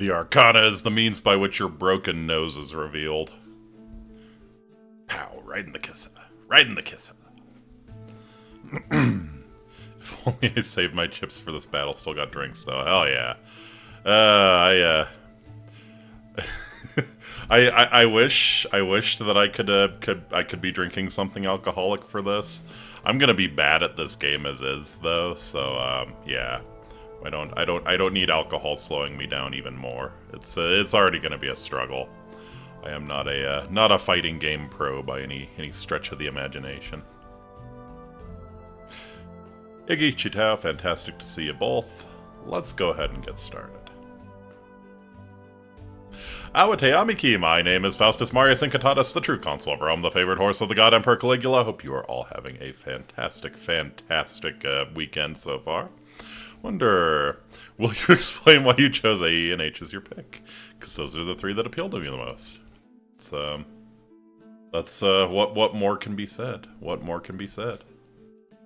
The Arcana is the means by which your broken nose is revealed. Pow, right in the kisser. Right in the kisser. If only I saved my chips for this battle. Still got drinks, though. Hell yeah. I wish that I could be drinking something alcoholic for this. I'm gonna be bad at this game as is, though. So yeah, I don't need alcohol slowing me down even more. It's already gonna be a struggle. I am not a fighting game pro by any stretch of the imagination. Iggy, Chitao, fantastic to see you both. Let's go ahead and get started. Awate Amiki, my name is Faustus Marius Incitatus, the true consul of Rome, the favorite horse of the God Emperor Caligula. Hope you are all having a fantastic weekend so far. Wonder, will you explain why you chose AE and H as your pick? Because those are the three that appeal to me the most. That's what more can be said? What more can be said? I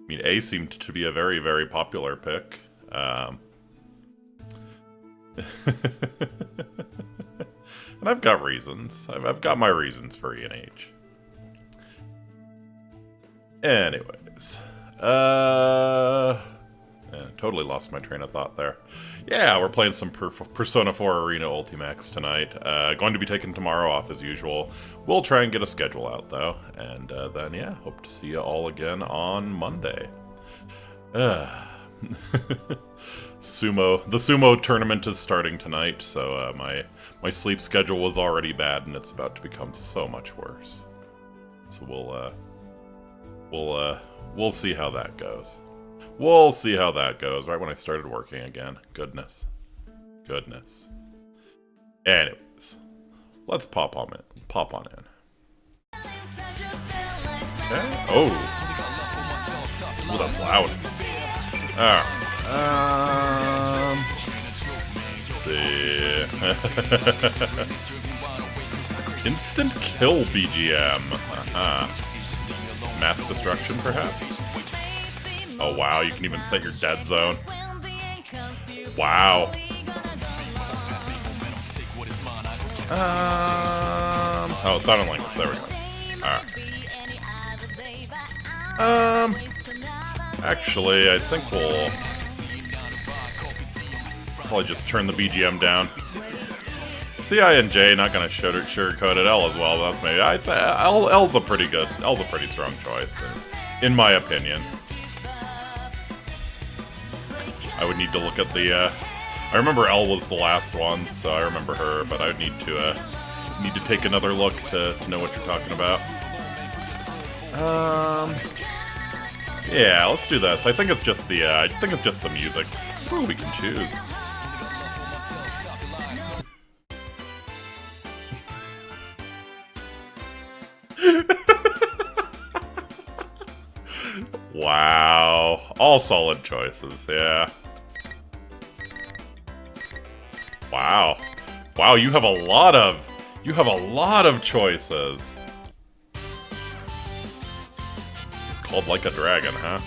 mean, A seemed to be a very, very popular pick. And I've got reasons. I've got my reasons for E and H. Anyways. Totally lost my train of thought there. Yeah, we're playing some Persona 4 Arena Ultimax tonight. Going to be taking tomorrow off as usual. We'll try and get a schedule out, though. And then, yeah, hope to see you all again on Monday. The sumo tournament is starting tonight, so my sleep schedule was already bad, and it's about to become so much worse. So we'll see how that goes. We'll see how that goes. Right when I started working again. Goodness. Anyways, let's pop on in. Okay. Oh, that's loud. Alright. Let's see. Instant kill BGM. Mass destruction, perhaps? Oh wow, you can even set your dead zone. Wow. Oh, silent language. There we go. Alright. Actually, I think we'll probably just turn the BGM down. CI and J not gonna sugarcoat it. L as well, but that's maybe. L's a pretty strong choice, in my opinion. I would need to look at the. I remember L was the last one, so I remember her, but I would need to take another look to know what you're talking about. Yeah, let's do this. I think it's just the music. Ooh, we can choose. Wow, all solid choices. Yeah. Wow, you have a lot of choices. It's called Like a Dragon, huh?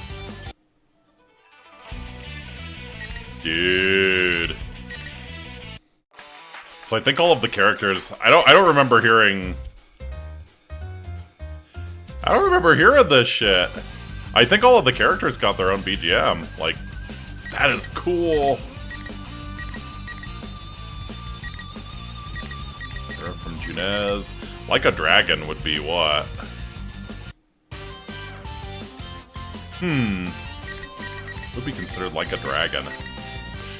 Dude. So I think all of the characters, I don't remember hearing this shit. I think all of the characters got their own BGM. Like, that is cool. From Junez. Like a Dragon would be what? Would be considered Like a Dragon.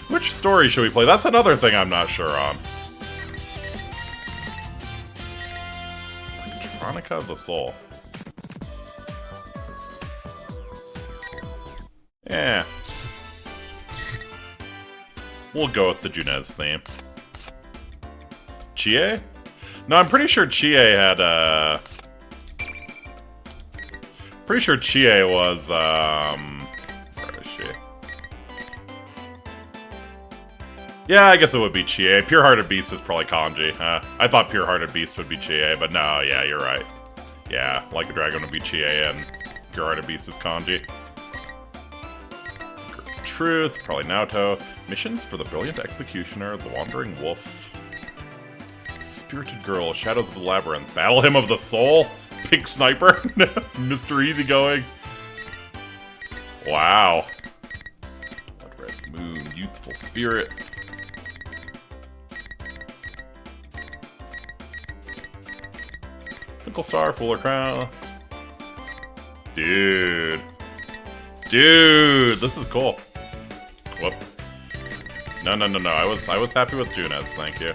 Which story should we play? That's another thing I'm not sure on. Chronica of the Soul. Yeah. We'll go with the Junez theme. Chie? No, I'm pretty sure Chie had, pretty sure Chie was, where is she? Yeah, I guess it would be Chie. Pure Hearted Beast is probably Kanji. I thought Pure Hearted Beast would be Chie, but no, yeah, you're right. Yeah, Like a Dragon would be Chie, and Pure Hearted Beast is Kanji. Truth, probably Naoto. Missions for the Brilliant Executioner, the Wandering Wolf, Spirited Girl, Shadows of the Labyrinth, Battle Hymn of the Soul, Pink Sniper, Mr. Easygoing. Wow. Blood Red Moon, Youthful Spirit. Twinkle Star, Fuller Crown. Dude. Dude, this is cool. Whoop. No. I was happy with Junes, thank you.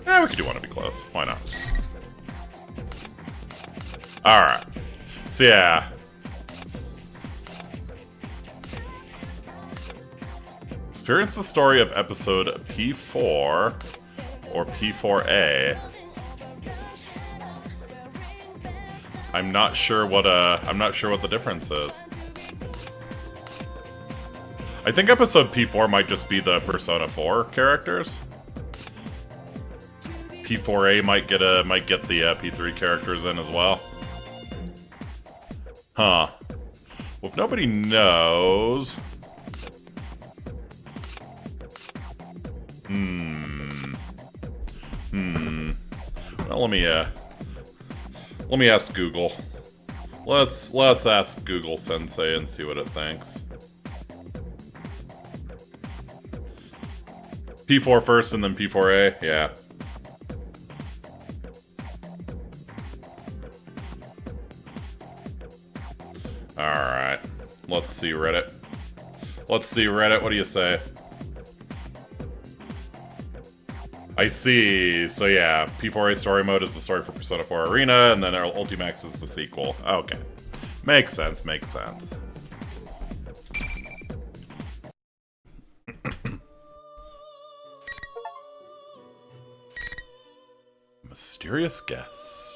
Yeah, we could do Wanna Be Close. Why not? Alright. So yeah. Experience the story of episode P4 or P4A. I'm not sure what the difference is. I think episode P4 might just be the Persona 4 characters. P4A might get the P3 characters in as well. Huh. Well, if nobody knows... Well, let me ask Google. Let's ask Google Sensei and see what it thinks. P4 first and then P4A? Yeah. Alright. Let's see Reddit. Let's see Reddit, what do you say? I see. So yeah, P4A story mode is the story for Persona 4 Arena, and then our ULTIMAX is the sequel. Okay. Makes sense, makes sense. Mysterious guest.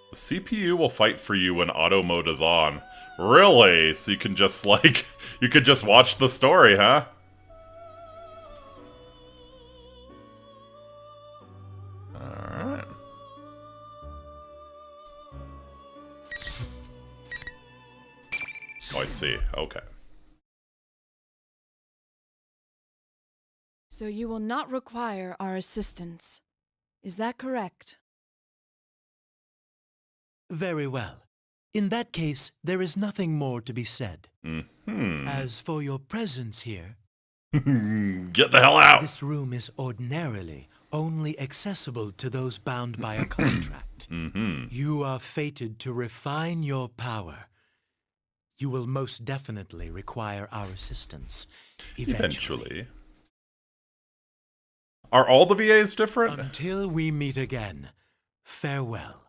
The CPU will fight for you when auto mode is on. Really? So you can just, like, you could just watch the story, huh? Alright. Oh, I see. Okay. So you will not require our assistance. Is that correct? Very well. In that case, there is nothing more to be said. Mm-hmm. As for your presence here... Get the hell out! This room is ordinarily only accessible to those bound by a contract. Mm-hmm. You are fated to refine your power. You will most definitely require our assistance. Eventually. Are all the VAs different? Until we meet again, farewell.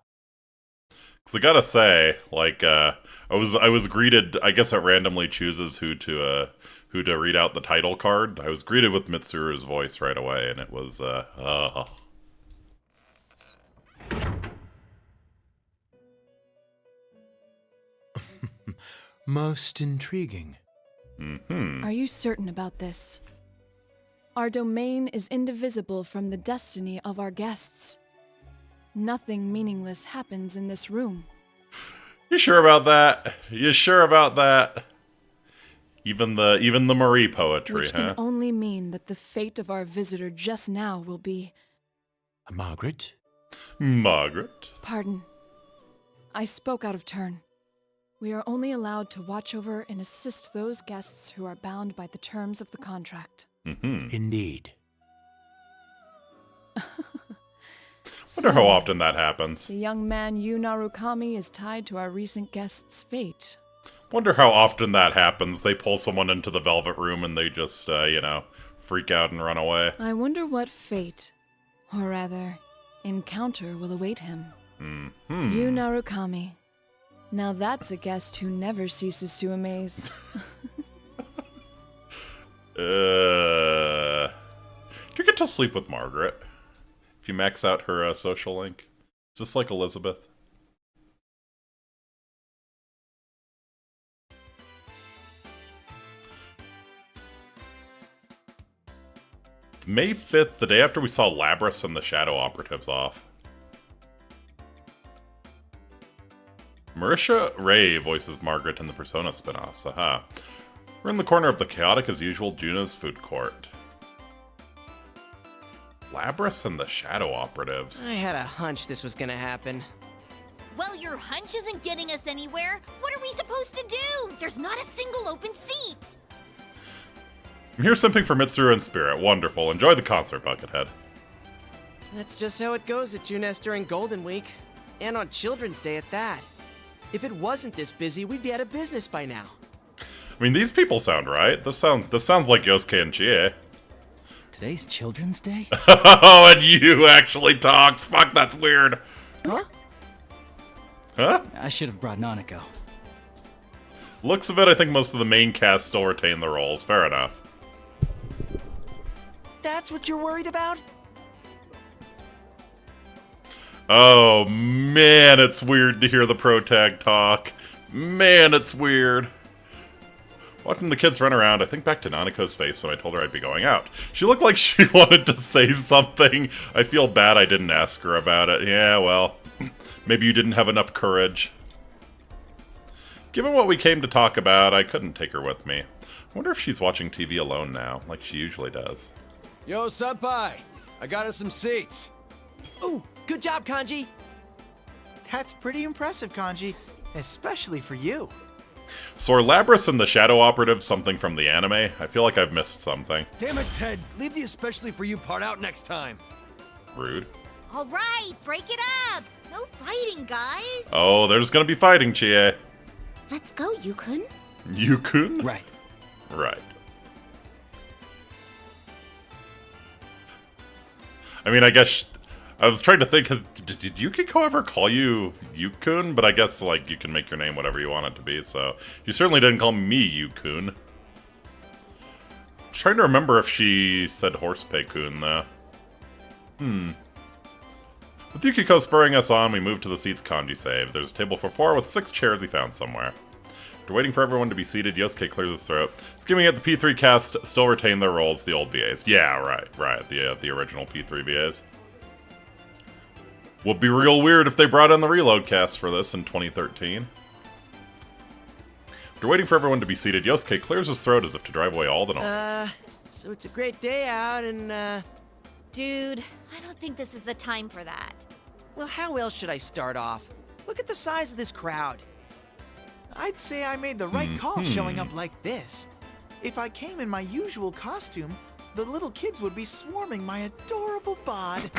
Because I gotta say, like, I was greeted. I guess it randomly chooses who to read out the title card. I was greeted with Mitsuru's voice right away, and it was Most intriguing. Are you certain about this? Our domain is indivisible from the destiny of our guests. Nothing meaningless happens in this room. You sure about that? You sure about that? Even the Marie poetry, Which can only mean that the fate of our visitor just now will be... Margaret? Margaret? Pardon. I spoke out of turn. We are only allowed to watch over and assist those guests who are bound by the terms of the contract. Mm-hmm. Indeed. Wonder how often that happens. The young man Yu Narukami is tied to our recent guest's fate. Wonder how often that happens. They pull someone into the Velvet Room and they just, freak out and run away. I wonder what fate, or rather, encounter will await him. Mm-hmm. Yu Narukami. Now that's a guest who never ceases to amaze. Do you get to sleep with Margaret? If you max out her social link? Just like Elizabeth? May 5th, the day after we saw Labras and the Shadow Operatives off. Marisha Ray voices Margaret in the Persona spin-offs. Aha. We're in the corner of the chaotic as usual Juno's food court. Labras and the Shadow Operatives. I had a hunch this was gonna happen. Well, your hunch isn't getting us anywhere. What are we supposed to do? There's not a single open seat. I'm here simping for Mitsuru and Spirit. Wonderful. Enjoy the concert, Buckethead. That's just how it goes at Junes during Golden Week. And on Children's Day at that. If it wasn't this busy, we'd be out of business by now. I mean, these people sound right. This sounds like Yosuke and Chie. Today's Children's Day? Oh, and you actually talked. Fuck, that's weird. Huh? Huh? I should have brought Nanako. Looks of it, I think most of the main cast still retain the roles. Fair enough. That's what you're worried about? Oh, man, it's weird to hear the protag talk. Man, it's weird. Watching the kids run around, I think back to Nanako's face when I told her I'd be going out. She looked like she wanted to say something. I feel bad I didn't ask her about it. Yeah, well, maybe you didn't have enough courage. Given what we came to talk about, I couldn't take her with me. I wonder if she's watching TV alone now, like she usually does. Yo, Senpai! I got us some seats. Ooh, good job, Kanji! That's pretty impressive, Kanji. Especially for you. So are Labras and the Shadow Operative something from the anime? I feel like I've missed something. Damn it, Ted! Leave the especially for you part out next time. Rude. All right, break it up. No fighting, guys. Oh, there's gonna be fighting, Chie. Let's go, Yukun. Yukun? Right. Right. I mean, I guess... I was trying to think, did Yukiko ever call you Yukun? But I guess, like, you can make your name whatever you want it to be, so... You certainly didn't call me Yukun. I'm trying to remember if she said Horsepei-kun, though. With Yukiko spurring us on, we move to the seats Kanji saved. There's a table for 4 with 6 chairs he found somewhere. After waiting for everyone to be seated, Yosuke clears his throat. Skimming at the P3 cast still retain their roles, the old VAs. Yeah, right, the original P3 VAs. Would be real weird if they brought in the Reload cast for this in 2013. After waiting for everyone to be seated, Yosuke clears his throat as if to drive away all the noise. So it's a great day out and, Dude, I don't think this is the time for that. well, how else should I start off? Look at the size of this crowd. I'd say I made the right call showing up like this. If I came in my usual costume, the little kids would be swarming my adorable bod.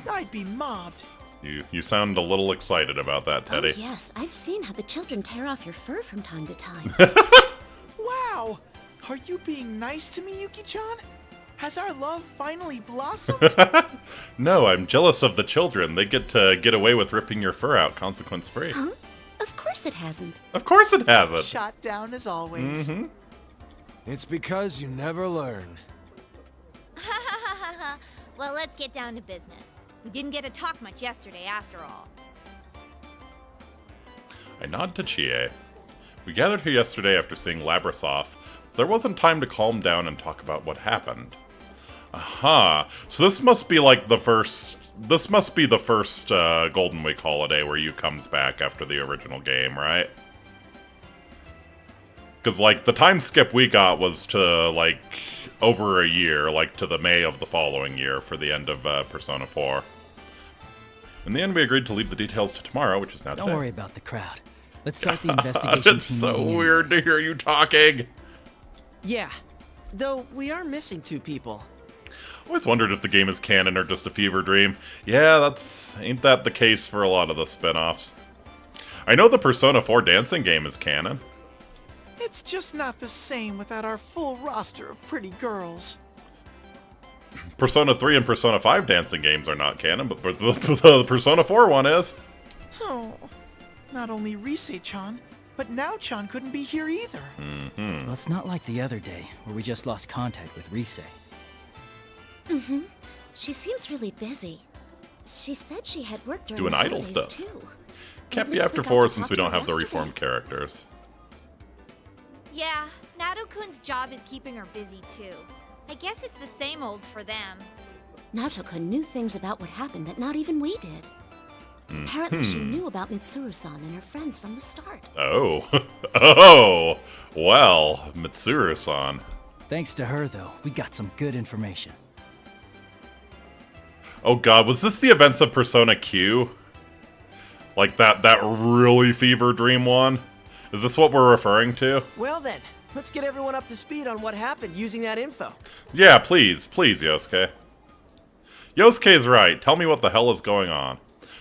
I'd be mobbed. You sound a little excited about that, Teddy. Oh, yes, I've seen how the children tear off your fur from time to time. Wow! Are you being nice to me, Yuki-chan? Has our love finally blossomed? No, I'm jealous of the children. They get to get away with ripping your fur out consequence-free. Huh? Of course it hasn't. Of course it hasn't. Shot down as always. It's because you never learn. Well, let's get down to business. We didn't get to talk much yesterday, after all. I nod to Chie. We gathered here yesterday after seeing Labras off. There wasn't time to calm down and talk about what happened. Aha. So this must be like the first... This must be the first Golden Week holiday where you comes back after the original game, right? Because, like, the time skip we got was to, like, over a year, like, to the May of the following year for the end of Persona 4. In the end, we agreed to leave the details to tomorrow, which is now today. Don't worry about the crowd. Let's start the investigation It's team so meeting weird anyway. to hear you talking. Yeah, though we are missing 2 people. Always wondered if the game is canon or just a fever dream. Yeah, ain't that the case for a lot of the spin-offs. I know the Persona 4 dancing game is canon. It's just not the same without our full roster of pretty girls. Persona 3 and Persona 5 dancing games are not canon, but the Persona 4 one is. Oh, not only Rise-chan, but Now-chan couldn't be here either. Well, it's not like the other day, where we just lost contact with Rise. She seems really busy. She said she had work during Doing the idol holidays, stuff. too. Can't At be least after we got 4 to since talk we to don't her have the yesterday. reformed characters. Yeah, Nato-kun's job is keeping her busy, too. I guess it's the same old for them. Nato-kun knew things about what happened that not even we did. Apparently she knew about Mitsuru-san and her friends from the start. Oh. Oh! Well, Mitsuru-san. Thanks to her, though, we got some good information. Oh god, was this the events of Persona Q? Like that really fever dream one? Is this what we're referring to? Well then, let's get everyone up to speed on what happened using that info. Yeah, please, Yosuke. Yosuke's right. Tell me what the hell is going on.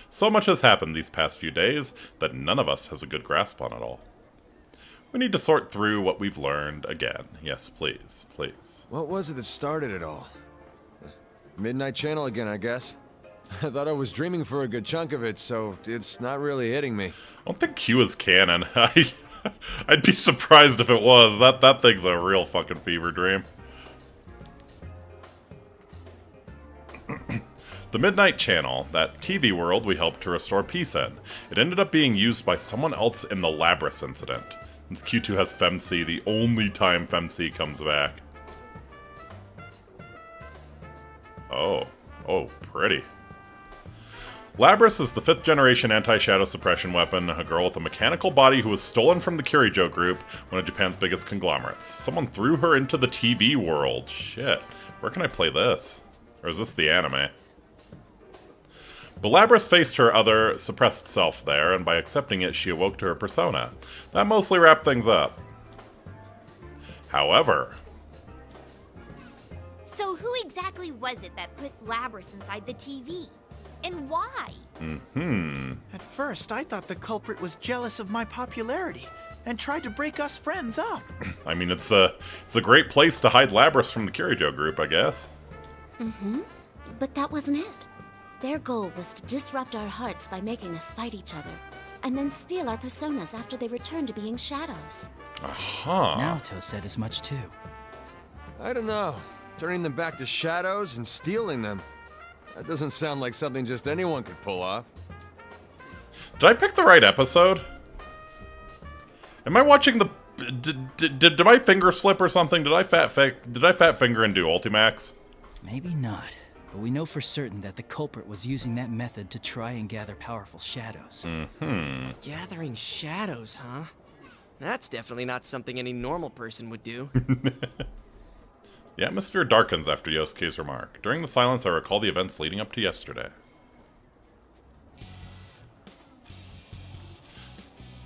So much has happened these past few days that none of us has a good grasp on it all. We need to sort through what we've learned again. Yes, please, please. What was it that started it all? Midnight Channel again, I guess. I thought I was dreaming for a good chunk of it, so it's not really hitting me. I don't think Q is canon. I'd be surprised if it was. That thing's a real fucking fever dream. The Midnight Channel, that TV world we helped to restore peace in. It ended up being used by someone else in the Llerose incident. Since Q2 has FemC, the only time FemC comes back. Oh, pretty. Llerose is the 5th generation anti-shadow suppression weapon, a girl with a mechanical body who was stolen from the Kirijo group, one of Japan's biggest conglomerates. Someone threw her into the TV world. Shit. Where can I play this? Or is this the anime? But Llerose faced her other suppressed self there, and by accepting it, she awoke to her persona. That mostly wrapped things up. However... So who exactly was it that put Llerose inside the TV? And why? At first, I thought the culprit was jealous of my popularity and tried to break us friends up. I mean, it's a great place to hide Llerose from the Kirijo group, I guess. But that wasn't it. Their goal was to disrupt our hearts by making us fight each other, and then steal our personas after they returned to being shadows. Huh. Naoto said as much too. I don't know. Turning them back to shadows and stealing them. That doesn't sound like something just anyone could pull off. Did I pick the right episode? Am I watching the... Did my finger slip or something? Did I fat finger and do ULTIMAX? Maybe not, but we know for certain that the culprit was using that method to try and gather powerful shadows. Gathering shadows, huh? That's definitely not something any normal person would do. The atmosphere darkens after Yosuke's remark. During the silence, I recall the events leading up to yesterday.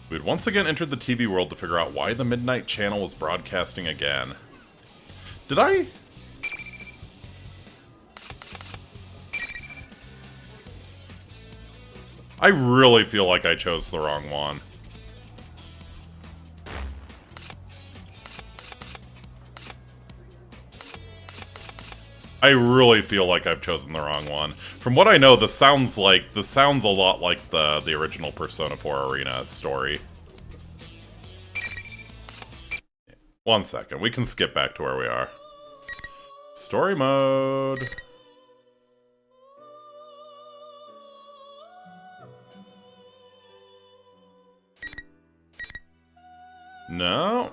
We had once again entered the TV world to figure out why the Midnight Channel was broadcasting again. Did I... I really feel like I chose the wrong one. I really feel like I've chosen the wrong one. From what I know, this sounds a lot like the original Persona 4 Arena story. One second, we can skip back to where we are. Story mode. No.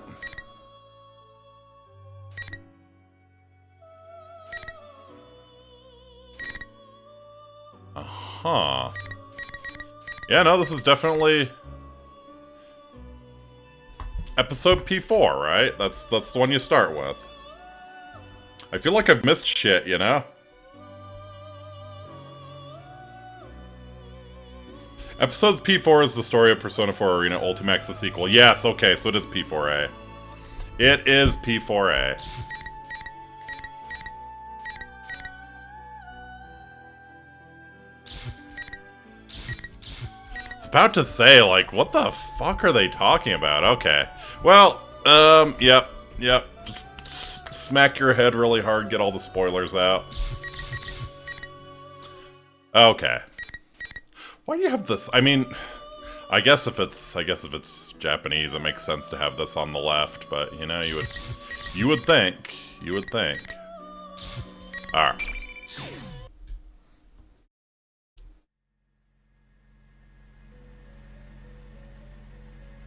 Huh. Yeah, no, this is definitely episode P4, right? That's the one you start with. I feel like I've missed shit, you know? Episodes P4 is the story of Persona 4 Arena ULTIMAX, the sequel. Yes, okay, so it is P4A. It is P4A. About to say, like, what the fuck are they talking about? Okay. Well, yep. Just smack your head really hard, get all the spoilers out. Okay. Why do you have this? I mean, I guess if it's Japanese, it makes sense to have this on the left, but you know, you would think. Alright.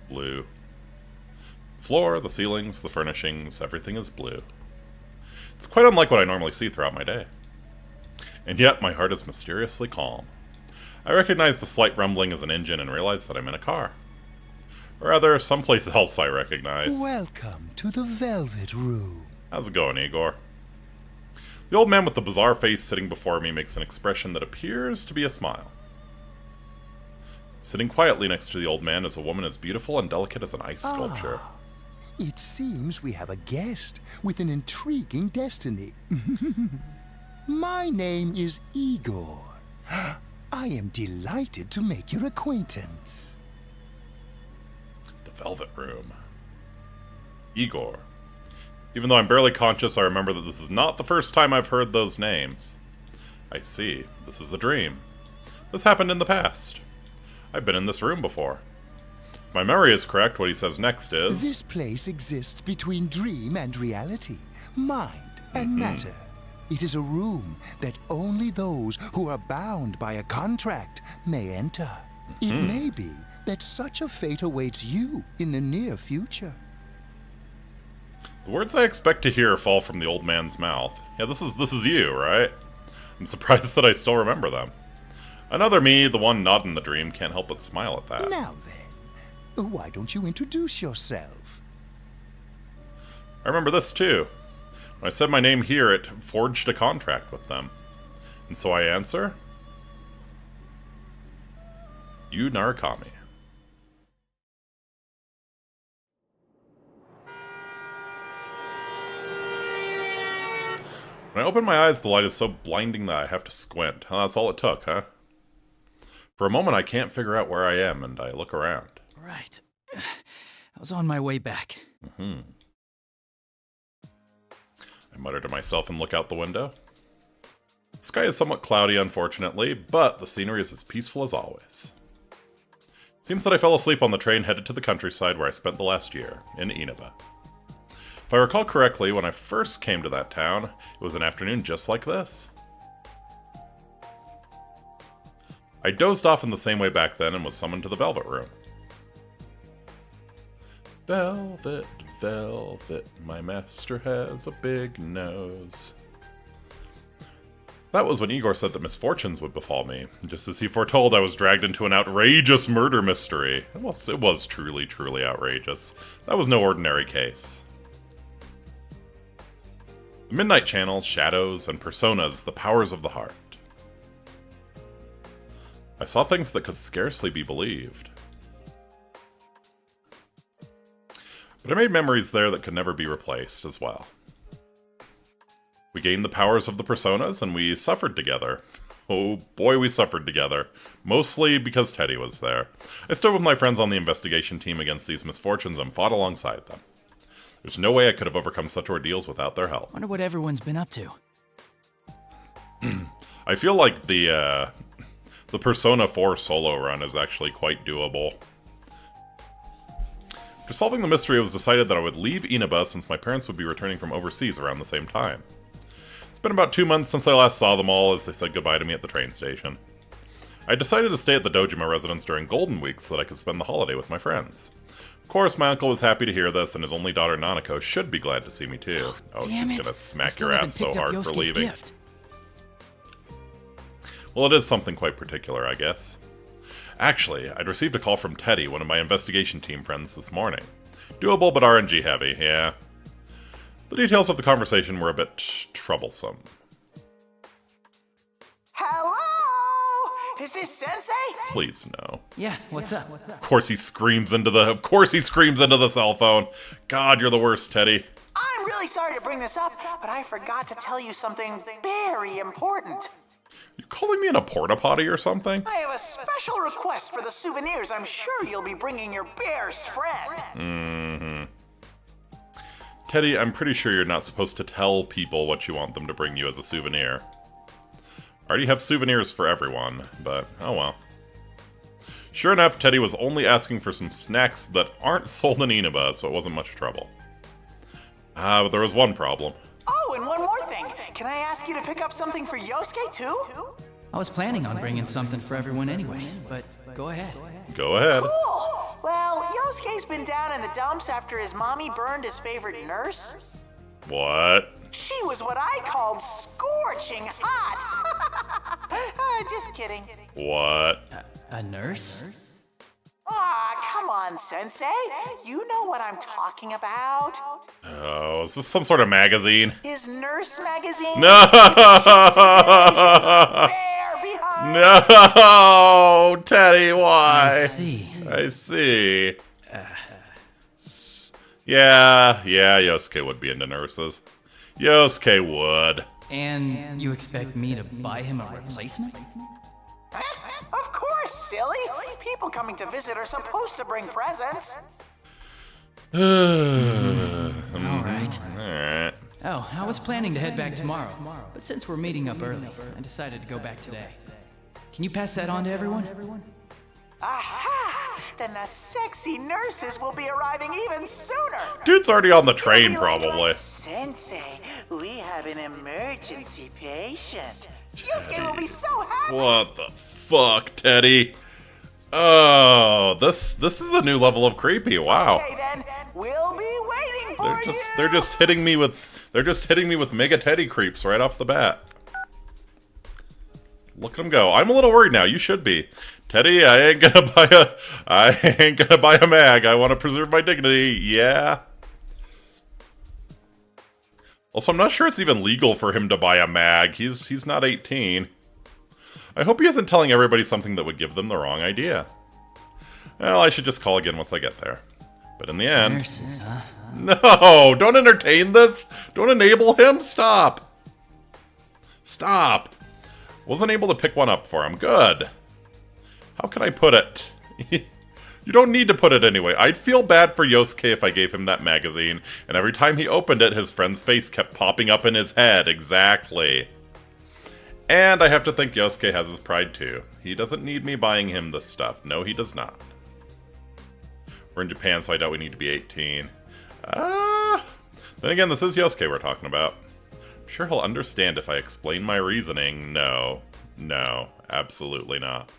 Blue. Floor, the ceilings, the furnishings, everything is blue. It's quite unlike what I normally see throughout my day. And yet, my heart is mysteriously calm. I recognize the slight rumbling as an engine and realize that I'm in a car. Or rather, someplace else I recognize. Welcome to the Velvet Room. How's it going, Igor? The old man with the bizarre face sitting before me makes an expression that appears to be a smile. Sitting quietly next to the old man is a woman as beautiful and delicate as an ice sculpture. It seems we have a guest with an intriguing destiny. My name is Igor. I am delighted to make your acquaintance. The Velvet Room. Igor. Even though I'm barely conscious, I remember that this is not the first time I've heard those names. I see. This is a dream. This happened in the past. I've been in this room before. If my memory is correct, what he says next is... This place exists between dream and reality, mind and matter. It is a room that only those who are bound by a contract may enter. It may be that such a fate awaits you in the near future. The words I expect to hear fall from the old man's mouth. Yeah, this is you, right? I'm surprised that I still remember them. Another me, the one not in the dream, can't help but smile at that. Now then, why don't you introduce yourself? I remember this too. When I said my name here, it forged a contract with them. And so I answer... You Narukami. When I open my eyes, the light is so blinding that I have to squint. Well, that's all it took, huh? For a moment, I can't figure out where I am, and I look around. Right. I was on my way back. I mutter to myself and look out the window. The sky is somewhat cloudy, unfortunately, but the scenery is as peaceful as always. Seems that I fell asleep on the train headed to the countryside where I spent the last year, in Inaba. If I recall correctly, when I first came to that town, it was an afternoon just like this. I dozed off in the same way back then and was summoned to the Velvet Room. Velvet, velvet, my master has a big nose. That was when Igor said that misfortunes would befall me. Just as he foretold, I was dragged into an outrageous murder mystery. Well, it was truly, truly outrageous. That was no ordinary case. The Midnight Channel, shadows, and personas, the powers of the heart. I saw things that could scarcely be believed. But I made memories there that could never be replaced as well. We gained the powers of the personas, and we suffered together. Oh boy, we suffered together. Mostly because Teddy was there. I stood with my friends on the investigation team against these misfortunes and fought alongside them. There's no way I could have overcome such ordeals without their help. Wonder what everyone's been up to. I feel like the Persona 4 solo run is actually quite doable. After solving the mystery, it was decided that I would leave Inaba since my parents would be returning from overseas around the same time. It's been about 2 months since I last saw them all as they said goodbye to me at the train station. I decided to stay at the Dojima residence during Golden Week so that I could spend the holiday with my friends. Of course, my uncle was happy to hear this, and his only daughter Nanako should be glad to see me too. Oh, Damn he's it. gonna smack Still your haven't ass so picked up hard for Yosuke's leaving. gift. Well, it is something quite particular, I guess. Actually, I'd received a call from Teddy, one of my investigation team friends, this morning. Doable, but RNG heavy, yeah. The details of the conversation were a bit troublesome. Hello? Is this Sensei? Please, no. Yeah, what's up? Of course he screams into the cell phone. God, you're the worst, Teddy. I'm really sorry to bring this up, but I forgot to tell you something very important. You calling me in a porta potty or something? I have a special request for the souvenirs I'm sure you'll be bringing your bear's friend. Teddy, I'm pretty sure you're not supposed to tell people what you want them to bring you as a souvenir. I already have souvenirs for everyone, but oh well. Sure enough, Teddy was only asking for some snacks that aren't sold in Inaba, so it wasn't much trouble. But there was one problem. Oh, and one more thing. Can I ask you to pick up something for Yosuke, too? I was planning on bringing something for everyone anyway, but go ahead. Go ahead. Cool. Well, Yosuke's been down in the dumps after his mommy burned his favorite nurse. What? She was what I called scorching hot. Just kidding. What? A nurse? Ah, come on, Sensei. You know what I'm talking about. Oh, is this some sort of magazine? His nurse magazine? No! Bear behind. No! Teddy, why? I see. I see. Yeah, Yosuke would be into nurses. Yosuke would. And you expect me to buy him a replacement? Of course, silly. People coming to visit are supposed to bring presents. Alright. Alright. Oh, I was planning to head back tomorrow, but since we're meeting up early, I decided to go back today. Can you pass that on to everyone? Aha! Then the sexy nurses will be arriving even sooner. Dude's already on the train, probably. Sensei, we have an emergency patient. Yusuke will be so happy. What the fuck, Teddy? Oh, this is a new level of creepy. Wow. Okay then, we'll be waiting for you. They're just hitting me with mega Teddy creeps right off the bat. Look at him go. I'm a little worried now. You should be. Teddy, I ain't gonna buy a mag. I want to preserve my dignity. Yeah. Also, I'm not sure it's even legal for him to buy a mag. He's not 18. I hope he isn't telling everybody something that would give them the wrong idea. Well, I should just call again once I get there. But in the end... Nurses, huh? No! Don't entertain this! Don't enable him! Stop! Stop! Wasn't able to pick one up for him. Good. How can I put it? You don't need to put it anyway. I'd feel bad for Yosuke if I gave him that magazine, and every time he opened it, his friend's face kept popping up in his head. Exactly. And I have to think Yosuke has his pride too. He doesn't need me buying him this stuff. No, he does not. We're in Japan, so I doubt we need to be 18. Then again, this is Yosuke we're talking about. I'm sure he'll understand if I explain my reasoning. No. No. Absolutely not.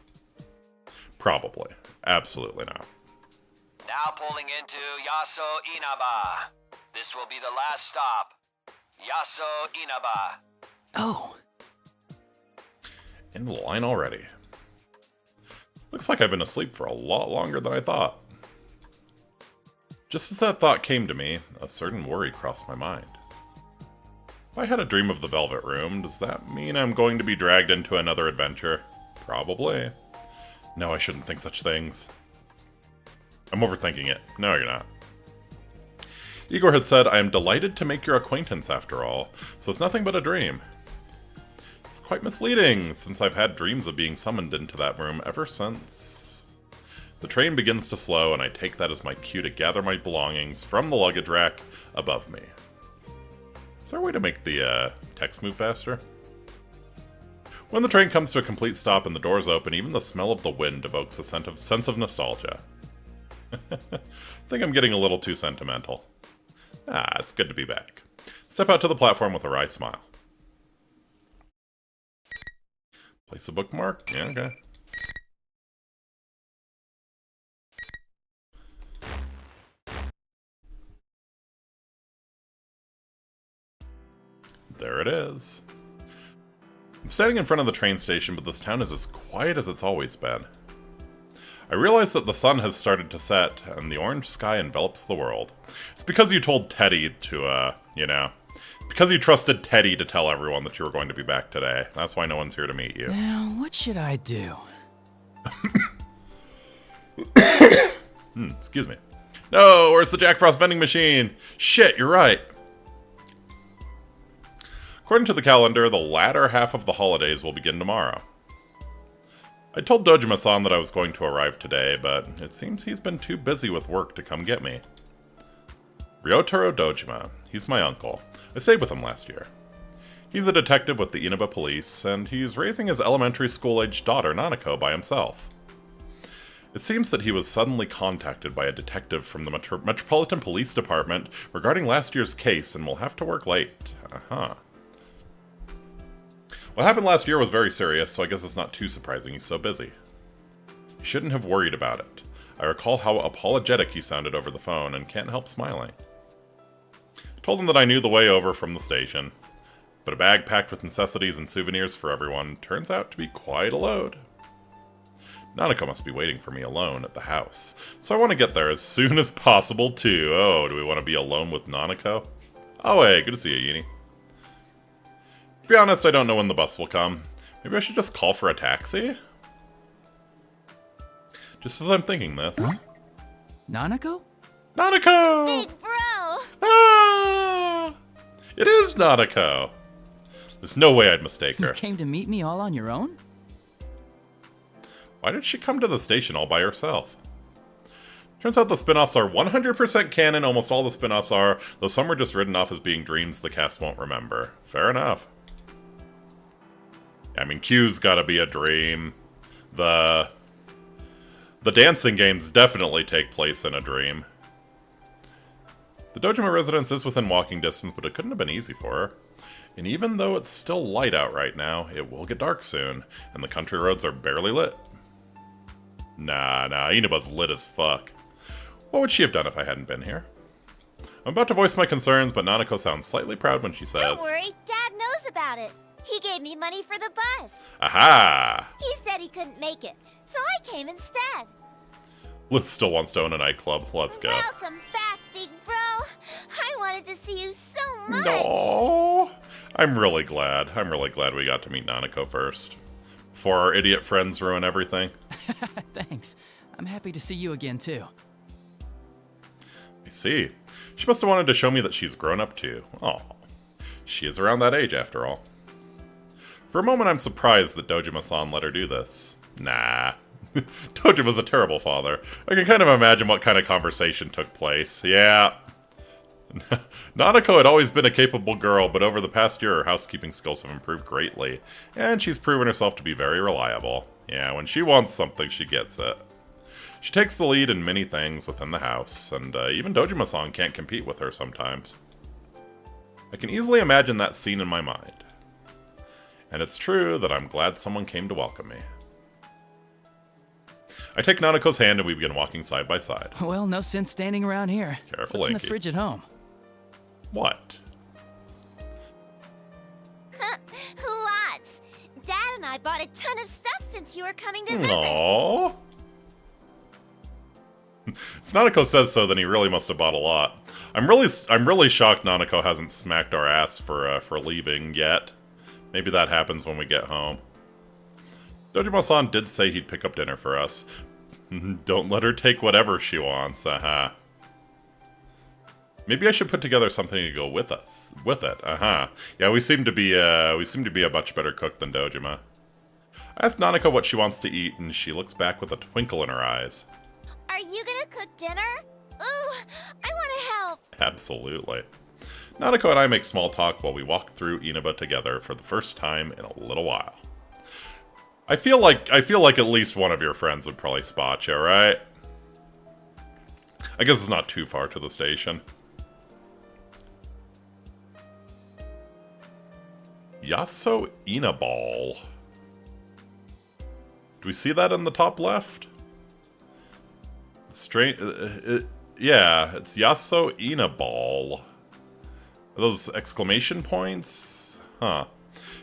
Probably. Absolutely not. Now pulling into Yaso Inaba. This will be the last stop. Yaso Inaba. Oh. In the line already. Looks like I've been asleep for a lot longer than I thought. Just as that thought came to me, a certain worry crossed my mind. If I had a dream of the Velvet Room, does that mean I'm going to be dragged into another adventure? Probably. No, I shouldn't think such things. I'm overthinking it. No, you're not. Igor had said, I am delighted to make your acquaintance after all, so it's nothing but a dream. It's quite misleading, since I've had dreams of being summoned into that room ever since. The train begins to slow, and I take that as my cue to gather my belongings from the luggage rack above me. Is there a way to make the text move faster? When the train comes to a complete stop and the doors open, even the smell of the wind evokes a sense of nostalgia. I think I'm getting a little too sentimental. It's good to be back. Step out to the platform with a wry smile. Place a bookmark? Yeah, okay. There it is. I'm standing in front of the train station, but this town is as quiet as it's always been. I realize that the sun has started to set, and the orange sky envelops the world. It's because you told Teddy to, because you trusted Teddy to tell everyone that you were going to be back today. That's why no one's here to meet you. Now, what should I do? Excuse me. No, where's the Jack Frost vending machine? Shit, you're right. According to the calendar, the latter half of the holidays will begin tomorrow. I told Dojima-san that I was going to arrive today, but it seems he's been too busy with work to come get me. Ryotaro Dojima. He's my uncle. I stayed with him last year. He's a detective with the Inaba Police, and he's raising his elementary school-aged daughter, Nanako, by himself. It seems that he was suddenly contacted by a detective from the Metropolitan Police Department regarding last year's case and will have to work late. What happened last year was very serious, so I guess it's not too surprising he's so busy. He shouldn't have worried about it. I recall how apologetic he sounded over the phone and can't help smiling. I told him that I knew the way over from the station, but a bag packed with necessities and souvenirs for everyone turns out to be quite a load. Nanako must be waiting for me alone at the house, so I want to get there as soon as possible, too. Oh, do we want to be alone with Nanako? Oh, hey, good to see you, Yini. To be honest, I don't know when the bus will come. Maybe I should just call for a taxi? Just as I'm thinking this. Nanako? Nanako! Big bro! Ah! It is Nanako! There's no way I'd mistake her. You came to meet me all on your own? Why did she come to the station all by herself? Turns out the spin-offs are 100% canon, almost all the spin-offs are, though some were just written off as being dreams the cast won't remember. Fair enough. I mean, Q's gotta be a dream. The dancing games definitely take place in a dream. The Dojima residence is within walking distance, but it couldn't have been easy for her. And even though it's still light out right now, it will get dark soon, and the country roads are barely lit. Nah, Inaba's lit as fuck. What would she have done if I hadn't been here? I'm about to voice my concerns, but Nanako sounds slightly proud when she says, Don't worry, Dad knows about it. He gave me money for the bus. Aha! He said he couldn't make it, so I came instead. Liz still wants to own a nightclub. Let's go. Welcome back, big bro. I wanted to see you so much. No, I'm really glad. I'm really glad we got to meet Nanako first. Before our idiot friends ruin everything. Thanks. I'm happy to see you again, too. I see. She must have wanted to show me that she's grown up too. Oh, she is around that age after all. For a moment, I'm surprised that Dojima-san let her do this. Nah. Dojima's a terrible father. I can kind of imagine what kind of conversation took place. Yeah. Nanako had always been a capable girl, but over the past year her housekeeping skills have improved greatly, and she's proven herself to be very reliable. Yeah, when she wants something, she gets it. She takes the lead in many things within the house, and even Dojima-san can't compete with her sometimes. I can easily imagine that scene in my mind. And it's true that I'm glad someone came to welcome me. I take Nanako's hand and we begin walking side by side. Well, no sense standing around here. Careful, What's in the Inky. fridge at home? What? Lots. Dad and I bought a ton of stuff since you were coming to visit. Aww. If Nanako says so, then he really must have bought a lot. I'm really shocked Nanako hasn't smacked our ass for leaving yet. Maybe that happens when we get home. Dojima-san did say he'd pick up dinner for us. Don't let her take whatever she wants, Maybe I should put together something to go with it, Yeah, we seem to be a much better cook than Dojima. I asked Nanako what she wants to eat, and she looks back with a twinkle in her eyes. Are you gonna cook dinner? Ooh, I wanna help. Absolutely. Nanako and I make small talk while we walk through Inaba together for the first time in a little while. I feel like at least one of your friends would probably spot you, right? I guess it's not too far to the station. Yaso Inabal. Do we see that in the top left? Yeah, it's Yaso Inabal. Are those exclamation points? Huh.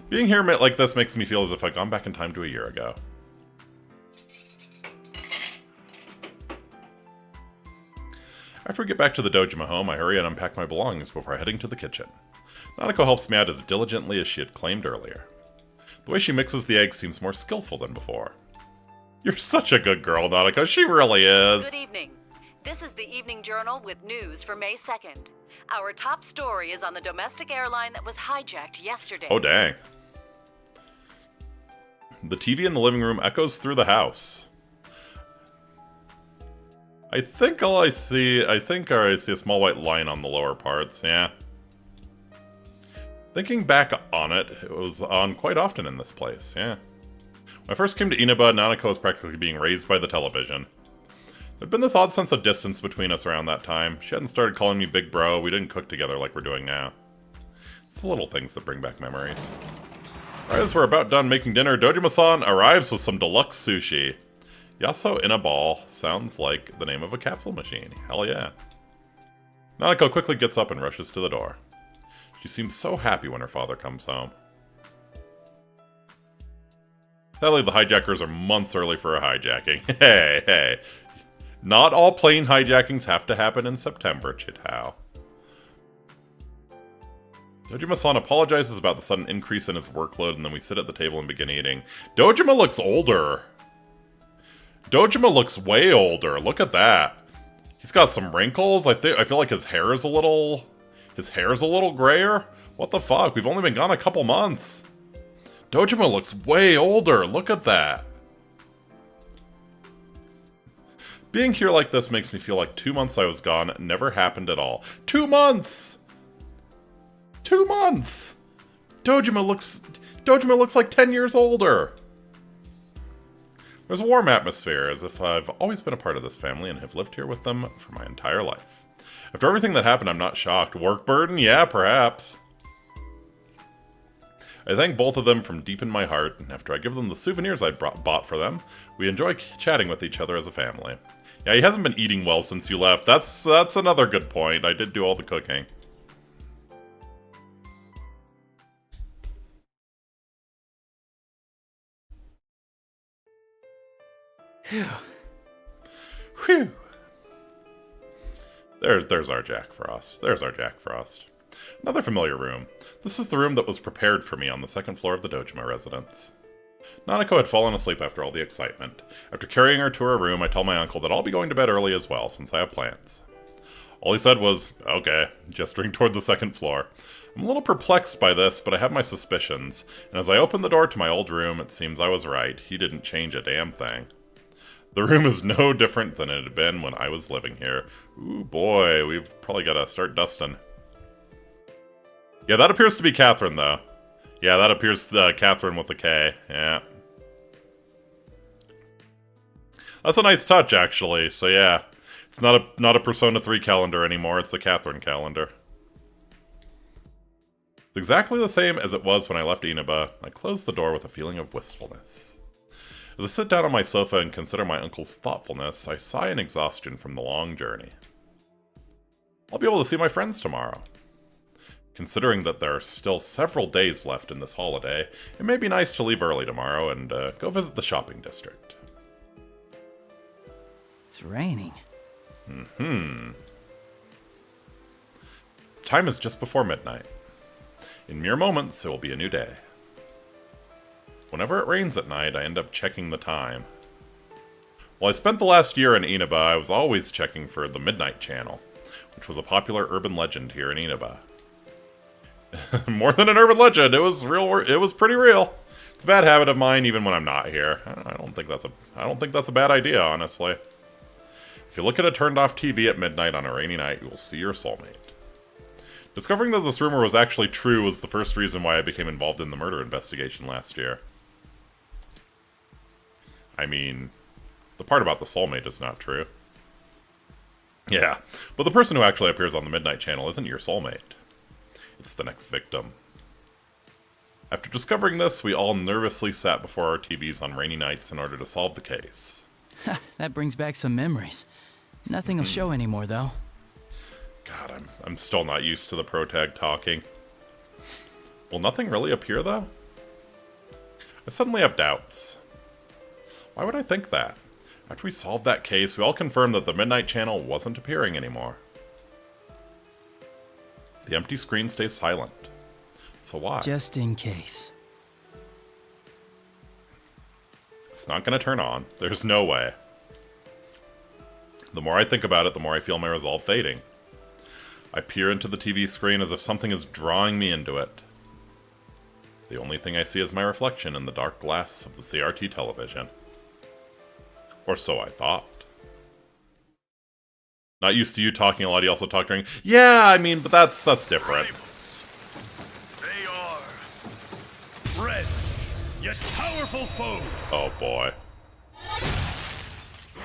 Being here like this makes me feel as if I've gone back in time to a year ago. After we get back to the Dojima home, I hurry and unpack my belongings before heading to the kitchen. Nanako helps me out as diligently as she had claimed earlier. The way she mixes the eggs seems more skillful than before. You're such a good girl, Nanako. She really is. Good evening. This is the Evening Journal with news for May 2nd. Our top story is on the domestic airline that was hijacked yesterday. Oh, dang. The TV in the living room echoes through the house. I think I see a small white line on the lower parts, yeah. Thinking back on it, it was on quite often in this place, yeah. When I first came to Inaba, Nanako was practically being raised by the television. There'd been this odd sense of distance between us around that time. She hadn't started calling me big bro, we didn't cook together like we're doing now. It's the little things that bring back memories. Right as we're about done making dinner, Dojima-san arrives with some deluxe sushi. Yaso Inabal sounds like the name of a capsule machine. Hell yeah. Nanako quickly gets up and rushes to the door. She seems so happy when her father comes home. Sadly, the hijackers are months early for a hijacking. Hey. Not all plane hijackings have to happen in September, Chitao. Dojima-san apologizes about the sudden increase in his workload, and then we sit at the table and begin eating. Dojima looks older. Dojima looks way older. Look at that. He's got some wrinkles. I feel like his hair is a little grayer. What the fuck? We've only been gone a couple months. Dojima looks way older. Look at that. Being here like this makes me feel like 2 months I was gone never happened at all. 2 months! 2 months! Dojima looks like 10 years older. There's a warm atmosphere, as if I've always been a part of this family and have lived here with them for my entire life. After everything that happened, I'm not shocked. Work burden? Yeah, perhaps. I thank both of them from deep in my heart, and after I give them the souvenirs I bought for them, we enjoy chatting with each other as a family. Yeah, he hasn't been eating well since you left. That's another good point. I did do all the cooking. Whew. There's our Jack Frost. There's our Jack Frost. Another familiar room. This is the room that was prepared for me on the second floor of the Dojima residence. Nanako had fallen asleep after all the excitement. After carrying her to her room, I tell my uncle that I'll be going to bed early as well, since I have plans. All he said was, okay, gesturing toward the second floor. I'm a little perplexed by this, but I have my suspicions, and as I open the door to my old room, it seems I was right. He didn't change a damn thing. The room is no different than it had been when I was living here. Ooh, boy, we've probably got to start dusting. Yeah, that appears to be Catherine, though. Yeah, that appears Catherine with a K. Yeah. That's a nice touch, actually. So yeah, it's not a Persona 3 calendar anymore. It's a Catherine calendar. It's exactly the same as it was when I left Inaba. I closed the door with a feeling of wistfulness. As I sit down on my sofa and consider my uncle's thoughtfulness, I sigh in exhaustion from the long journey. I'll be able to see my friends tomorrow. Considering that there are still several days left in this holiday, it may be nice to leave early tomorrow and go visit the shopping district. It's raining. Time is just before midnight. In mere moments, it will be a new day. Whenever it rains at night, I end up checking the time. While I spent the last year in Inaba, I was always checking for the Midnight Channel, which was a popular urban legend here in Inaba. More than an urban legend, it was real. It was pretty real. It's a bad habit of mine, even when I'm not here. I don't think that's a bad idea, honestly. If you look at a turned-off TV at midnight on a rainy night, you will see your soulmate. Discovering that this rumor was actually true was the first reason why I became involved in the murder investigation last year. I mean, the part about the soulmate is not true. Yeah, but the person who actually appears on the Midnight Channel isn't your soulmate. It's the next victim. After discovering this, we all nervously sat before our TVs on rainy nights in order to solve the case. That brings back some memories. Nothing will show anymore, though. God, I'm still not used to the protag talking. Will nothing really appear, though? I suddenly have doubts. Why would I think that? After we solved that case, we all confirmed that the Midnight Channel wasn't appearing anymore. The empty screen stays silent. So why? Just in case. It's not going to turn on. There's no way. The more I think about it, the more I feel my resolve fading. I peer into the TV screen as if something is drawing me into it. The only thing I see is my reflection in the dark glass of the CRT television. Or so I thought. Not used to you talking a lot, you also talk during... Yeah, I mean, but that's different. Rivals. They are friends, yet powerful foes. Oh boy.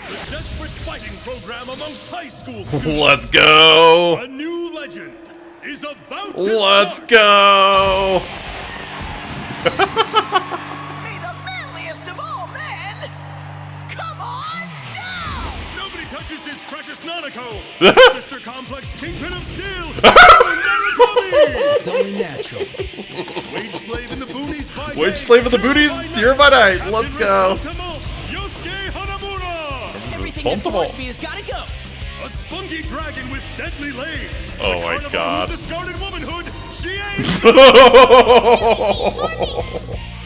The desperate fighting program amongst high school students. Let's go! A new legend is about to Let's start. go! May the manliest of all men come on down! Nobody touches his precious Nanako. Sister Complex Kingpin of Steel. It's only natural. Wage slave in the boonies by Wage Slave of the Booties, here by night. Let's go. Everything that bores me has gotta go. A spunky dragon with deadly legs. Oh my god. Discarded womanhood. She ain't.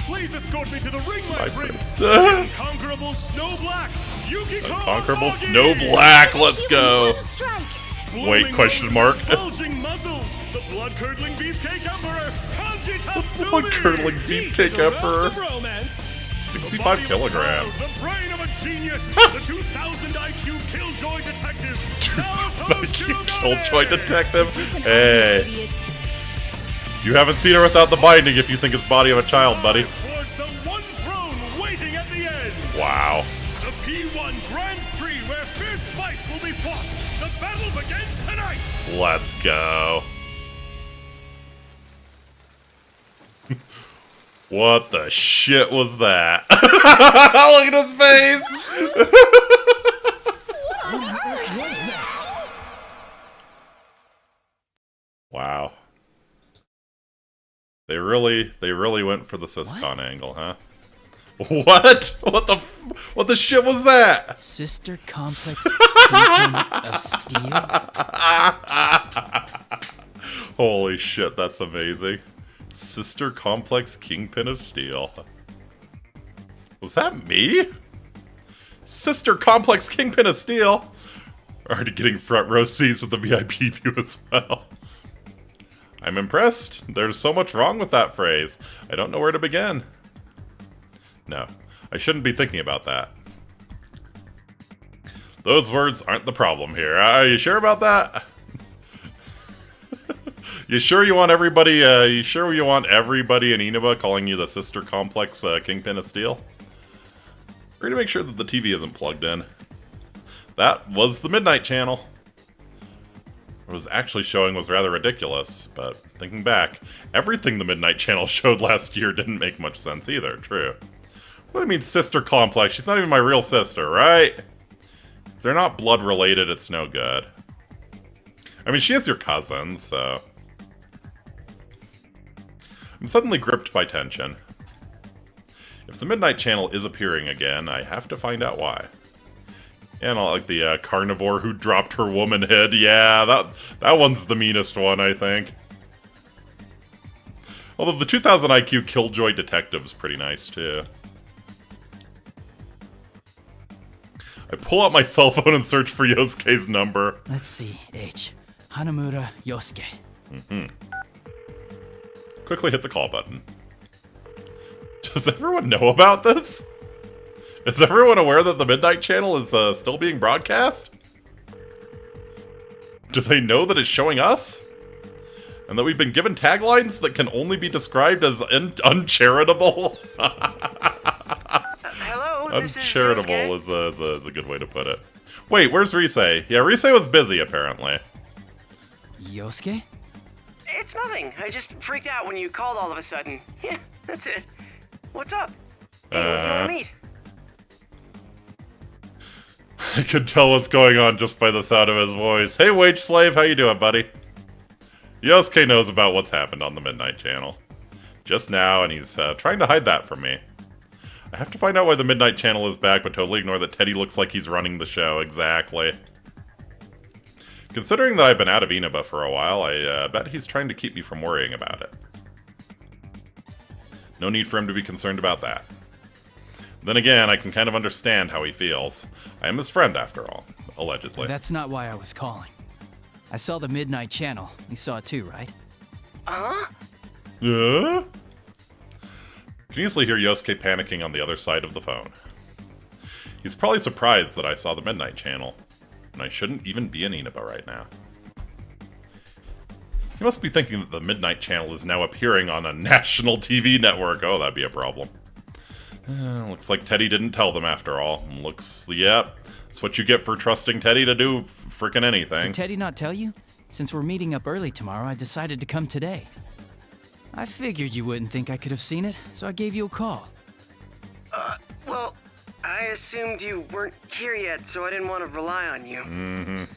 Please escort me to the ring, my prince. Unconquerable Snow Black. Unconquerable Snow Black. Let's go. Wait, question mark. Bulging muscles. The blood-curdling beefcake emperor. The blood-curdling beefcake emperor. 65 kilograms. The brain of a genius. The 2000 IQ killjoy detective. 2000 IQ killjoy detective. Hey. You haven't seen her without the binding if you think it's body of a child, buddy. Towards the one throne waiting at the end. Wow. The P1 Grand Prix where fierce fights will be fought. The battle begins tonight. Let's go. What the shit was that? Look at his face. Wow. They really went for the Syscon angle, huh? What? What the shit was that? Sister Complex Kingpin of Steel? Holy shit, that's amazing. Sister Complex Kingpin of Steel. Was that me? Sister Complex Kingpin of Steel? Already getting front row seats with the VIP view as well. I'm impressed. There's so much wrong with that phrase. I don't know where to begin. No, I shouldn't be thinking about that. Those words aren't the problem here. Are you sure about that? You sure you want everybody? You sure you want everybody in Inaba calling you the Sister Complex Kingpin of Steel? We're gonna make sure that the TV isn't plugged in. That was the Midnight Channel. What was actually showing was rather ridiculous, but thinking back, everything the Midnight Channel showed last year didn't make much sense either. True. What do you mean, Sister Complex? She's not even my real sister, right? If they're not blood related, it's no good. I mean, she is your cousin, so. I'm suddenly gripped by tension. If the Midnight Channel is appearing again, I have to find out why. And I like the carnivore who dropped her woman head. Yeah, that one's the meanest one, I think. Although the 2000 IQ Killjoy Detective's pretty nice, too. I pull out my cell phone and search for Yosuke's number. Let's see, H. Hanamura Yosuke. Quickly hit the call button. Does everyone know about this? Is everyone aware that the Midnight Channel is still being broadcast? Do they know that it's showing us? And that we've been given taglines that can only be described as uncharitable? Hello, this uncharitable is a good way to put it. Wait, where's Rise? Yeah, Rise was busy, apparently. Yosuke? It's nothing. I just freaked out when you called all of a sudden. Yeah, that's it. What's up? Hey, what do you want to meet? I could tell what's going on just by the sound of his voice. Hey, Wage Slave, how you doing, buddy? Yosuke knows about what's happened on the Midnight Channel. Just now, and he's trying to hide that from me. I have to find out why the Midnight Channel is back, but totally ignore that Teddy looks like he's running the show. Exactly. Considering that I've been out of Inaba for a while, I bet he's trying to keep me from worrying about it. No need for him to be concerned about that. Then again, I can kind of understand how he feels. I am his friend, after all, allegedly. That's not why I was calling. I saw the Midnight Channel. You saw it too, right? Yeah? I can easily hear Yosuke panicking on the other side of the phone. He's probably surprised that I saw the Midnight Channel, and I shouldn't even be in Inaba right now. He must be thinking that the Midnight Channel is now appearing on a national TV network. Oh, that'd be a problem. Looks like Teddy didn't tell them after all. Yep, that's what you get for trusting Teddy to do frickin' anything. Did Teddy not tell you? Since we're meeting up early tomorrow, I decided to come today. I figured you wouldn't think I could have seen it, so I gave you a call. Well, I assumed you weren't here yet, so I didn't want to rely on you.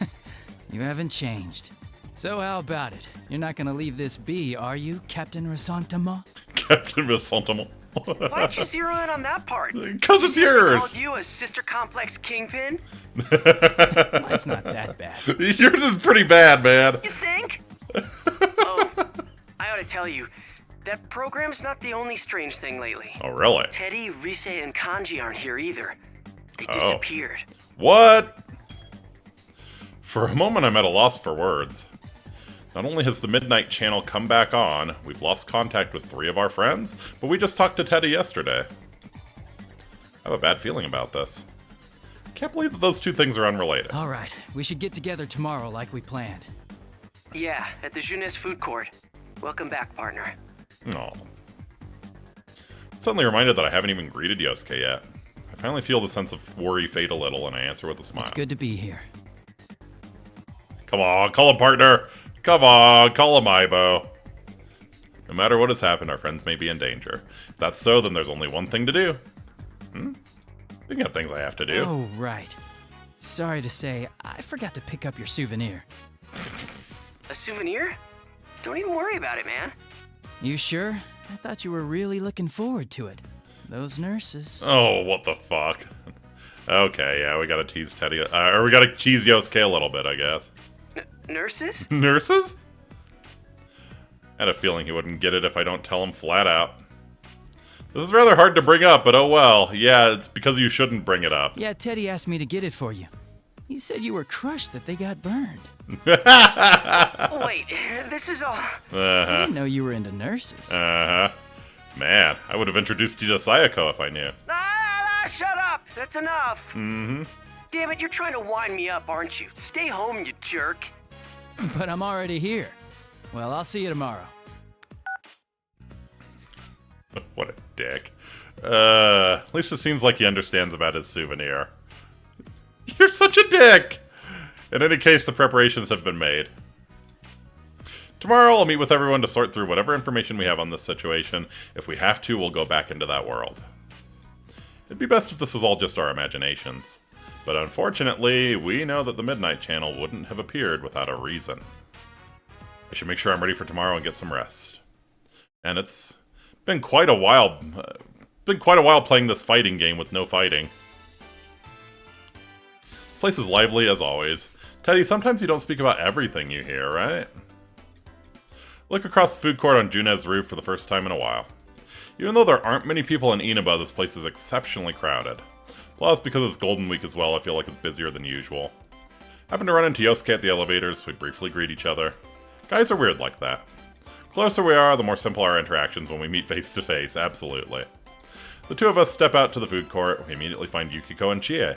You haven't changed. So how about it? You're not gonna leave this be, are you, Captain Rasantama? Captain Resentiment. Why'd you zero in on that part? Because it's yours. Called you a sister complex kingpin? Mine's not that bad. Yours is pretty bad, man. You think? Oh, I ought to tell you, that program's not the only strange thing lately. Oh, really? Teddy, Rise, and Kanji aren't here either. They disappeared. What? For a moment, I'm at a loss for words. Not only has the Midnight Channel come back on, we've lost contact with 3 of our friends, but we just talked to Teddy yesterday. I have a bad feeling about this. Can't believe that those 2 things are unrelated. All right, we should get together tomorrow like we planned. Yeah, at the Jeunesse food court. Welcome back, partner. No. Suddenly reminded that I haven't even greeted Yosuke yet. I finally feel the sense of worry fade a little, and I answer with a smile. It's good to be here. Come on, call him partner! Come on, call him Ibo. No matter what has happened, our friends may be in danger. If that's so, then there's only one thing to do. Speaking of things I have to do. Oh, right. Sorry to say, I forgot to pick up your souvenir. A souvenir? Don't even worry about it, man. You sure? I thought you were really looking forward to it. Those nurses. Oh, what the fuck? Okay, yeah, we gotta tease Teddy, or we gotta tease Yosuke a little bit, I guess. Nurses? Nurses? I had a feeling he wouldn't get it if I don't tell him flat out. This is rather hard to bring up, but oh well. Yeah, it's because you shouldn't bring it up. Yeah, Teddy asked me to get it for you. He said you were crushed that they got burned. Wait, this is all... I didn't know you were into nurses. Man, I would have introduced you to Sayako if I knew. Shut up! That's enough! Damn it, you're trying to wind me up, aren't you? Stay home, you jerk. But I'm already here. Well, I'll see you tomorrow. What a dick. At least it seems like he understands about his souvenir. You're such a dick! In any case, the preparations have been made. Tomorrow, I'll meet with everyone to sort through whatever information we have on this situation. If we have to, we'll go back into that world. It'd be best if this was all just our imaginations. But unfortunately, we know that the Midnight Channel wouldn't have appeared without a reason. I should make sure I'm ready for tomorrow and get some rest. And it's been quite a while. Playing this fighting game with no fighting. This place is lively as always. Teddy, sometimes you don't speak about everything you hear, right? Look across the food court on June's roof for the first time in a while. Even though there aren't many people in Inaba, this place is exceptionally crowded. Plus, because it's Golden Week as well, I feel like it's busier than usual. Happened to run into Yosuke at the elevators, we briefly greet each other. Guys are weird like that. The closer we are, the more simple our interactions when we meet face to face, absolutely. The 2 of us step out to the food court, we immediately find Yukiko and Chie.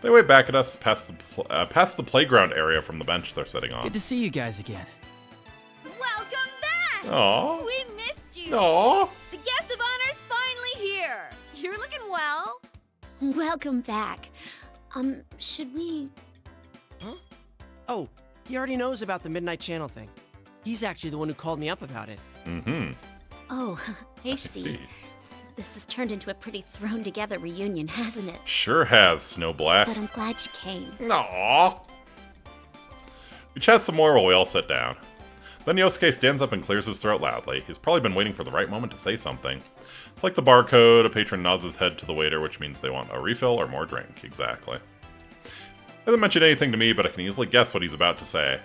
They wave back at us past the playground area from the bench they're sitting on. Good to see you guys again. Welcome back! Aww. We missed you! Aww. The guest of honor's finally here! You're looking well. Welcome back. Should we... Huh? Oh, he already knows about the Midnight Channel thing. He's actually the one who called me up about it. Oh, I see. This has turned into a pretty thrown-together reunion, hasn't it? Sure has, Snowblack. But I'm glad you came. Aww. We chat some more while we all sit down. Then Yosuke stands up and clears his throat loudly. He's probably been waiting for the right moment to say something. It's like the barcode, a patron nods his head to the waiter, which means they want a refill or more drink. Exactly. Hasn't mentioned anything to me, but I can easily guess what he's about to say.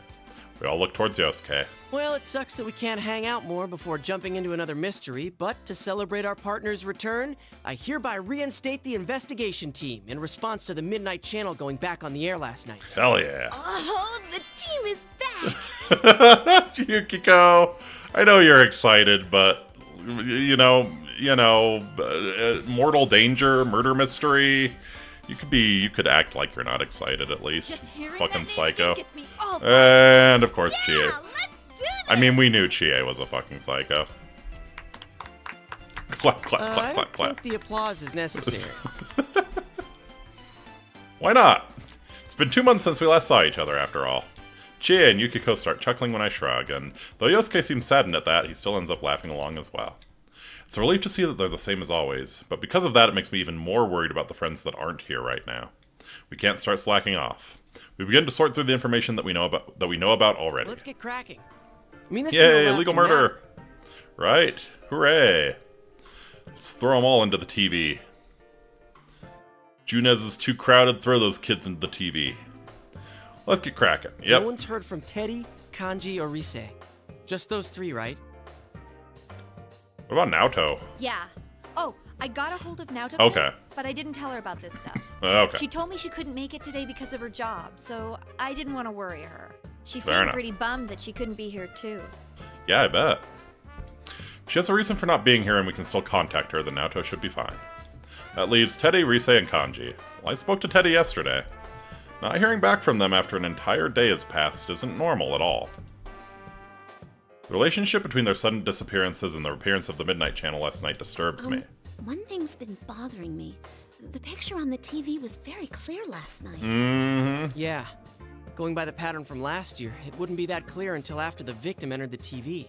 We all look towards Yosuke. Well, it sucks that we can't hang out more before jumping into another mystery, but to celebrate our partner's return, I hereby reinstate the investigation team in response to the Midnight Channel going back on the air last night. Hell yeah. Oh, the team is back! Yukiko, I know you're excited, but, mortal danger, murder mystery... You could act like you're not excited at least. Fucking psycho. And of course, Chie. Let's do this. I mean, we knew Chie was a fucking psycho. Clap, clap, clap, I clap, clap. don't think the applause is necessary. Why not? It's been 2 months since we last saw each other, after all. Chie and Yukiko start chuckling when I shrug, and though Yosuke seems saddened at that, he still ends up laughing along as well. It's a relief to see that they're the same as always, but because of that, it makes me even more worried about the friends that aren't here right now. We can't start slacking off. We begin to sort through the information that we know about already. Let's get cracking. I mean, this Yay, is legal murder! Right. Hooray! Let's throw them all into the TV. Junez is too crowded. Throw those kids into the TV. Let's get cracking. Yep. No one's heard from Teddy, Kanji, or Rise. Just those three, right? What about Naoto? Yeah. Oh, I got a hold of Naoto. Okay. But I didn't tell her about this stuff. Okay. She told me she couldn't make it today because of her job, so I didn't want to worry her. She Fair seemed enough. pretty bummed that she couldn't be here too. Yeah, I bet. If she has a reason for not being here and we can still contact her, then Naoto should be fine. That leaves Teddy, Rise, and Kanji. Well, I spoke to Teddy yesterday. Not hearing back from them after an entire day has passed isn't normal at all. The relationship between their sudden disappearances and the appearance of the Midnight Channel last night disturbs me. One thing's been bothering me. The picture on the TV was very clear last night. Mm-hmm. Yeah. Going by the pattern from last year, it wouldn't be that clear until after the victim entered the TV.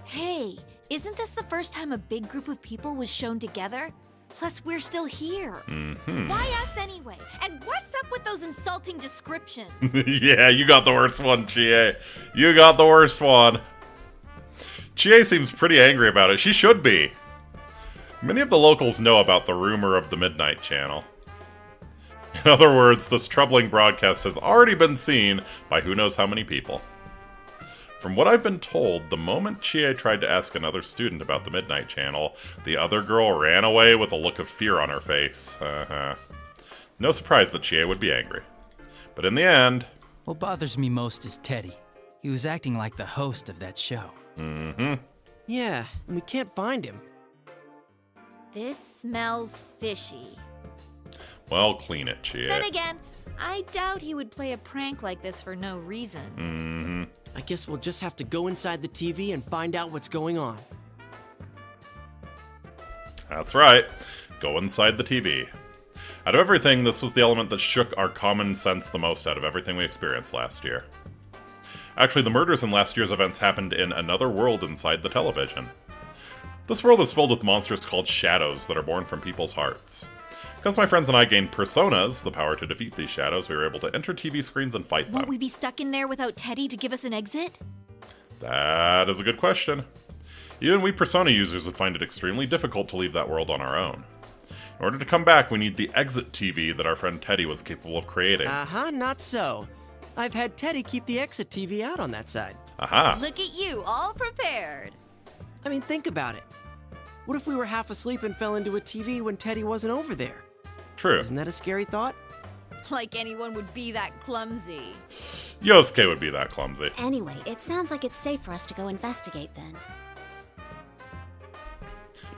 Hey, isn't this the first time a big group of people was shown together? Plus, we're still here. Mm-hmm. Why us anyway? And what's up with those insulting descriptions? Yeah, you got the worst one, Chie. You got the worst one. Chie seems pretty angry about it. She should be. Many of the locals know about the rumor of the Midnight Channel. In other words, this troubling broadcast has already been seen by who knows how many people. From what I've been told, the moment Chie tried to ask another student about the Midnight Channel, the other girl ran away with a look of fear on her face. No surprise that Chie would be angry. But in the end... What bothers me most is Teddy. He was acting like the host of that show. Mm-hmm. Yeah, and we can't find him. This smells fishy. Well, clean it, Chie. Then again, I doubt he would play a prank like this for no reason. Mm-hmm. I guess we'll just have to go inside the TV and find out what's going on. That's right. Go inside the TV. Out of everything, this was the element that shook our common sense the most out of everything we experienced last year. Actually, the murders in last year's events happened in another world inside the television. This world is filled with monsters called shadows that are born from people's hearts. Because my friends and I gained personas, the power to defeat these shadows, we were able to enter TV screens and fight them. Won't we be stuck in there without Teddy to give us an exit? That is a good question. Even we Persona users would find it extremely difficult to leave that world on our own. In order to come back, we need the exit TV that our friend Teddy was capable of creating. Not so. I've had Teddy keep the exit TV out on that side. Aha. Look at you, all prepared. I mean, think about it. What if we were half asleep and fell into a TV when Teddy wasn't over there? True. Isn't that a scary thought? Like anyone would be that clumsy. Yosuke would be that clumsy. Anyway, it sounds like it's safe for us to go investigate then.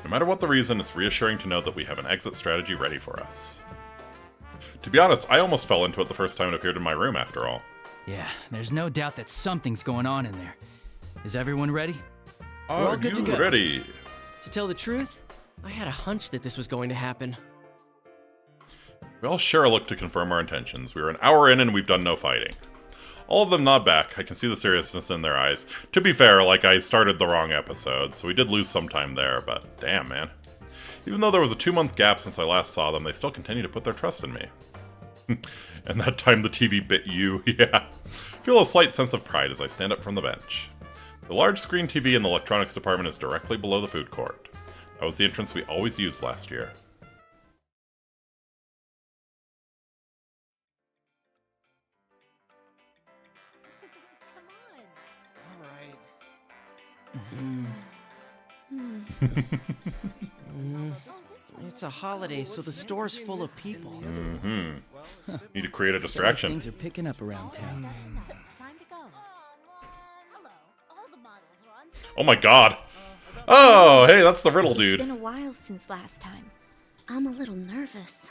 No matter what the reason, it's reassuring to know that we have an exit strategy ready for us. To be honest, I almost fell into it the first time it appeared in my room, after all. Yeah, there's no doubt that something's going on in there. Is everyone ready? We're all good to go. Ready? To tell the truth, I had a hunch that this was going to happen. We all share a look to confirm our intentions. We are an hour in and we've done no fighting. All of them nod back. I can see the seriousness in their eyes. To be fair, like, I started the wrong episode, so we did lose some time there, but damn, man. Even though there was a 2-month gap since I last saw them, they still continue to put their trust in me. And that time the TV bit you, yeah. Feel a slight sense of pride as I stand up from the bench. The large screen TV in the electronics department is directly below the food court. That was the entrance we always used last year. It's a holiday, so the store's full of people. Mm-hmm. Need to create a distraction. Things are picking up around town. Oh my god! Oh, hey, that's the riddle dude. It's been a while since last time. I'm a little nervous.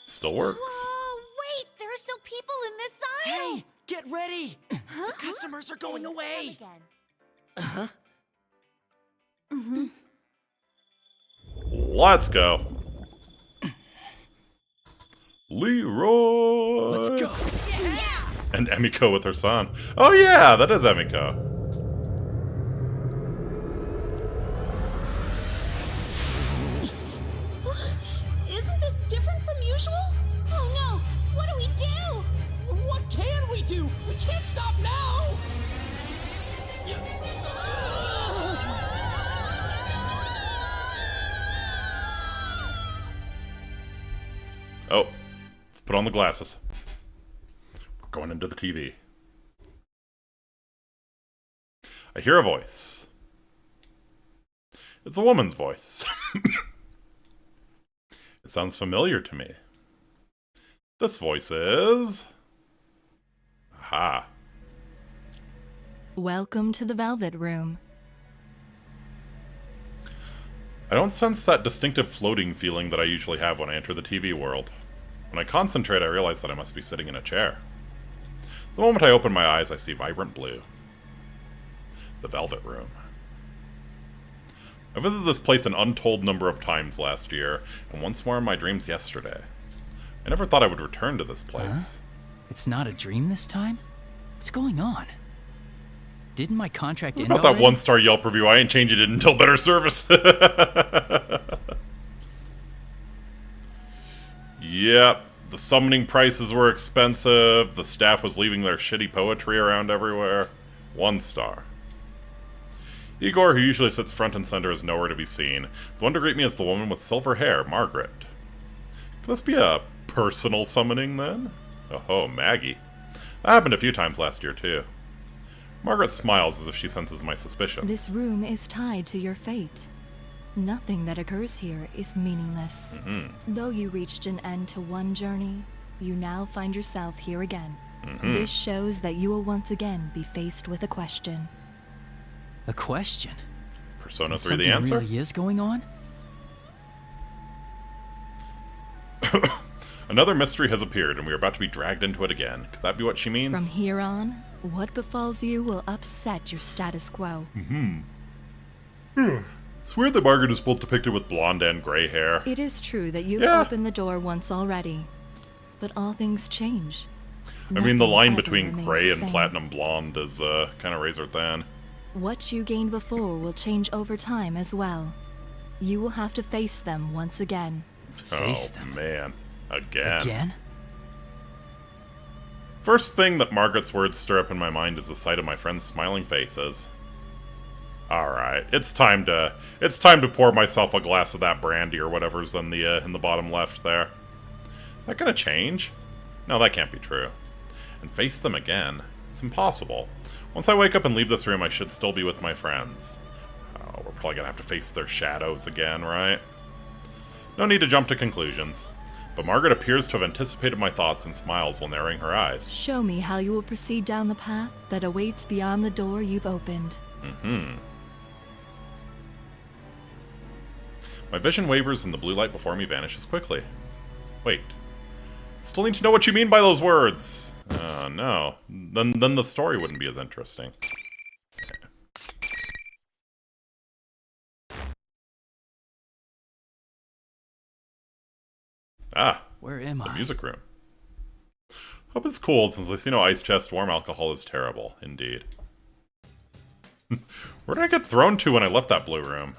Still works. Oh, wait! There are still people in this aisle! Hey, get ready! The customers are going away! Uh-huh. Mm-hmm. Let's go. Leroy! Let's go! Yeah! And Emiko with her son. Oh yeah, that is Emiko. Isn't this different from usual? Oh no! What do we do? What can we can't stop now! Oh, let's put on the glasses. We're going into the TV. I hear a voice. It's a woman's voice. It sounds familiar to me. This voice is... Aha. Welcome to the Velvet Room. I don't sense that distinctive floating feeling that I usually have when I enter the TV world. When I concentrate, I realize that I must be sitting in a chair. The moment I open my eyes, I see vibrant blue. The Velvet Room. I visited this place an untold number of times last year, and once more in my dreams yesterday. I never thought I would return to this place. Huh? It's not a dream this time? What's going on? Didn't my contract end About already? that 1-star Yelp review, I ain't changing it until better service. Yep, the summoning prices were expensive, the staff was leaving their shitty poetry around everywhere. 1 star. Igor, who usually sits front and center, is nowhere to be seen. The one to greet me is the woman with silver hair, Margaret. Could this be a personal summoning, then? Oh, Maggie. That happened a few times last year, too. Margaret smiles as if she senses my suspicions. This room is tied to your fate. Nothing that occurs here is meaningless. Though you reached an end to one journey, you now find yourself here again. This shows that you will once again be faced with a question. A question? Persona 3 the answer? Something really is going on? Another mystery has appeared, and we are about to be dragged into it again. Could that be what she means? From here on, what befalls you will upset your status quo. It's weird that Margaret is both depicted with blonde and gray hair. It is true that you've opened the door once already, but all things change. I mean, the line Nothing between ever gray remains and the same. platinum blonde is kind of razor thin. What you gained before will change over time as well. You will have to face them once again. Face them? Man. Again. Again? First thing that Margaret's words stir up in my mind is the sight of my friends' smiling faces. Alright, it's time to pour myself a glass of that brandy or whatever's in the bottom left there. That gonna change? No, that can't be true. And face them again? It's impossible. Once I wake up and leave this room, I should still be with my friends. Oh, we're probably gonna have to face their shadows again, right? No need to jump to conclusions. But Margaret appears to have anticipated my thoughts and smiles while narrowing her eyes. Show me how you will proceed down the path that awaits beyond the door you've opened. My vision wavers and the blue light before me vanishes quickly. Wait. Still need to know what you mean by those words. No. Then the story wouldn't be as interesting. Ah. Where am I? The music room. Hope it's cold, since I see no ice chest. Warm alcohol is terrible, indeed. Where did I get thrown to when I left that blue room?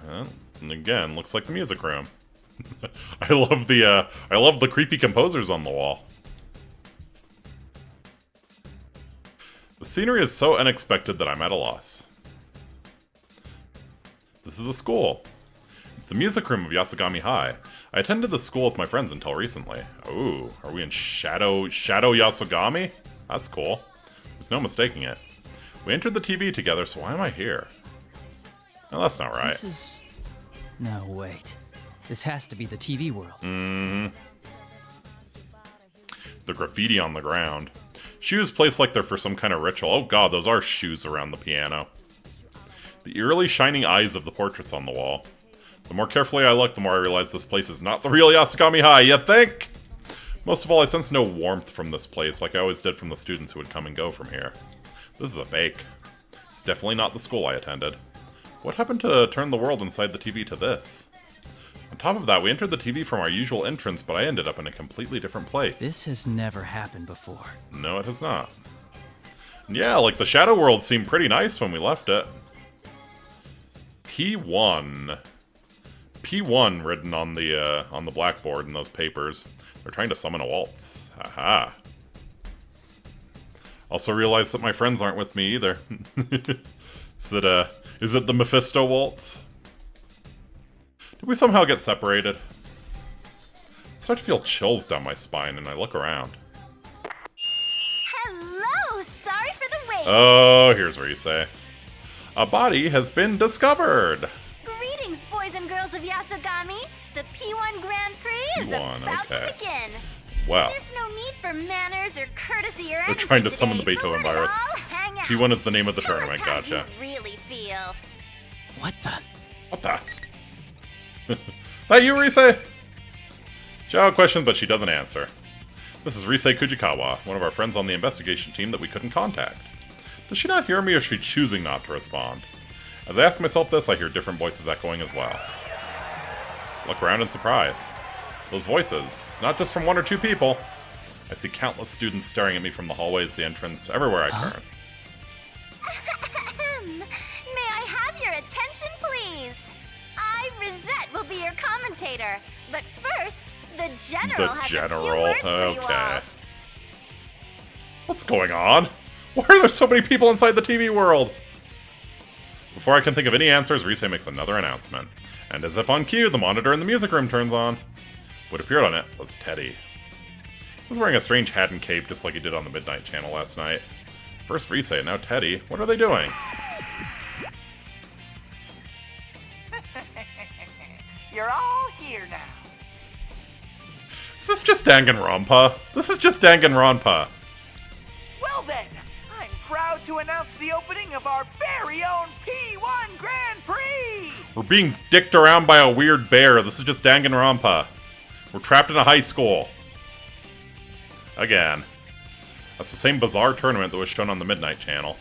And again, looks like the music room. I love the creepy composers on the wall. The scenery is so unexpected that I'm at a loss. This is a school. It's the music room of Yasogami High. I attended the school with my friends until recently. Ooh, are we in Shadow Yasogami? That's cool. There's no mistaking it. We entered the TV together, so why am I here? No, that's not right. This is... No, wait. This has to be the TV world. The graffiti on the ground. Shoes placed like they're for some kind of ritual. Oh god, those are shoes around the piano. The eerily shining eyes of the portraits on the wall. The more carefully I look, the more I realize this place is not the real Yasogami High, you think? Most of all, I sense no warmth from this place, like I always did from the students who would come and go from here. This is a fake. It's definitely not the school I attended. What happened to turn the world inside the TV to this? On top of that, we entered the TV from our usual entrance, but I ended up in a completely different place. This has never happened before. No, it has not. And yeah, like the Shadow World seemed pretty nice when we left it. P1. P1 written on the blackboard in those papers. They're trying to summon a waltz. Aha. Also realized that my friends aren't with me either. Is it the Mephisto waltz? Did we somehow get separated? I start to feel chills down my spine and I look around. Hello! Sorry for the wait! Oh, here's Rise. A body has been discovered! Greetings, boys and girls of Yasogami! The P1 Grand Prix is about to begin! Wow. There's no need for manners or courtesy or anything. They're trying to summon the today, Beethoven so virus. hang out. P1 is the name of the Tell tournament, us how gotcha. you really feel. What the? What the? That you, Rise? Xiao questions, but she doesn't answer. This is Rise Kujikawa, one of our friends on the investigation team that we couldn't contact. Does she not hear me, or is she choosing not to respond? As I ask myself this, I hear different voices echoing as well. Look around in surprise. Those voices, not just from one or two people. I see countless students staring at me from the hallways, the entrance, everywhere I turn. May I have your attention, please? I, Rosette, will be your commentator. But first, the General has a few words for you all. What's going on? Why are there so many people inside the TV world? Before I can think of any answers, Rise makes another announcement. And as if on cue, the monitor in the music room turns on. What appeared on it was Teddy. He was wearing a strange hat and cape just like he did on the Midnight Channel last night. First Rise, now Teddy. What are they doing? You're all here now. Is this just Danganronpa? This is just Danganronpa. Well then, I'm proud to announce the opening of our very own P1 Grand Prix! We're being dicked around by a weird bear. This is just Danganronpa. We're trapped in a high school. Again. That's the same bizarre tournament that was shown on the Midnight Channel.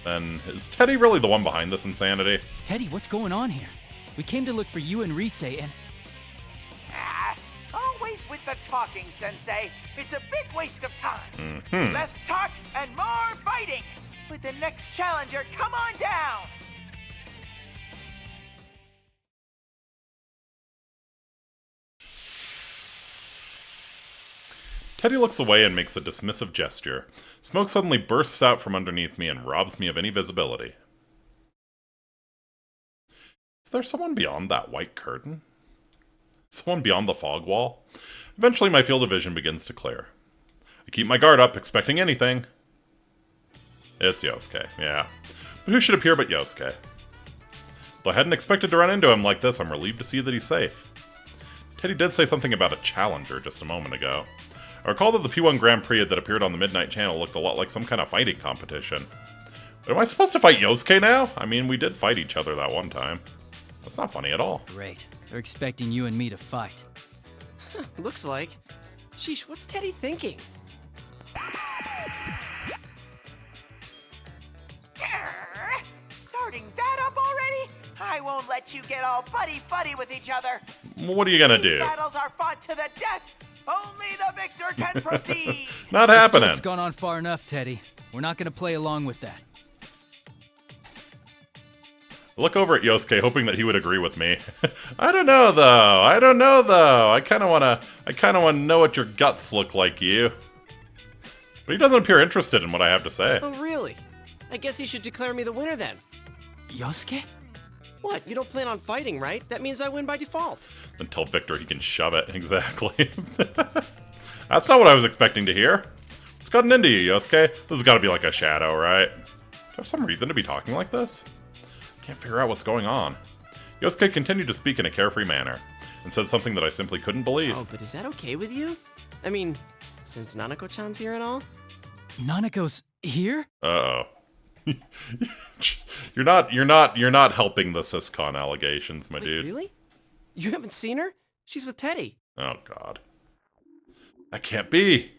Then, is Teddy really the one behind this insanity? Teddy, what's going on here? We came to look for you and Rise and... Always with the talking, Sensei. It's a big waste of time. Mm-hmm. Less talk and more fighting. With the next challenger, come on down. Teddy looks away and makes a dismissive gesture. Smoke suddenly bursts out from underneath me and robs me of any visibility. Is there someone beyond that white curtain? Someone beyond the fog wall? Eventually my field of vision begins to clear. I keep my guard up, expecting anything. It's Yosuke, yeah. But who should appear but Yosuke? Though I hadn't expected to run into him like this, I'm relieved to see that he's safe. Teddy did say something about a challenger just a moment ago. I recall that the P1 Grand Prix that appeared on the Midnight Channel looked a lot like some kind of fighting competition. But am I supposed to fight Yosuke now? I mean, we did fight each other that one time. That's not funny at all. Great. They're expecting you and me to fight. Looks like. Sheesh, what's Teddy thinking? Starting that up already? I won't let you get all buddy-buddy with each other. What are you gonna These do? battles are fought to the death. Only the victor can proceed. Not This happening. joke's gone on far enough, Teddy. We're not gonna play along with that. Look over at Yosuke, hoping that he would agree with me. I don't know though. I kind of wanna know what your guts look like, you. But he doesn't appear interested in what I have to say. Oh, really? I guess you should declare me the winner then. Yosuke? What? You don't plan on fighting, right? That means I win by default. Then tell Victor he can shove it. Exactly. That's not what I was expecting to hear. What's gotten into you, Yosuke? This has got to be like a shadow, right? Do you have some reason to be talking like this? I can't figure out what's going on. Yosuke continued to speak in a carefree manner, and said something that I simply couldn't believe. Oh, but is that okay with you? I mean, since Nanako-chan's here and all? Nanako's here? Uh-oh. You're not helping the Syscon allegations, my dude. Really? You haven't seen her? She's with Teddy. Oh, God. That can't be.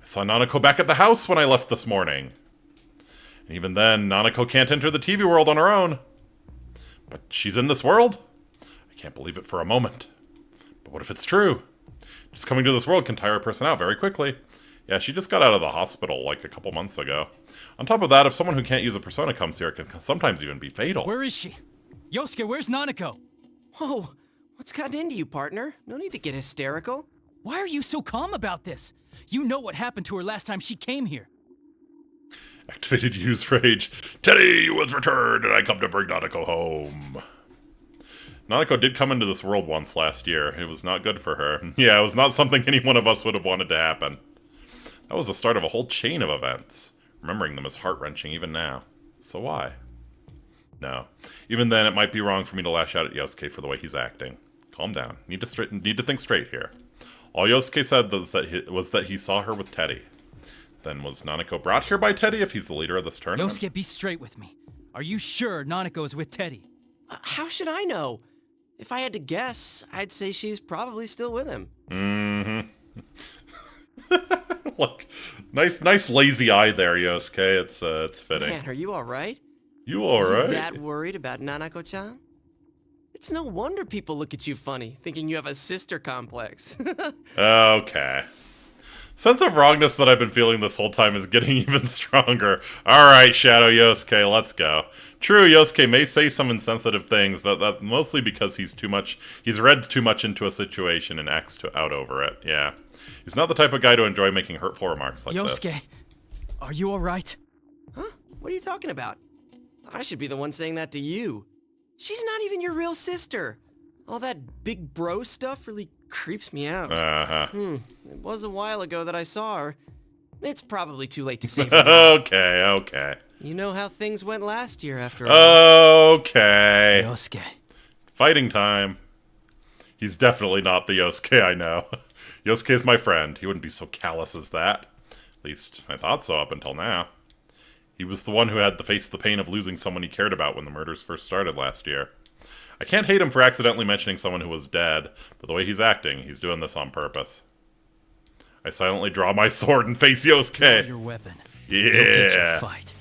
I saw Nanako back at the house when I left this morning. And even then, Nanako can't enter the TV world on her own. But she's in this world? I can't believe it for a moment. But what if it's true? Just coming to this world can tire a person out very quickly. Yeah, she just got out of the hospital like a couple months ago. On top of that, if someone who can't use a persona comes here, it can sometimes even be fatal. Where is she? Yosuke, where's Nanako? Whoa, what's gotten into you, partner? No need to get hysterical. Why are you so calm about this? You know what happened to her last time she came here. Activated use rage. Teddy was returned, and I come to bring Nanako home. Nanako did come into this world once last year. It was not good for her. Yeah, it was not something any one of us would have wanted to happen. That was the start of a whole chain of events. Remembering them is heart-wrenching even now. So why? No. Even then, it might be wrong for me to lash out at Yosuke for the way he's acting. Calm down. Need to think straight here. All Yosuke said was that he saw her with Teddy. Then was Nanako brought here by Teddy if he's the leader of this tournament? Yosuke, be straight with me. Are you sure Nanako is with Teddy? How should I know? If I had to guess, I'd say she's probably still with him. Mm-hmm. Look, nice lazy eye there, Yosuke. It's fitting. Man, are you all right? You all right? Are you that worried about Nanako-chan? It's no wonder people look at you funny, thinking you have a sister complex. Okay. Sense of wrongness that I've been feeling this whole time is getting even stronger. Alright, Shadow Yosuke, let's go. True, Yosuke may say some insensitive things, but that's mostly because he's read too much into a situation and acts out over it, yeah. He's not the type of guy to enjoy making hurtful remarks like this. Yosuke, are you alright? Huh? What are you talking about? I should be the one saying that to you. She's not even your real sister. All that big bro stuff really creeps me out. It was a while ago that I saw her. It's probably too late to save her. Okay. You know how things went last year after all. Okay. Yosuke. Fighting time. He's definitely not the Yosuke I know. Yosuke is my friend. He wouldn't be so callous as that. At least, I thought so up until now. He was the one who had to face the pain of losing someone he cared about when the murders first started last year. I can't hate him for accidentally mentioning someone who was dead, but the way he's acting, he's doing this on purpose. I silently draw my sword and face Yosuke. Draw your weapon. Yeah. You'll get your fight.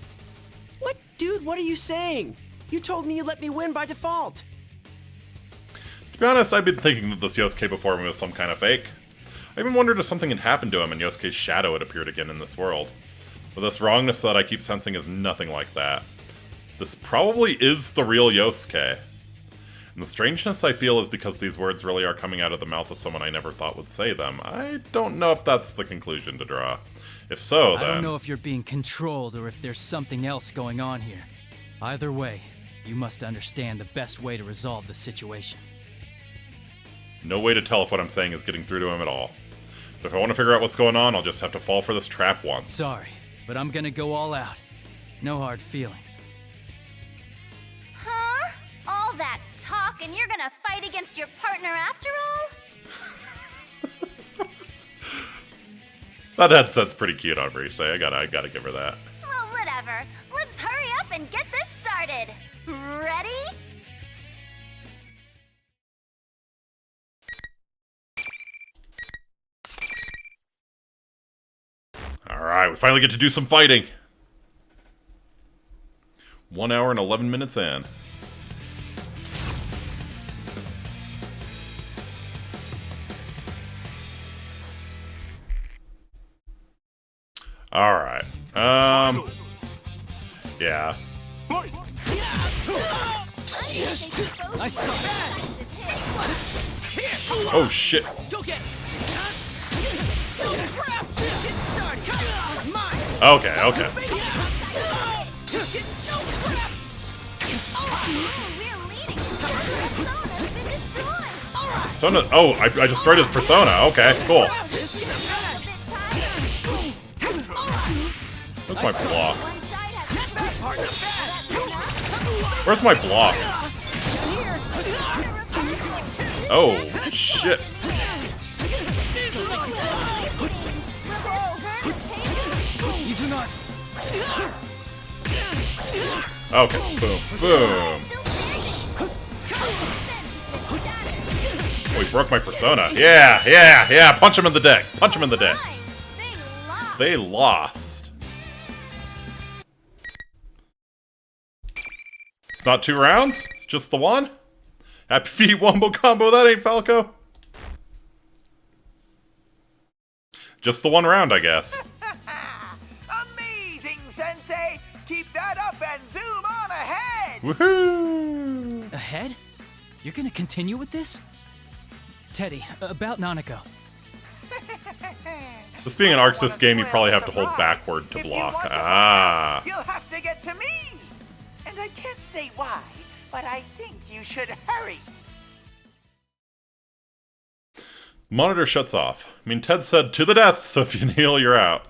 What? Dude, what are you saying? You told me you let me win by default. To be honest, I've been thinking that this Yosuke before me was some kind of fake. I even wondered if something had happened to him and Yosuke's shadow had appeared again in this world. But this wrongness that I keep sensing is nothing like that. This probably is the real Yosuke. And the strangeness I feel is because these words really are coming out of the mouth of someone I never thought would say them. I don't know if that's the conclusion to draw. If so, then... I don't know if you're being controlled or if there's something else going on here. Either way, you must understand the best way to resolve the situation. No way to tell if what I'm saying is getting through to him at all. But if I want to figure out what's going on, I'll just have to fall for this trap once. Sorry, but I'm gonna go all out. No hard feelings. Huh? All that talk and you're gonna fight against your partner after all? That headset's pretty cute on Rise. I gotta give her that. Well, whatever. Let's hurry up and get this started. Ready? Alright, we finally get to do some fighting. 1 hour and 11 minutes in. Alright. Yeah. Oh shit. Okay. Persona. Oh, I destroyed his persona. Okay, cool. Where's my block? Where's my block? Oh, shit. Okay, boom, boom. Oh, he broke my persona. Yeah. Punch him in the dick. Punch him in the dick. They lost. It's not 2 rounds? It's just the one? Happy feet wombo combo, that ain't Falco. Just the 1 round, I guess. Amazing, Sensei! Keep that up and zoom on ahead! Woohoo! Ahead? You're gonna continue with this? Teddy, about Nanako. This being an Arxis game, you probably have to hold backward to block. Ah. You'll have to get to me. And I can't say why, but I think you should hurry. Monitor shuts off. I mean, Ted said, to the death, so if you kneel, you're out.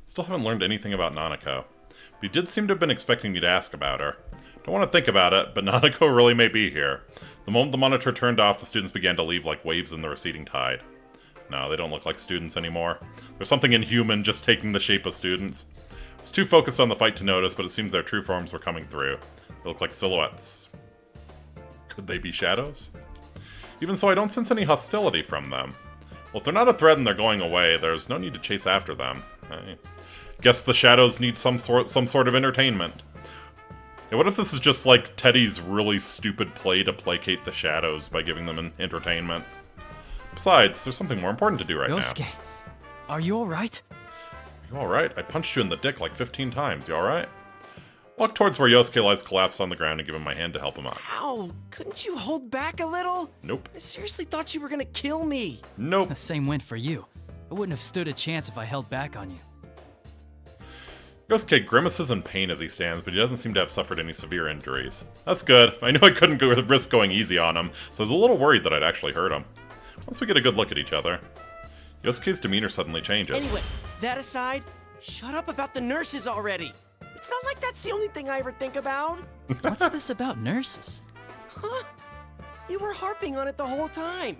Still haven't learned anything about Nanako. But he did seem to have been expecting me to ask about her. Don't want to think about it, but Nanako really may be here. The moment the monitor turned off, the students began to leave like waves in the receding tide. No, they don't look like students anymore. There's something inhuman just taking the shape of students. I was too focused on the fight to notice, but it seems their true forms were coming through. They look like silhouettes. Could they be shadows? Even so, I don't sense any hostility from them. Well, if they're not a threat and they're going away, there's no need to chase after them. I guess the shadows need some sort of entertainment. Yeah, what if this is just like Teddy's really stupid play to placate the shadows by giving them an entertainment? Besides, there's something more important to do right Yosuke, now. Are you alright? Are you alright? I punched you in the dick like 15 times. You alright? Walk towards where Yosuke lies collapsed on the ground and give him my hand to help him up. Ow! Couldn't you hold back a little? Nope. I seriously thought you were gonna kill me. Nope. The same went for you. I wouldn't have stood a chance if I held back on you. Yosuke grimaces in pain as he stands, but he doesn't seem to have suffered any severe injuries. That's good. I knew I couldn't risk going easy on him, so I was a little worried that I'd actually hurt him. Once we get a good look at each other, Yosuke's demeanor suddenly changes. Anyway, that aside, shut up about the nurses already. It's not like that's the only thing I ever think about. What's this about nurses? Huh? You were harping on it the whole time.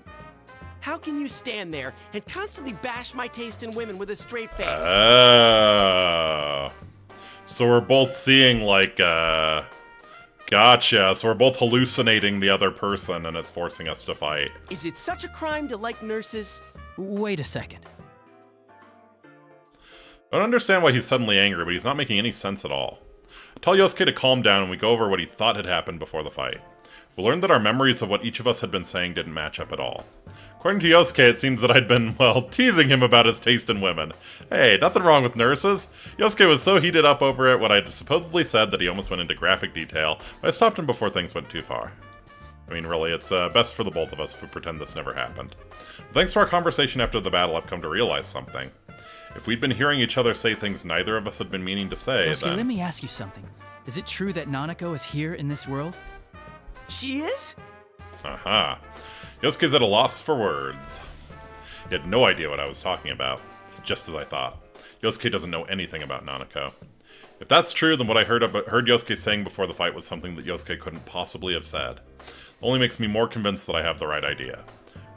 How can you stand there and constantly bash my taste in women with a straight face? Oh. So we're both seeing, like, Gotcha. So we're both hallucinating the other person, and it's forcing us to fight. Is it such a crime to like nurses? Wait a second. I don't understand why he's suddenly angry, but he's not making any sense at all. I tell Yosuke to calm down, and we go over what he thought had happened before the fight. We learned that our memories of what each of us had been saying didn't match up at all. According to Yosuke, it seems that I'd been, well, teasing him about his taste in women. Hey, nothing wrong with nurses. Yosuke was so heated up over it, what I'd supposedly said, that he almost went into graphic detail, but I stopped him before things went too far. I mean, really, it's best for the both of us if we pretend this never happened. But thanks to our conversation after the battle, I've come to realize something. If we'd been hearing each other say things neither of us had been meaning to say, Yosuke, then... let me ask you something. Is it true that Nanako is here in this world? She is? Aha. Yosuke's at a loss for words. He had no idea what I was talking about. It's just as I thought. Yosuke doesn't know anything about Nanako. If that's true, then what I heard Yosuke saying before the fight was something that Yosuke couldn't possibly have said. It only makes me more convinced that I have the right idea.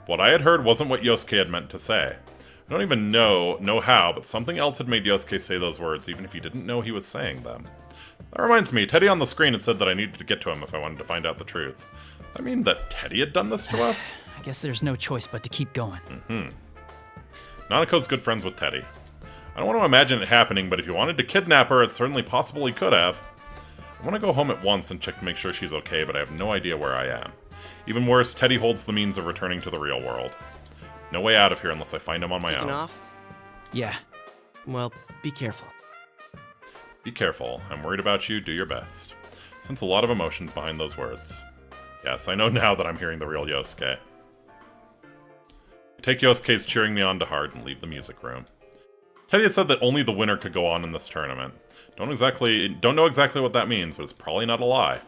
What I had heard wasn't what Yosuke had meant to say. I don't even know how, but something else had made Yosuke say those words, even if he didn't know he was saying them. That reminds me, Teddy on the screen had said that I needed to get to him if I wanted to find out the truth. I mean that Teddy had done this to us? I guess there's no choice but to keep going. Nanako's good friends with Teddy. I don't want to imagine it happening, but if he wanted to kidnap her, it's certainly possible he could have. I want to go home at once and check to make sure she's okay, but I have no idea where I am. Even worse, Teddy holds the means of returning to the real world. No way out of here unless I find him on my own. Off? Yeah. Well, be careful. Be careful. I'm worried about you. Do your best. Sense a lot of emotions behind those words. Yes, I know now that I'm hearing the real Yosuke. I take Yosuke's cheering me on to heart and leave the music room. Teddy had said that only the winner could go on in this tournament. Don't know exactly what that means, but it's probably not a lie.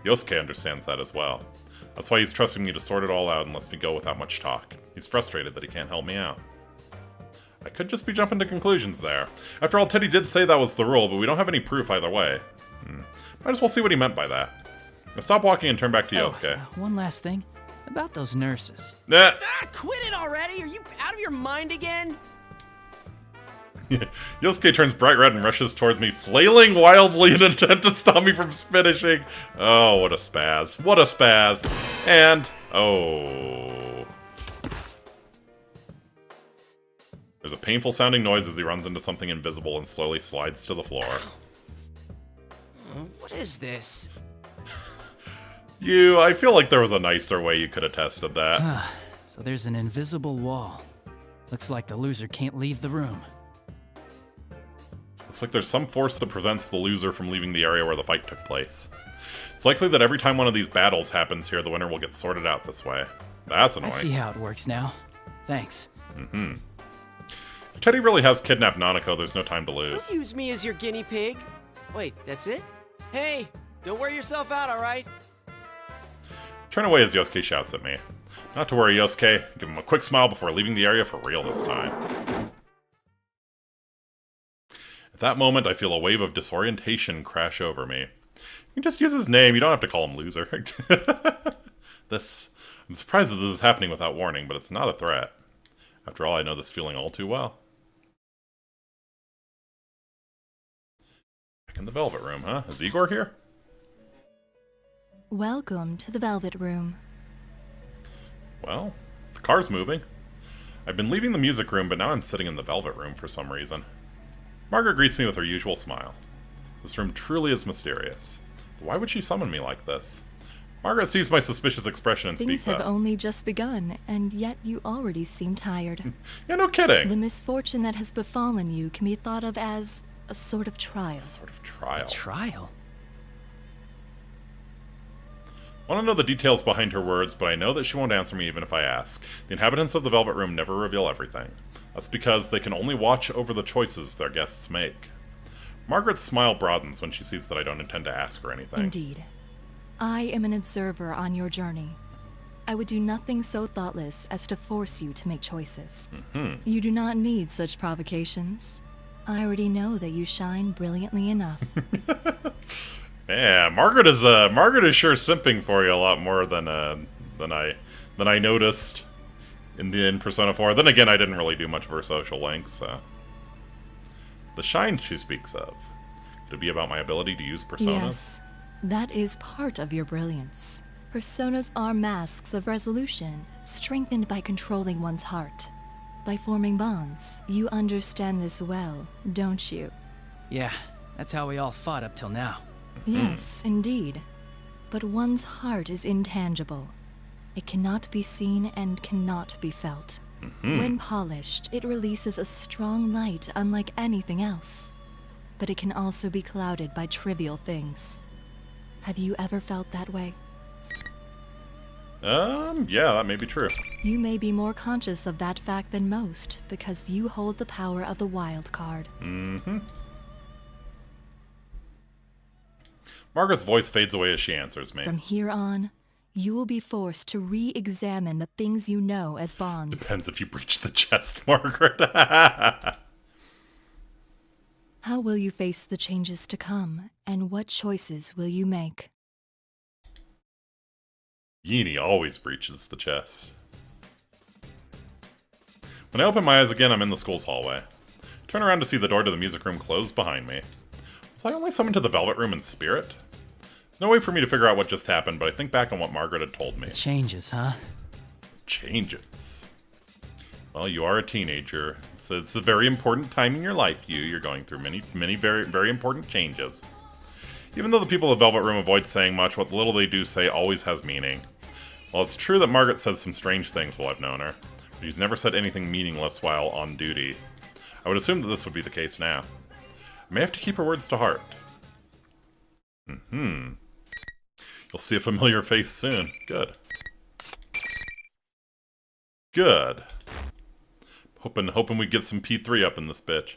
Yosuke understands that as well. That's why he's trusting me to sort it all out and lets me go without much talk. He's frustrated that he can't help me out. I could just be jumping to conclusions there. After all, Teddy did say that was the rule, but we don't have any proof either way. Might as well see what he meant by that. Now stop walking and turn back to Yosuke. One last thing. About those nurses. Quit it already! Are you out of your mind again? Yosuke turns bright red and rushes towards me, flailing wildly in an attempt to stop me from finishing. Oh, what a spaz. What a spaz. And... oh... There's a painful sounding noise as he runs into something invisible and slowly slides to the floor. What is this? I feel like there was a nicer way you could have tested that. So there's an invisible wall. Looks like the loser can't leave the room. Looks like there's some force that prevents the loser from leaving the area where the fight took place. It's likely that every time one of these battles happens here, the winner will get sorted out this way. That's annoying. I see how it works now. Thanks. Teddy really has kidnapped Nanako, there's no time to lose. Don't use me as your guinea pig. Wait, that's it? Hey, don't wear yourself out, alright? Turn away as Yosuke shouts at me. Not to worry, Yosuke. Give him a quick smile before leaving the area for real this time. At that moment, I feel a wave of disorientation crash over me. You can just use his name, you don't have to call him loser. I'm surprised that this is happening without warning, but it's not a threat. After all, I know this feeling all too well. Back in the Velvet Room, huh? Is Igor here? Welcome to the Velvet Room. Well, the car's moving. I've been leaving the music room, but now I'm sitting in the Velvet Room for some reason. Margaret greets me with her usual smile. This room truly is mysterious. But why would she summon me like this? Margaret sees my suspicious expression and Things speaks up. have only just begun, and yet you already seem tired. Yeah, no kidding. The misfortune that has befallen you can be thought of as a sort of trial. A sort of trial. A trial? I want to know the details behind her words, but I know that she won't answer me even if I ask. The inhabitants of the Velvet Room never reveal everything. That's because they can only watch over the choices their guests make. Margaret's smile broadens when she sees that I don't intend to ask her anything. Indeed. I am an observer on your journey. I would do nothing so thoughtless as to force you to make choices. You do not need such provocations. I already know that you shine brilliantly enough. Yeah, Margaret is sure simping for you a lot more than I noticed in Persona 4. Then again, I didn't really do much of her social links, so. The shine she speaks of. Could it be about my ability to use personas? Yes, that is part of your brilliance. Personas are masks of resolution, strengthened by controlling one's heart. By forming bonds. You understand this well, don't you? Yeah, that's how we all fought up till now. Yes, indeed. But one's heart is intangible. It cannot be seen and cannot be felt. When polished, it releases a strong light unlike anything else. But it can also be clouded by trivial things. Have you ever felt that way? Yeah, that may be true. You may be more conscious of that fact than most, because you hold the power of the wild card. Margaret's voice fades away as she answers me. From here on, you will be forced to re-examine the things you know as bonds. Depends if you breach the chest, Margaret. How will you face the changes to come, and what choices will you make? Yini always breaches the chest. When I open my eyes again, I'm in the school's hallway. I turn around to see the door to the music room closed behind me. Was I only summoned to the Velvet Room in spirit? There's no way for me to figure out what just happened, but I think back on what Margaret had told me. Changes, huh? Changes. Well, you are a teenager. It's a very important time in your life, You're going through many very, very important changes. Even though the people of the Velvet Room avoid saying much, what little they do say always has meaning. Well, it's true that Margaret said some strange things while I've known her, but she's never said anything meaningless while on duty. I would assume that this would be the case now. I may have to keep her words to heart. You'll see a familiar face soon. Good. Good. Hoping we get some P3 up in this bitch.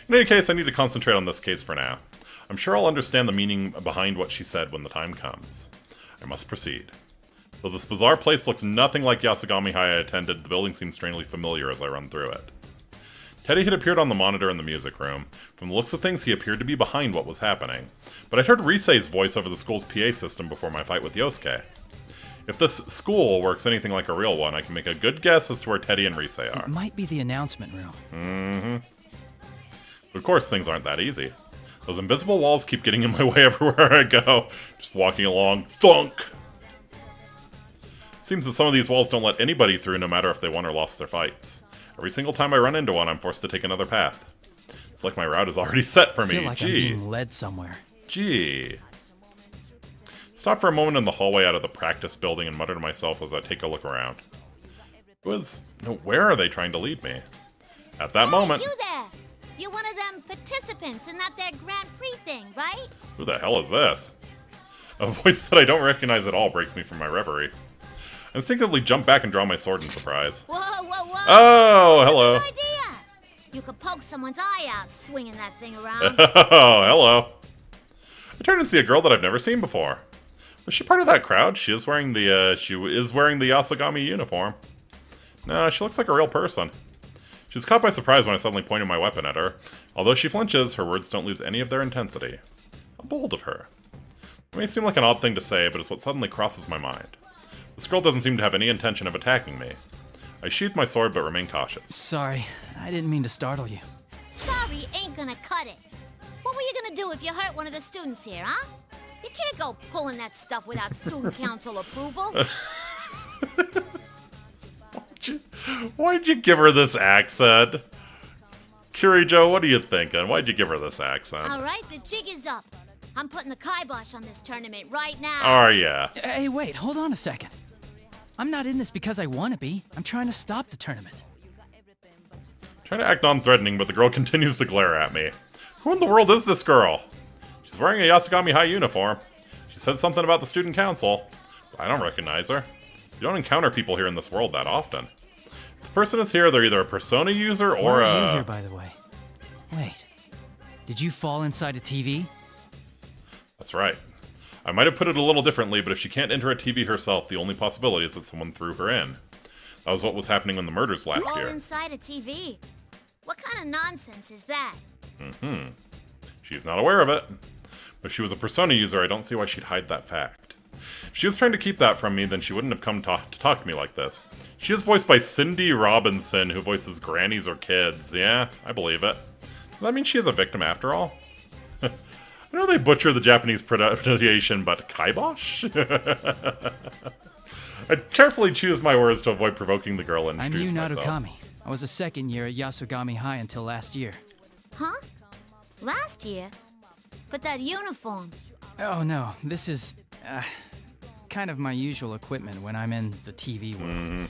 In any case, I need to concentrate on this case for now. I'm sure I'll understand the meaning behind what she said when the time comes. I must proceed. Though this bizarre place looks nothing like Yasogami High I attended, the building seems strangely familiar as I run through it. Teddy had appeared on the monitor in the music room. From the looks of things, he appeared to be behind what was happening. But I'd heard Risei's voice over the school's PA system before my fight with Yosuke. If this school works anything like a real one, I can make a good guess as to where Teddy and Risei are. It might be the announcement room. But of course, things aren't that easy. Those invisible walls keep getting in my way everywhere I go. Just walking along. Thunk! Seems that some of these walls don't let anybody through, no matter if they won or lost their fights. Every single time I run into one, I'm forced to take another path. It's like my route is already set for me. I feel like I'm being led somewhere. Gee. Stop for a moment in the hallway out of the practice building and mutter to myself as I take a look around. Where are they trying to lead me? At that moment... You there! You're one of them participants in that there Grand Prix thing, right? Who the hell is this? A voice that I don't recognize at all breaks me from my reverie. I instinctively jump back and draw my sword in surprise. Whoa! Oh, hello. Good idea. You could poke someone's eye out swinging that thing around. Oh, hello. I turn and see a girl that I've never seen before. Was she part of that crowd? She is wearing the Yasogami uniform. No, she looks like a real person. She was caught by surprise when I suddenly pointed my weapon at her. Although she flinches, her words don't lose any of their intensity. How bold of her. It may seem like an odd thing to say, but it's what suddenly crosses my mind. This girl doesn't seem to have any intention of attacking me. I sheath my sword but remain cautious. Sorry, I didn't mean to startle you. Sorry ain't gonna cut it. What were you gonna do if you hurt one of the students here, huh? You can't go pulling that stuff without student council approval. Why'd you give her this accent? Kirijo, what are you thinking? Why'd you give her this accent? Alright, the jig is up. I'm putting the kibosh on this tournament right now. Oh, yeah. Hey, wait, hold on a second. I'm not in this because I want to be. I'm trying to stop the tournament. Trying to act non-threatening, but the girl continues to glare at me. Who in the world is this girl? She's wearing a Yasogami High uniform. She said something about the student council, but I don't recognize her. You don't encounter people here in this world that often. If the person is here, they're either a Persona user or Why are you here, by the way? Wait, did you fall inside a TV? That's right. I might have put it a little differently, but if she can't enter a TV herself, the only possibility is that someone threw her in. That was what was happening in the murders last All year. inside a TV? What kind of nonsense is that? She's not aware of it. But if she was a Persona user, I don't see why she'd hide that fact. If she was trying to keep that from me, then she wouldn't have come to talk to me like this. She is voiced by Cindy Robinson, who voices grannies or kids. Yeah, I believe it. Does that mean she is a victim after all? I know they butcher the Japanese pronunciation, but kibosh? I'd carefully choose my words to avoid provoking the girl and introduce myself. I'm Yu Narukami. I was a second year at Yasogami High until last year. Huh? Last year? But that uniform. Oh no, this is kind of my usual equipment when I'm in the TV world.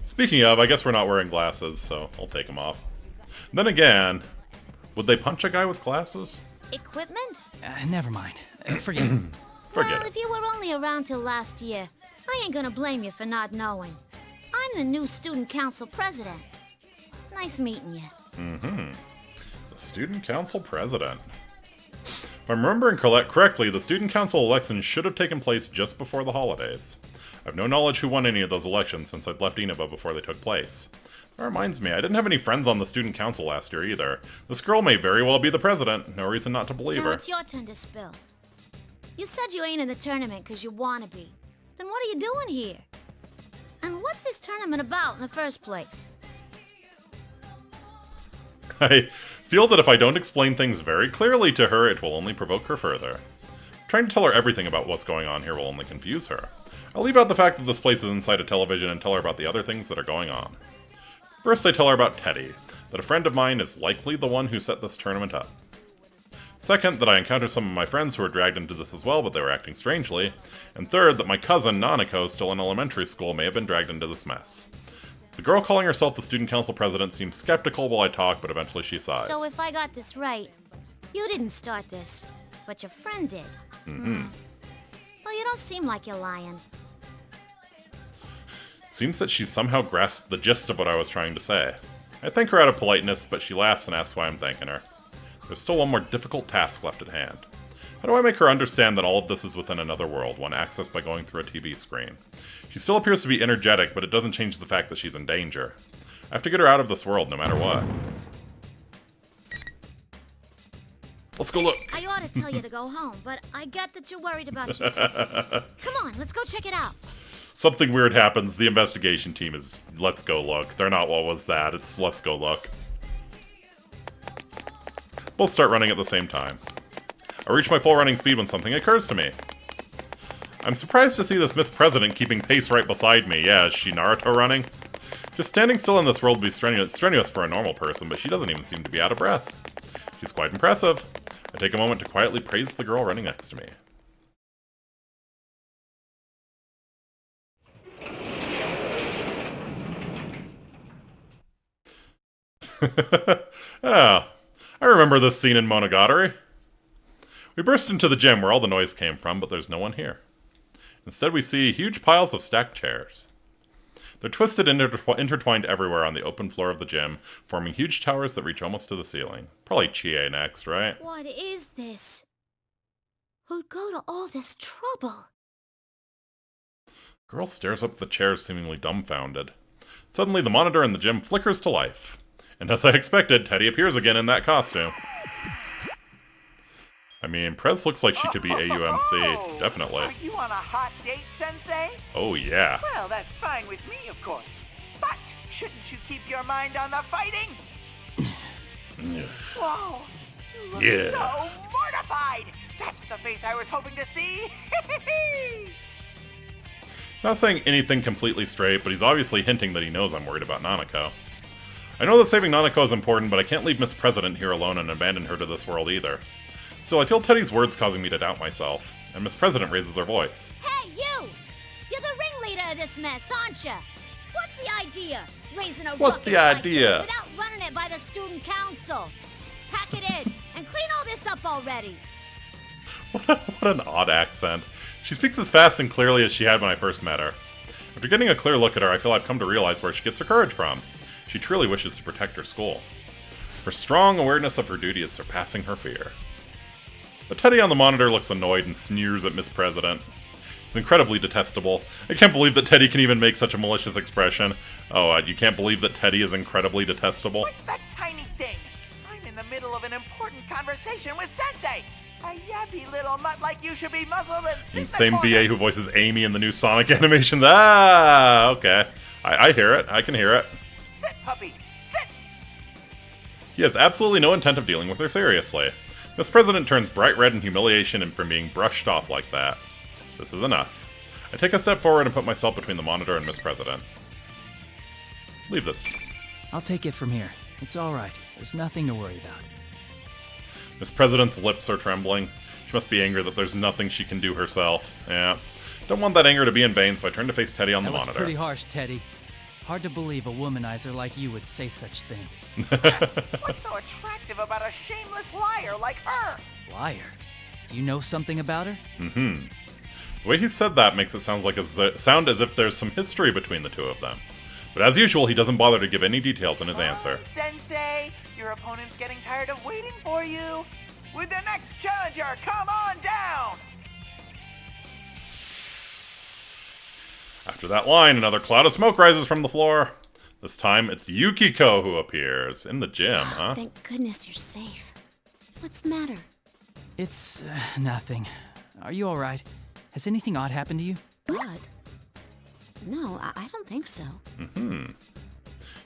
Speaking of, I guess we're not wearing glasses, so I'll take them off. Then again, would they punch a guy with glasses? Equipment? Never mind. Forget it. Forget Well, if you were only around till last year, I ain't gonna blame you for not knowing. I'm the new student council president. Nice meeting you. The student council president. If I'm remembering correctly, the student council elections should have taken place just before the holidays. I have no knowledge who won any of those elections since I'd left Inaba before they took place. That reminds me, I didn't have any friends on the student council last year either. This girl may very well be the president. No reason not to believe Now her. it's your turn to spill. You said you ain't in the tournament because you want to be. Then what are you doing here? And what's this tournament about in the first place? I feel that if I don't explain things very clearly to her, it will only provoke her further. Trying to tell her everything about what's going on here will only confuse her. I'll leave out the fact that this place is inside a television and tell her about the other things that are going on. First, I tell her about Teddy, that a friend of mine is likely the one who set this tournament up. Second, that I encountered some of my friends who were dragged into this as well, but they were acting strangely. And third, that my cousin, Nanako, still in elementary school, may have been dragged into this mess. The girl calling herself the student council president seems skeptical while I talk, but eventually she sighs. So if I got this right, you didn't start this, but your friend did. Well, you don't seem like you're lying. Seems that she's somehow grasped the gist of what I was trying to say. I thank her out of politeness, but she laughs and asks why I'm thanking her. There's still one more difficult task left at hand. How do I make her understand that all of this is within another world, one accessed by going through a TV screen? She still appears to be energetic, but it doesn't change the fact that she's in danger. I have to get her out of this world no matter what. Let's go look. I ought to tell you to go home, but I get that you're worried about your sis. Come on, let's go check it out. Something weird happens. The investigation team is, let's go look. They're not, what was that? It's, let's go look. Both start running at the same time. I reach my full running speed when something occurs to me. I'm surprised to see this Miss President keeping pace right beside me. Yeah, is she Naruto running? Just standing still in this world would be strenuous for a normal person, but she doesn't even seem to be out of breath. She's quite impressive. I take a moment to quietly praise the girl running next to me. Ah, I remember this scene in Monogatari. We burst into the gym where all the noise came from, but there's no one here. Instead, we see huge piles of stacked chairs. They're twisted and intertwined everywhere on the open floor of the gym, forming huge towers that reach almost to the ceiling. Probably Chie next, right? What is this? Who'd go to all this trouble? Girl stares up at the chairs, seemingly dumbfounded. Suddenly, the monitor in the gym flickers to life. And as I expected, Teddy appears again in that costume. I mean, Prez looks like she could be AUMC, definitely. Are you on a hot date, Sensei? Oh, yeah. Well, that's fine with me, of course. But shouldn't you keep your mind on the fighting? Whoa, you look so mortified. That's the face I was hoping to see. He's not saying anything completely straight, but he's obviously hinting that he knows I'm worried about Nanako. I know that saving Nanako is important, but I can't leave Miss President here alone and abandon her to this world either. Still, I feel Teddy's words causing me to doubt myself, and Miss President raises her voice. Hey, you! You're the ringleader of this mess, aren't you? What's the idea? Raising a ruckus like this without running it by the student council. Pack it in and clean all this up already. What an odd accent. She speaks as fast and clearly as she had when I first met her. After getting a clear look at her, I feel I've come to realize where she gets her courage from. She truly wishes to protect her school. Her strong awareness of her duty is surpassing her fear. But Teddy on the monitor looks annoyed and sneers at Miss President. It's incredibly detestable. I can't believe that Teddy can even make such a malicious expression. Oh, you can't believe that Teddy is incredibly detestable? What's that tiny thing? I'm in the middle of an important conversation with Sensei. A yappy little mutt like you should be muzzled and sit in the same corner. VA who voices Amy in the new Sonic animation. Ah, okay. I hear it. I can hear it. Sit, puppy. Sit. He has absolutely no intent of dealing with her seriously. Miss President turns bright red in humiliation and from being brushed off like that. This is enough. I take a step forward and put myself between the monitor and Miss President. Leave this. I'll take it from here. It's all right. There's nothing to worry about. Miss President's lips are trembling. She must be angry that there's nothing she can do herself. Yeah. Don't want that anger to be in vain, so I turn to face Teddy on the monitor. That was pretty harsh, Teddy. Hard to believe a womanizer like you would say such things. What's so attractive about a shameless liar like her? Liar? Do you know something about her? Mm-hmm. The way he said that makes it sound as if there's some history between the two of them. But as usual, he doesn't bother to give any details in his answer. Sensei, your opponent's getting tired of waiting for you. With the next challenger, come on down! After that line, another cloud of smoke rises from the floor. This time, it's Yukiko who appears. In the gym, huh? Thank goodness you're safe. What's the matter? It's nothing. Are you all right? Has anything odd happened to you? Odd? No, I don't think so. Mm-hmm.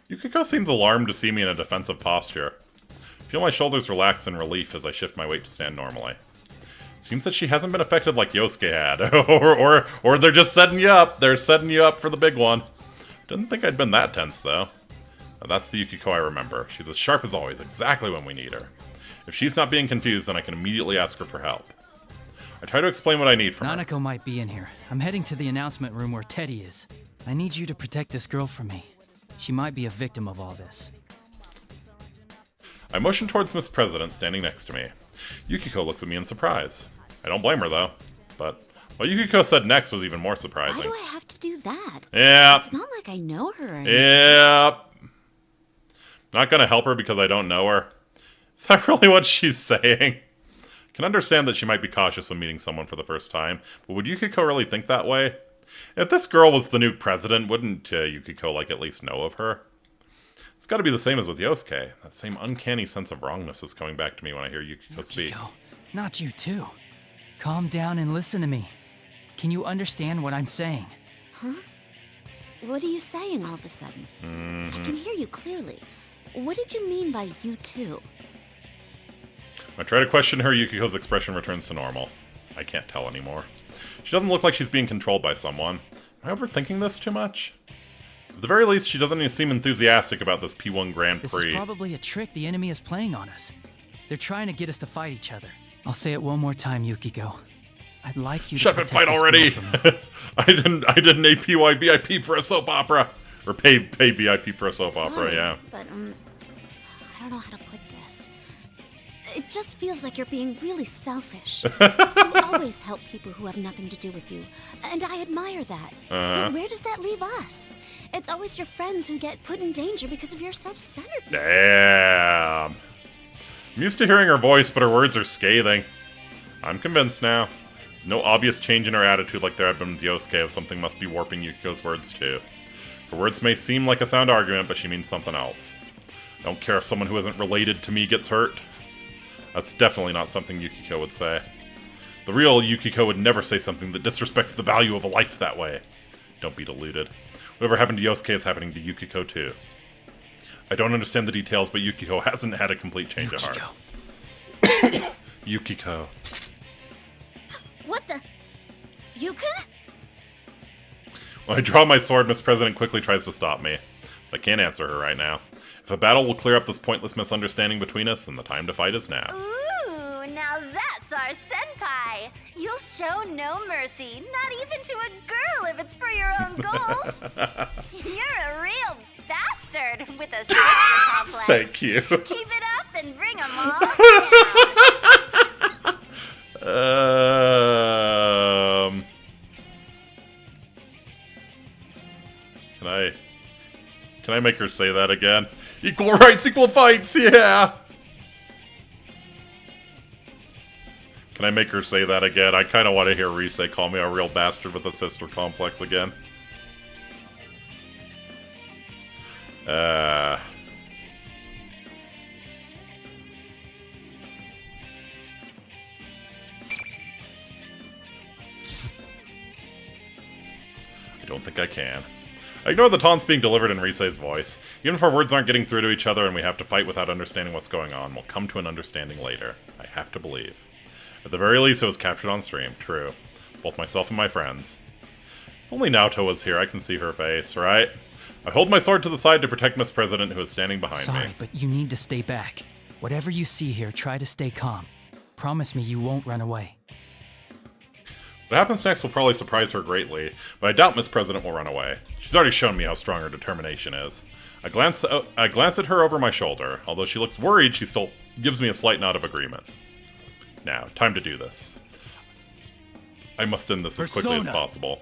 Yukiko seems alarmed to see me in a defensive posture. I feel my shoulders relax in relief as I shift my weight to stand normally. Seems that she hasn't been affected like Yosuke had, or they're just setting you up. They're setting you up for the big one. Didn't think I'd been that tense, though. Now, that's the Yukiko I remember. She's as sharp as always, exactly when we need her. If she's not being confused, then I can immediately ask her for help. I try to explain what I need from her. Nanako might be in here. I'm heading to the announcement room where Teddy is. I need you to protect this girl from me. She might be a victim of all this. I motion towards Miss President standing next to me. Yukiko looks at me in surprise. I don't blame her, though. But what Yukiko said next was even more surprising. Why do I have to do that? Yeah. It's not like I know her or anything. Yeah. Not gonna help her because I don't know her. Is that really what she's saying? I can understand that she might be cautious when meeting someone for the first time, but would Yukiko really think that way? If this girl was the new president, wouldn't Yukiko at least know of her? It's gotta be the same as with Yosuke. That same uncanny sense of wrongness is coming back to me when I hear Yukiko speak. Not you too. Calm down and listen to me. Can you understand what I'm saying? Huh? What are you saying all of a sudden? I can hear you clearly. What did you mean by you too? When I try to question her, Yukiko's expression returns to normal. I can't tell anymore. She doesn't look like she's being controlled by someone. Am I overthinking this too much? At the very least, she doesn't even seem enthusiastic about this P1 Grand Prix. This is probably a trick the enemy is playing on us. They're trying to get us to fight each other. I'll say it one more time, Yukiko. I'd like you to shut up and fight already! I didn't APY VIP for a soap opera. Or pay VIP for a soap opera, yeah. But, I don't know how to put this. It just feels like you're being really selfish. You always help people who have nothing to do with you, and I admire that. But where does that leave us? It's always your friends who get put in danger because of your self-centeredness. Damn. I'm used to hearing her voice, but her words are scathing. I'm convinced now. There's no obvious change in her attitude like there had been with Yosuke if something must be warping Yukiko's words too. Her words may seem like a sound argument, but she means something else. I don't care if someone who isn't related to me gets hurt. That's definitely not something Yukiko would say. The real Yukiko would never say something that disrespects the value of a life that way. Don't be deluded. Whatever happened to Yosuke is happening to Yukiko too. I don't understand the details, but Yukiko hasn't had a complete change of heart. Yukiko. What the? You can? When I draw my sword, Miss President quickly tries to stop me. But I can't answer her right now. If a battle will clear up this pointless misunderstanding between us, then the time to fight is now. Ooh, now that's our senpai. You'll show no mercy, not even to a girl if it's for your own goals. You're a real bastard with a sister complex. Thank you. Keep it up and bring 'em all down. Can I make her say that again? Equal rights, equal fights, yeah! Can I make her say that again? I kind of want to hear Rise call me a real bastard with a sister complex again. I don't think I can. I ignore the taunts being delivered in Rise's voice. Even if our words aren't getting through to each other and we have to fight without understanding what's going on, we'll come to an understanding later. I have to believe. At the very least, it was captured on stream. True. Both myself and my friends. If only Naoto was here, I can see her face, right? I hold my sword to the side to protect Miss President, who is standing behind me. Sorry, but you need to stay back. Whatever you see here, try to stay calm. Promise me you won't run away. What happens next will probably surprise her greatly, but I doubt Miss President will run away. She's already shown me how strong her determination is. I glance at her over my shoulder. Although she looks worried, she still gives me a slight nod of agreement. Now, time to do this. I must end this as quickly as possible.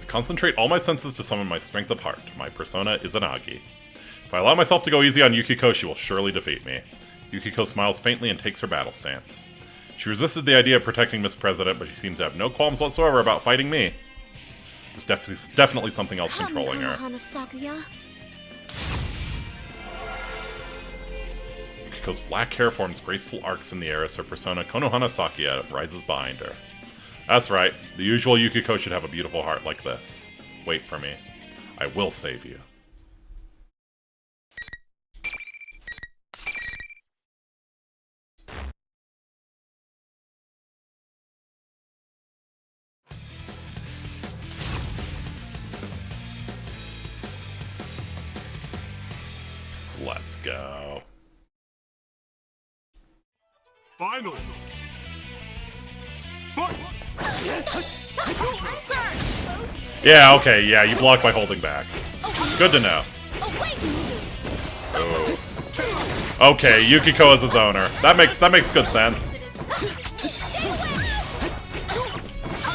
I concentrate all my senses to summon my strength of heart. My persona is Izanagi. If I allow myself to go easy on Yukiko, she will surely defeat me. Yukiko smiles faintly and takes her battle stance. She resisted the idea of protecting Miss President, but she seems to have no qualms whatsoever about fighting me. There's definitely something else controlling her. Yukiko's black hair forms graceful arcs in the air as her persona Konohana Sakuya rises behind her. That's right, the usual Yukiko should have a beautiful heart like this. Wait for me. I will save you. Let's go. Finally. Yeah, okay, yeah, you block by holding back. Good to know. Oh. Okay, Yukiko is his owner. That makes good sense.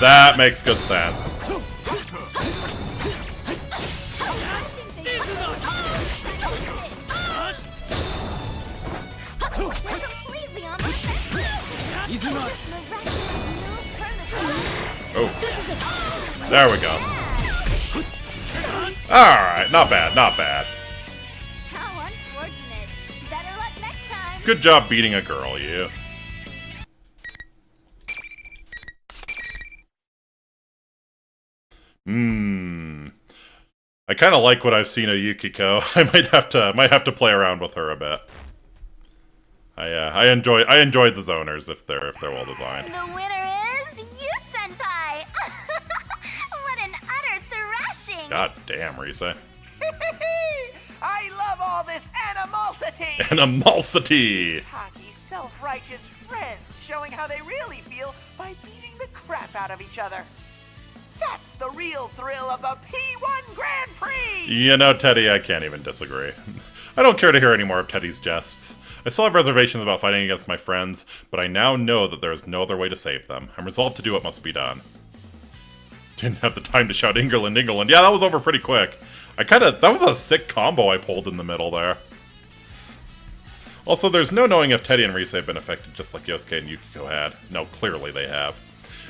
That makes good sense. Oh. There we go. Alright, not bad, not bad. How unfortunate. Better luck next time. Good job beating a girl, you. I kind of like what I've seen of Yukiko. I might have to play around with her a bit. I enjoyed the zoners if they're well designed. The winner is you, senpai. What an utter thrashing. God damn, Rise. I love all this animosity. Animosity. Cocky, self-righteous friends showing how they really feel by beating the crap out of each other. That's the real thrill of the P1 Grand Prix! You know, Teddy, I can't even disagree. I don't care to hear any more of Teddy's jests. I still have reservations about fighting against my friends, but I now know that there is no other way to save them. I'm resolved to do what must be done. Didn't have the time to shout England, England. Yeah, that was over pretty quick. That was a sick combo I pulled in the middle there. Also, there's no knowing if Teddy and Rise have been affected just like Yosuke and Yukiko had. No, clearly they have.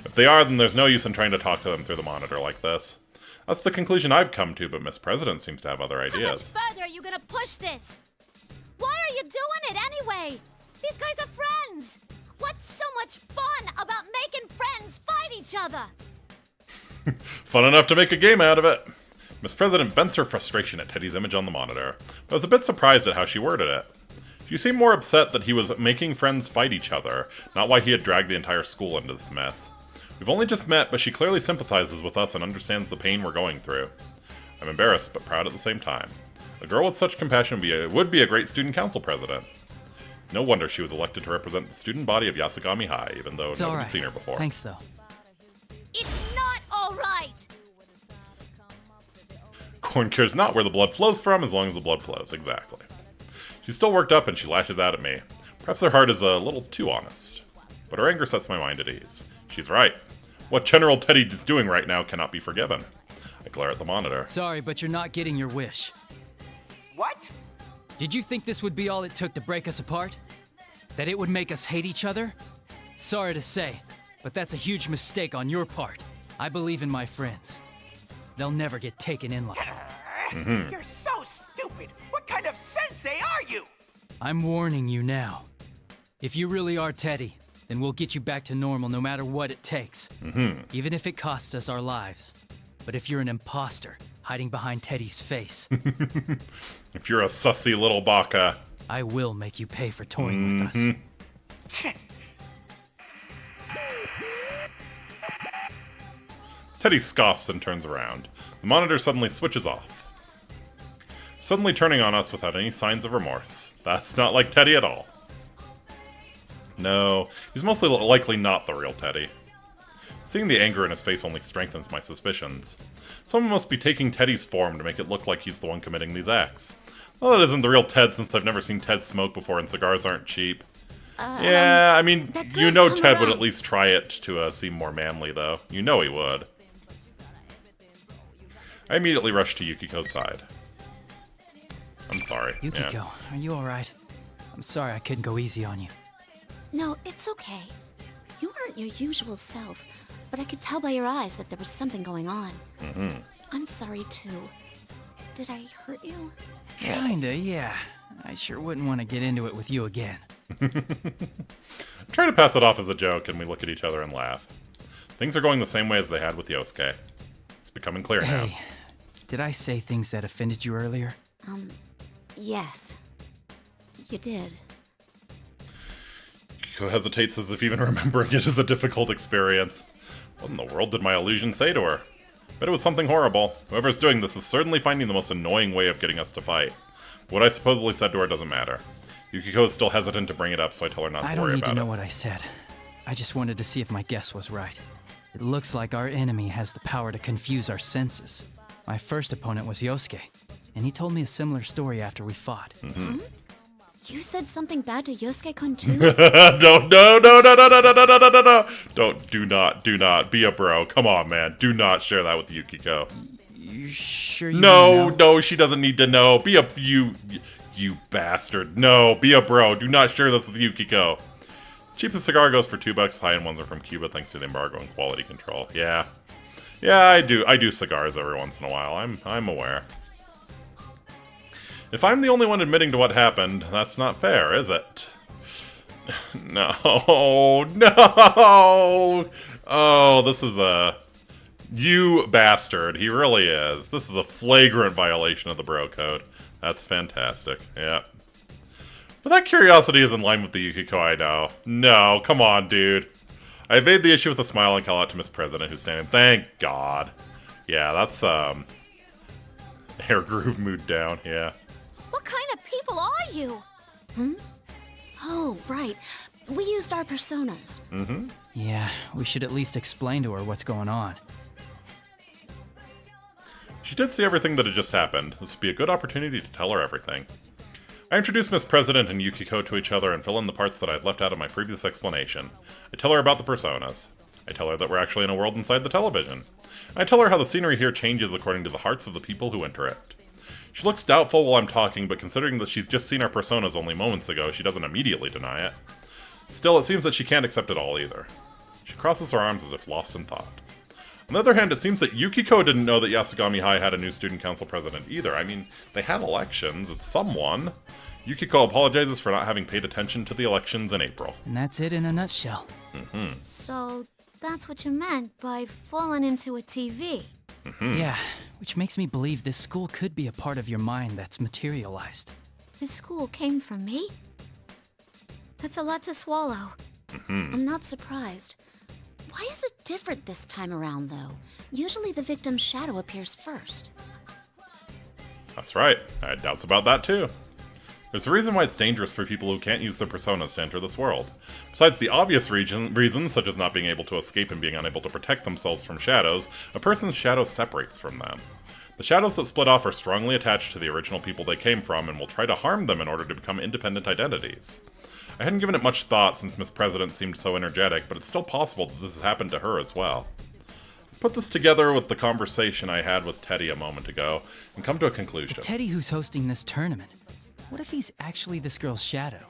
If they are, then there's no use in trying to talk to them through the monitor like this. That's the conclusion I've come to, but Miss President seems to have other ideas. How much further are you gonna push this? Why are you doing it anyway? These guys are friends. What's so much fun about making friends fight each other? Fun enough to make a game out of it. Miss President vents her frustration at Teddy's image on the monitor, but I was a bit surprised at how she worded it. She seemed more upset that he was making friends fight each other, not why he had dragged the entire school into this mess. We've only just met, but she clearly sympathizes with us and understands the pain we're going through. I'm embarrassed, but proud at the same time. A girl with such compassion would be a great student council president. No wonder she was elected to represent the student body of Yasogami High, even though nobody's seen her before. Thanks, though. It's not all right. Corn cares not where the blood flows from, as long as the blood flows. Exactly. She's still worked up, and she lashes out at me. Perhaps her heart is a little too honest. But her anger sets my mind at ease. She's right. What General Teddy is doing right now cannot be forgiven. I glare at the monitor. Sorry, but you're not getting your wish. What? Did you think this would be all it took to break us apart? That it would make us hate each other? Sorry to say, but that's a huge mistake on your part. I believe in my friends. They'll never get taken in like that. You're so stupid. What kind of sensei are you? I'm warning you now. If you really are Teddy, then we'll get you back to normal no matter what it takes. Even if it costs us our lives. But if you're an imposter, hiding behind Teddy's face. If you're a sussy little baka. I will make you pay for toying with us. Teddy scoffs and turns around. The monitor suddenly switches off. Suddenly turning on us without any signs of remorse. That's not like Teddy at all. No, he's mostly likely not the real Teddy. Seeing the anger in his face only strengthens my suspicions. Someone must be taking Teddy's form to make it look like he's the one committing these acts. Well, that isn't the real Ted since I've never seen Ted smoke before and cigars aren't cheap. Yeah, I mean, you know Ted would at least try it to seem more manly, though. You know he would. I immediately rush to Yukiko's side. I'm sorry. Yukiko, are you alright? I'm sorry I couldn't go easy on you. No, it's okay. You aren't your usual self, but I could tell by your eyes that there was something going on. I'm sorry, too. Did I hurt you? Kinda, yeah. I sure wouldn't want to get into it with you again. Try to pass it off as a joke, and we look at each other and laugh. Things are going the same way as they had with Yosuke. It's becoming clear now. Hey, did I say things that offended you earlier? Yes. You did. Yukiko hesitates as if even remembering it is a difficult experience. What in the world did my illusion say to her? But it was something horrible. Whoever's doing this is certainly finding the most annoying way of getting us to fight. What I supposedly said to her doesn't matter. Yukiko is still hesitant to bring it up, so I tell her not to worry about it. I don't need to know what I said. I just wanted to see if my guess was right. It looks like our enemy has the power to confuse our senses. My first opponent was Yosuke, and he told me a similar story after we fought. You said something bad to Yosuke-kun too? No. Do not. Be a bro. Come on, man. Do not share that with Yukiko. You sure you No, she doesn't need to know. You bastard. No, be a bro. Do not share this with Yukiko. Cheapest cigar goes for $2. High-end ones are from Cuba thanks to the embargo and quality control. Yeah, I do cigars every once in a while. I'm aware. If I'm the only one admitting to what happened, that's not fair, is it? No. Oh, this is a... You bastard. He really is. This is a flagrant violation of the bro code. That's fantastic. Yeah. But that curiosity is in line with the Yukiko I know. No, come on, dude. I evade the issue with a smile and call out to Miss President, who's standing. Thank God. Yeah, that's, hair groove mood down, yeah. What kind of people are you? Oh, right. We used our personas. Yeah, we should at least explain to her what's going on. She did see everything that had just happened. This would be a good opportunity to tell her everything. I introduce Miss President and Yukiko to each other and fill in the parts that I had left out of my previous explanation. I tell her about the personas. I tell her that we're actually in a world inside the television. I tell her how the scenery here changes according to the hearts of the people who enter it. She looks doubtful while I'm talking, but considering that she's just seen our personas only moments ago, she doesn't immediately deny it. Still, it seems that she can't accept it all either. She crosses her arms as if lost in thought. On the other hand, it seems that Yukiko didn't know that Yasogami High had a new student council president either. I mean, they had elections. It's someone. Yukiko apologizes for not having paid attention to the elections in April. And that's it in a nutshell. So, that's what you meant by falling into a TV. Yeah, which makes me believe this school could be a part of your mind that's materialized. This school came from me? That's a lot to swallow. I'm not surprised. Why is it different this time around, though? Usually the victim's shadow appears first. That's right. I had doubts about that too. There's a reason why it's dangerous for people who can't use their personas to enter this world. Besides the obvious reasons, such as not being able to escape and being unable to protect themselves from shadows, a person's shadow separates from them. The shadows that split off are strongly attached to the original people they came from and will try to harm them in order to become independent identities. I hadn't given it much thought since Miss President seemed so energetic, but it's still possible that this has happened to her as well. Put this together with the conversation I had with Teddy a moment ago, and come to a conclusion. But Teddy who's hosting this tournament. What if he's actually this girl's shadow?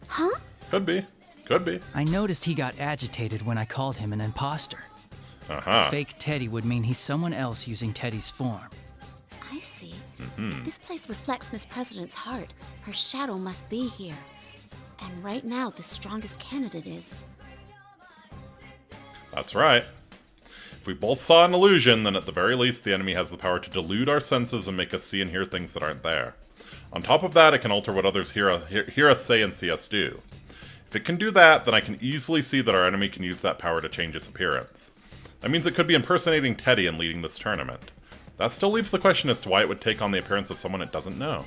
Huh? Could be. Could be. I noticed he got agitated when I called him an imposter. Fake Teddy would mean he's someone else using Teddy's form. I see. This place reflects Miss President's heart. Her shadow must be here. And right now, the strongest candidate is... That's right. If we both saw an illusion, then at the very least the enemy has the power to delude our senses and make us see and hear things that aren't there. On top of that, it can alter what others hear us say and see us do. If it can do that, then I can easily see that our enemy can use that power to change its appearance. That means it could be impersonating Teddy and leading this tournament. That still leaves the question as to why it would take on the appearance of someone it doesn't know.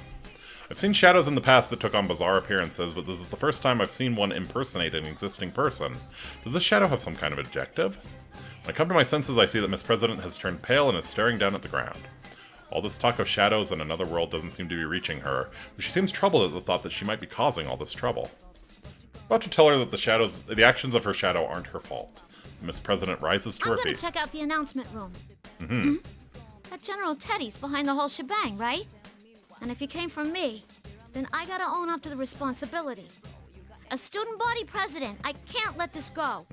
I've seen shadows in the past that took on bizarre appearances, but this is the first time I've seen one impersonate an existing person. Does this shadow have some kind of objective? When I come to my senses, I see that Miss President has turned pale and is staring down at the ground. All this talk of shadows and another world doesn't seem to be reaching her, but she seems troubled at the thought that she might be causing all this trouble. I'm about to tell her that the actions of her shadow aren't her fault. Miss President rises to her I'm gonna feet. check out the announcement room. That General Teddy's behind the whole shebang, right? And if he came from me, then I gotta own up to the responsibility. As student body president, I can't let this go.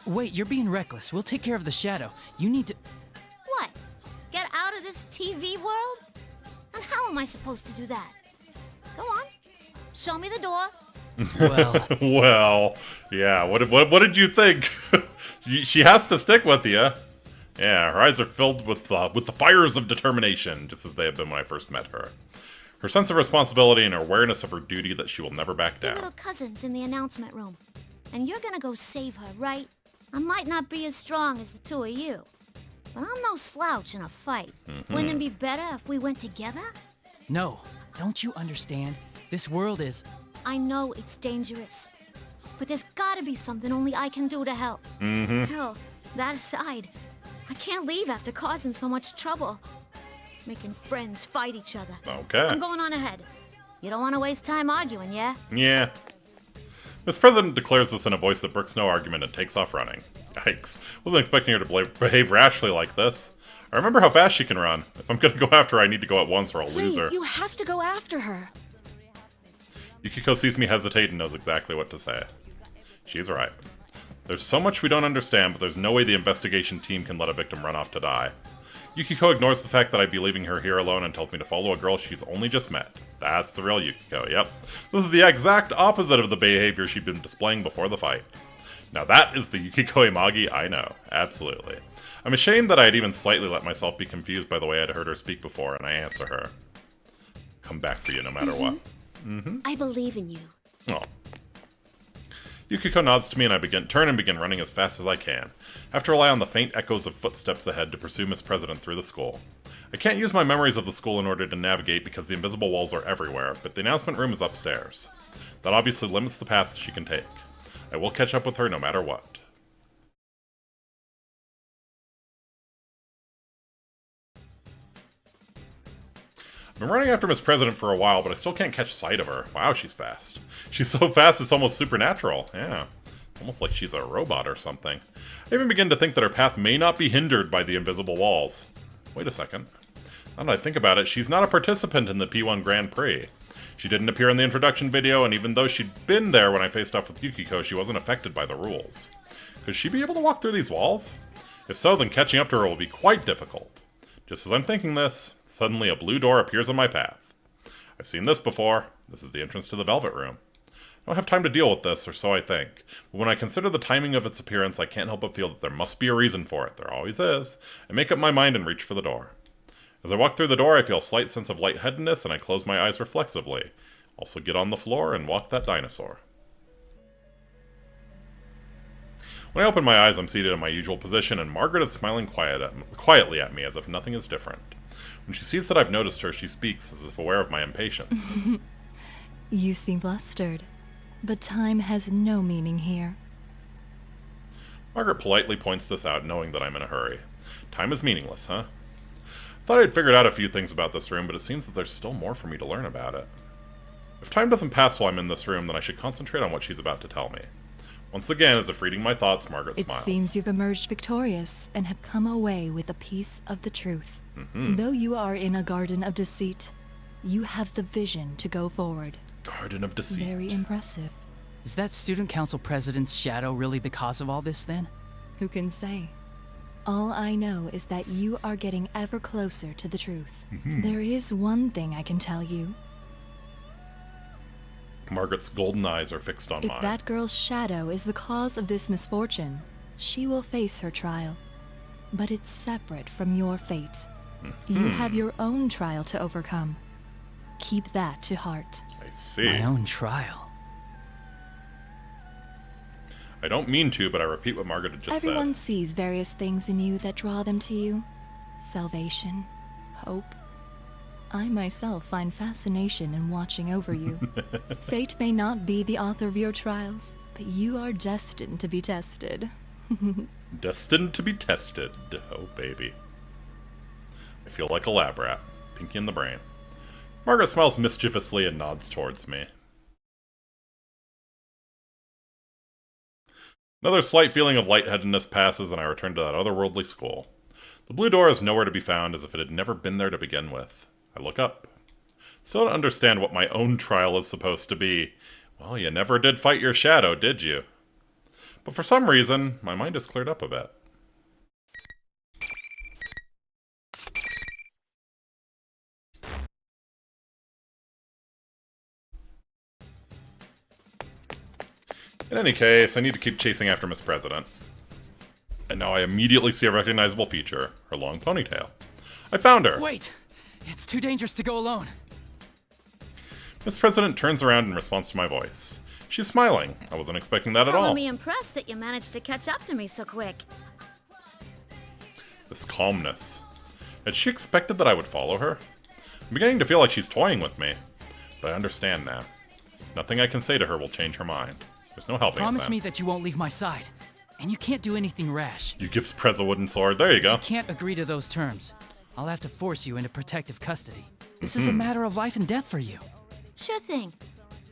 Wait, you're being reckless. We'll take care of the shadow. You need to... What? Get out of this TV world? And how am I supposed to do that? Go on. Show me the door. Well, yeah. What did you think? She has to stick with you. Yeah, her eyes are filled with the fires of determination, just as they have been when I first met her. Her sense of responsibility and her awareness of her duty that she will never back Your down. little cousin's in the announcement room. And you're gonna go save her, right? I might not be as strong as the two of you, but I'm no slouch in a fight. Wouldn't it be better if we went together? No, don't you understand? This world is... I know it's dangerous, but there's gotta be something only I can do to help. Hell, that aside, I can't leave after causing so much trouble. Making friends fight each other. Okay. I'm going on ahead. You don't want to waste time arguing, yeah? Yeah. Miss President declares this in a voice that brooks no argument and takes off running. Yikes. Wasn't expecting her to behave rashly like this. I remember how fast she can run. If I'm gonna go after her, I need to go at once or I'll lose her. You have to go after her. Yukiko sees me hesitate and knows exactly what to say. She's right. There's so much we don't understand, but there's no way the investigation team can let a victim run off to die. Yukiko ignores the fact that I'd be leaving her here alone and tells me to follow a girl she's only just met. That's the real Yukiko, yep. This is the exact opposite of the behavior she'd been displaying before the fight. Now that is the Yukiko Imagi I know, absolutely. I'm ashamed that I had even slightly let myself be confused by the way I'd heard her speak before, and I answer her. Come back for you no matter what. I believe in you. Oh. Yukiko nods to me and I turn and begin running as fast as I can. I have to rely on the faint echoes of footsteps ahead to pursue Miss President through the school. I can't use my memories of the school in order to navigate because the invisible walls are everywhere, but the announcement room is upstairs. That obviously limits the path she can take. I will catch up with her no matter what. I've been running after Miss President for a while, but I still can't catch sight of her. Wow, she's fast. She's so fast it's almost supernatural. Yeah. Almost like she's a robot or something. I even begin to think that her path may not be hindered by the invisible walls. Wait a second. Now that I think about it, she's not a participant in the P1 Grand Prix. She didn't appear in the introduction video, and even though she'd been there when I faced off with Yukiko, she wasn't affected by the rules. Could she be able to walk through these walls? If so, then catching up to her will be quite difficult. Just as I'm thinking this, suddenly a blue door appears on my path. I've seen this before. This is the entrance to the Velvet Room. I don't have time to deal with this, or so I think. But when I consider the timing of its appearance, I can't help but feel that there must be a reason for it. There always is. I make up my mind and reach for the door. As I walk through the door, I feel a slight sense of lightheadedness, and I close my eyes reflexively. Also get on the floor and walk that dinosaur. When I open my eyes, I'm seated in my usual position, and Margaret is smiling quietly at me as if nothing is different. When she sees that I've noticed her, she speaks as if aware of my impatience. You seem flustered, but time has no meaning here. Margaret politely points this out, knowing that I'm in a hurry. Time is meaningless, huh? Thought I'd figured out a few things about this room, but it seems that there's still more for me to learn about it. If time doesn't pass while I'm in this room, then I should concentrate on what she's about to tell me. Once again, as if reading my thoughts, Margaret smiles. It seems you've emerged victorious and have come away with a piece of the truth. Though you are in a garden of deceit, you have the vision to go forward. Garden of Deceit. Very impressive. Is that student council president's shadow really the cause of all this, then? Who can say? All I know is that you are getting ever closer to the truth. There is one thing I can tell you. Margaret's golden eyes are fixed on mine. If that girl's shadow is the cause of this misfortune, she will face her trial. But it's separate from your fate. You have your own trial to overcome. Keep that to heart. I see. My own trial. I don't mean to, but I repeat what Margaret had just Everyone said. sees various things in you that draw them to you. Salvation, hope. I myself find fascination in watching over you. Fate may not be the author of your trials, but you are destined to be tested. Destined to be tested. Oh, baby. I feel like a lab rat. Pinky in the brain. Margaret smiles mischievously and nods towards me. Another slight feeling of lightheadedness passes, and I return to that otherworldly school. The blue door is nowhere to be found, as if it had never been there to begin with. I look up. Still don't understand what my own trial is supposed to be. Well, you never did fight your shadow, did you? But for some reason, my mind has cleared up a bit. In any case, I need to keep chasing after Miss President. And now I immediately see a recognizable feature, her long ponytail. I found her! Wait! It's too dangerous to go alone. Miss President turns around in response to my voice. She's smiling. I wasn't expecting that at all. Follow me impressed that you managed to catch up to me so quick. This calmness. Had she expected that I would follow her? I'm beginning to feel like she's toying with me. But I understand now. Nothing I can say to her will change her mind. There's no helping it Promise then. me that you won't leave my side. And you can't do anything rash. You give Prez a wooden sword. There you go. You can't agree to those terms. I'll have to force you into protective custody. This is a matter of life and death for you. Sure thing.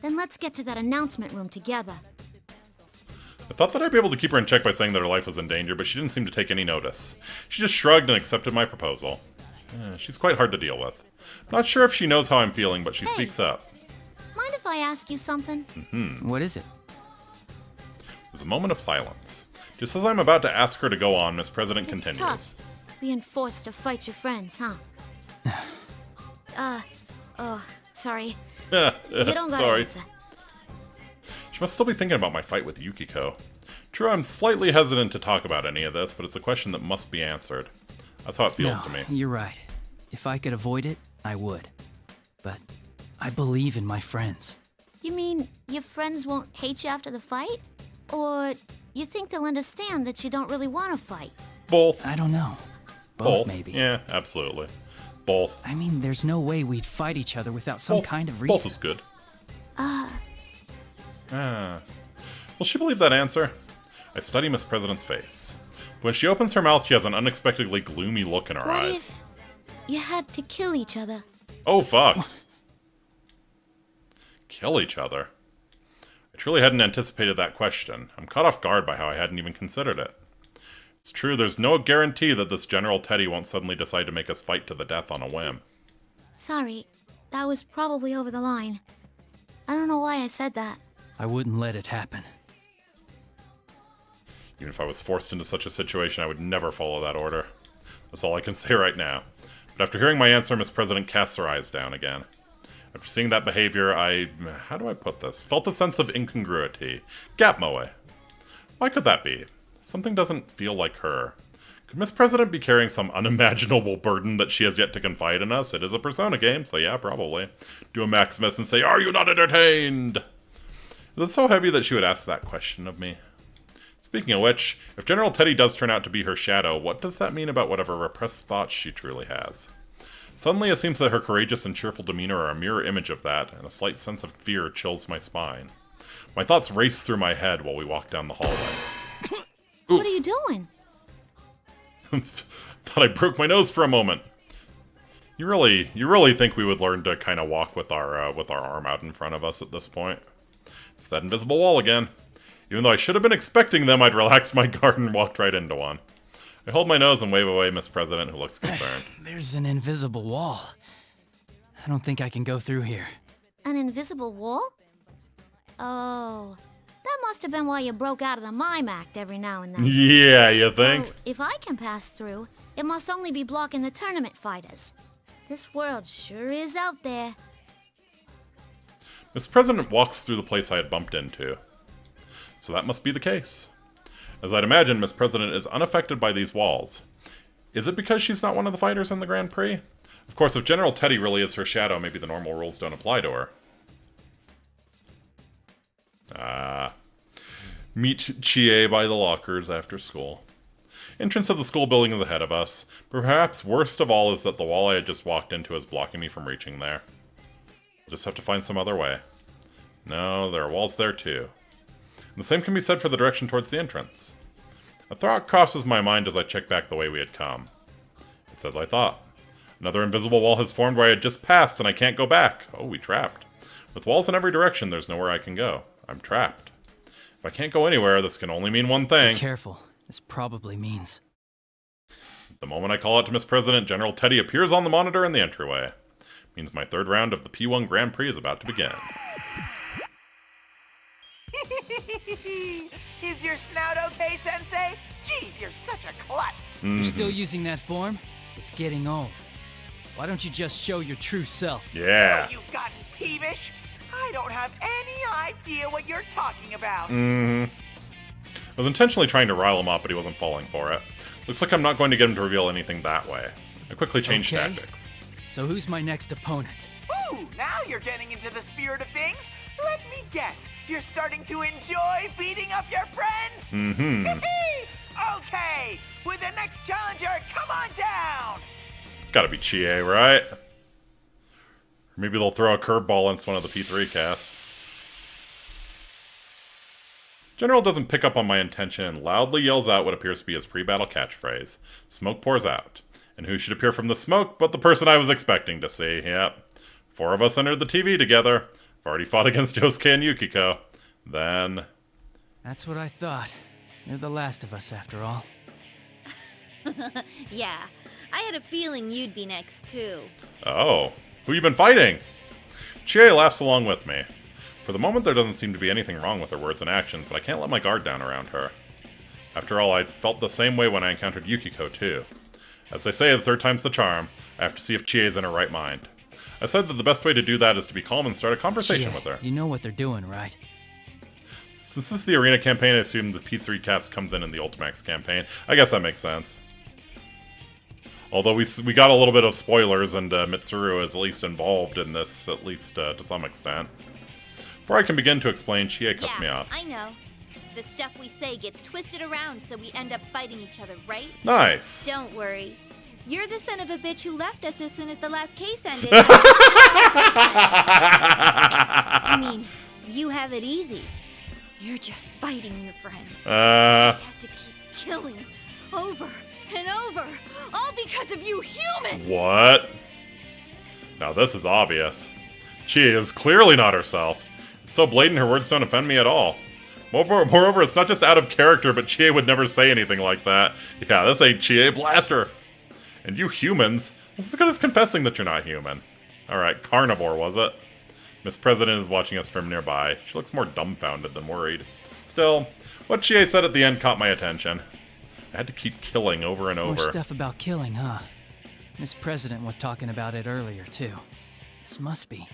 Then let's get to that announcement room together. I thought that I'd be able to keep her in check by saying that her life was in danger, but she didn't seem to take any notice. She just shrugged and accepted my proposal. She's quite hard to deal with. I'm not sure if she knows how I'm feeling, but she speaks up. Mind if I ask you something? What is it? There's a moment of silence. Just as I'm about to ask her to go on, Miss President It's continues. tough, being forced to fight your friends, huh? Sorry. You don't gotta Sorry. answer. She must still be thinking about my fight with Yukiko. True, I'm slightly hesitant to talk about any of this, but it's a question that must be answered. That's how it feels to me. You're right. If I could avoid it, I would. But I believe in my friends. You mean your friends won't hate you after the fight? Or you think they'll understand that you don't really want to fight? Both. I don't know. Both, maybe. Yeah, absolutely. Both. I mean, there's no way we'd fight each other without some kind of reason. Both is good. Will she believe that answer? I study Miss President's face. When she opens her mouth, she has an unexpectedly gloomy look in her What eyes. if you had to kill each other Oh, fuck. Kill each other. I truly hadn't anticipated that question. I'm caught off guard by how I hadn't even considered it. It's true, there's no guarantee that this General Teddy won't suddenly decide to make us fight to the death on a whim. Sorry, that was probably over the line. I don't know why I said that. I wouldn't let it happen. Even if I was forced into such a situation, I would never follow that order. That's all I can say right now. But after hearing my answer, Miss President casts her eyes down again. After seeing that behavior, how do I put this? Felt a sense of incongruity. Gapmoe. Why could that be? Something doesn't feel like her. Could Miss President be carrying some unimaginable burden that she has yet to confide in us? It is a Persona game, so yeah, probably. Do a Maximus and say, "Are you not entertained?" Is it so heavy that she would ask that question of me? Speaking of which, if General Teddy does turn out to be her shadow, what does that mean about whatever repressed thoughts she truly has? Suddenly it seems that her courageous and cheerful demeanor are a mirror image of that, and a slight sense of fear chills my spine. My thoughts race through my head while we walk down the hallway. What are you doing? Thought I broke my nose for a moment. You really think we would learn to kind of walk with our arm out in front of us at this point? It's that invisible wall again. Even though I should have been expecting them, I'd relaxed my guard and walked right into one. I hold my nose and wave away Miss President, who looks concerned. There's an invisible wall. I don't think I can go through here. An invisible wall? Oh, that must have been why you broke out of the mime act every now and then. Yeah, you think? Well, if I can pass through, it must only be blocking the tournament fighters. This world sure is out there. Miss President walks through the place I had bumped into. So that must be the case. As I'd imagine, Miss President is unaffected by these walls. Is it because she's not one of the fighters in the Grand Prix? Of course, if General Teddy really is her shadow, maybe the normal rules don't apply to her. Meet Chie by the lockers after school. Entrance of the school building is ahead of us. Perhaps worst of all is that the wall I had just walked into is blocking me from reaching there. I'll just have to find some other way. No, there are walls there too. And the same can be said for the direction towards the entrance. A thought crosses my mind as I check back the way we had come. It's as I thought. Another invisible wall has formed where I had just passed, and I can't go back. Oh, we trapped. With walls in every direction, there's nowhere I can go. I'm trapped. If I can't go anywhere, this can only mean one thing. Be careful. This probably means... The moment I call out to Miss President, General Teddy appears on the monitor in the entryway. Means my third round of the P1 Grand Prix is about to begin. Is your snout okay, Sensei? Jeez, you're such a klutz. You're still using that form? It's getting old. Why don't you just show your true self? Yeah. Oh, you've gotten peevish. I don't have any idea what you're talking about. I was intentionally trying to rile him up, but he wasn't falling for it. Looks like I'm not going to get him to reveal anything that way. I quickly changed tactics. So who's my next opponent? Ooh, now you're getting into the spirit of things. Let me guess, you're starting to enjoy beating up your friends? Okay, with the next challenger, come on down! Gotta be Chie, right? Or maybe they'll throw a curveball into one of the P3 casts. General doesn't pick up on my intention and loudly yells out what appears to be his pre-battle catchphrase. Smoke pours out. And who should appear from the smoke but the person I was expecting to see? Yep. 4 of us entered the TV together. I've already fought against Yosuke and Yukiko. Then... That's what I thought. You're the last of us, after all. Yeah, I had a feeling you'd be next, too. Oh, who you been fighting? Chie laughs along with me. For the moment, there doesn't seem to be anything wrong with her words and actions, but I can't let my guard down around her. After all, I felt the same way when I encountered Yukiko, too. As they say, the third time's the charm. I have to see if Chie's in her right mind. I said that the best way to do that is to be calm and start a conversation with her. You know what they're doing, right? Since this is the arena campaign, I assume the P3 cast comes in the ULTIMAX campaign. I guess that makes sense. Although we got a little bit of spoilers, and Mitsuru is at least involved in this, at least to some extent. Before I can begin to explain, Chie cuts me off. I know. The stuff we say gets twisted around so we end up fighting each other, right? Nice. Don't worry. You're the son of a bitch who left us as soon as the last case ended. I mean, you have it easy. You're just fighting your friends. I had to keep killing over and over, all because of you humans! What? Now this is obvious. Chie is clearly not herself. It's so blatant her words don't offend me at all. Moreover, it's not just out of character, but Chie would never say anything like that. Yeah, this ain't Chie Blaster. And you humans, this is as good as confessing that you're not human. Alright, carnivore, was it? Miss President is watching us from nearby. She looks more dumbfounded than worried. Still, what Chie said at the end caught my attention. I had to keep killing over and over. More stuff about killing, huh? Miss President was talking about it earlier, too. This must be.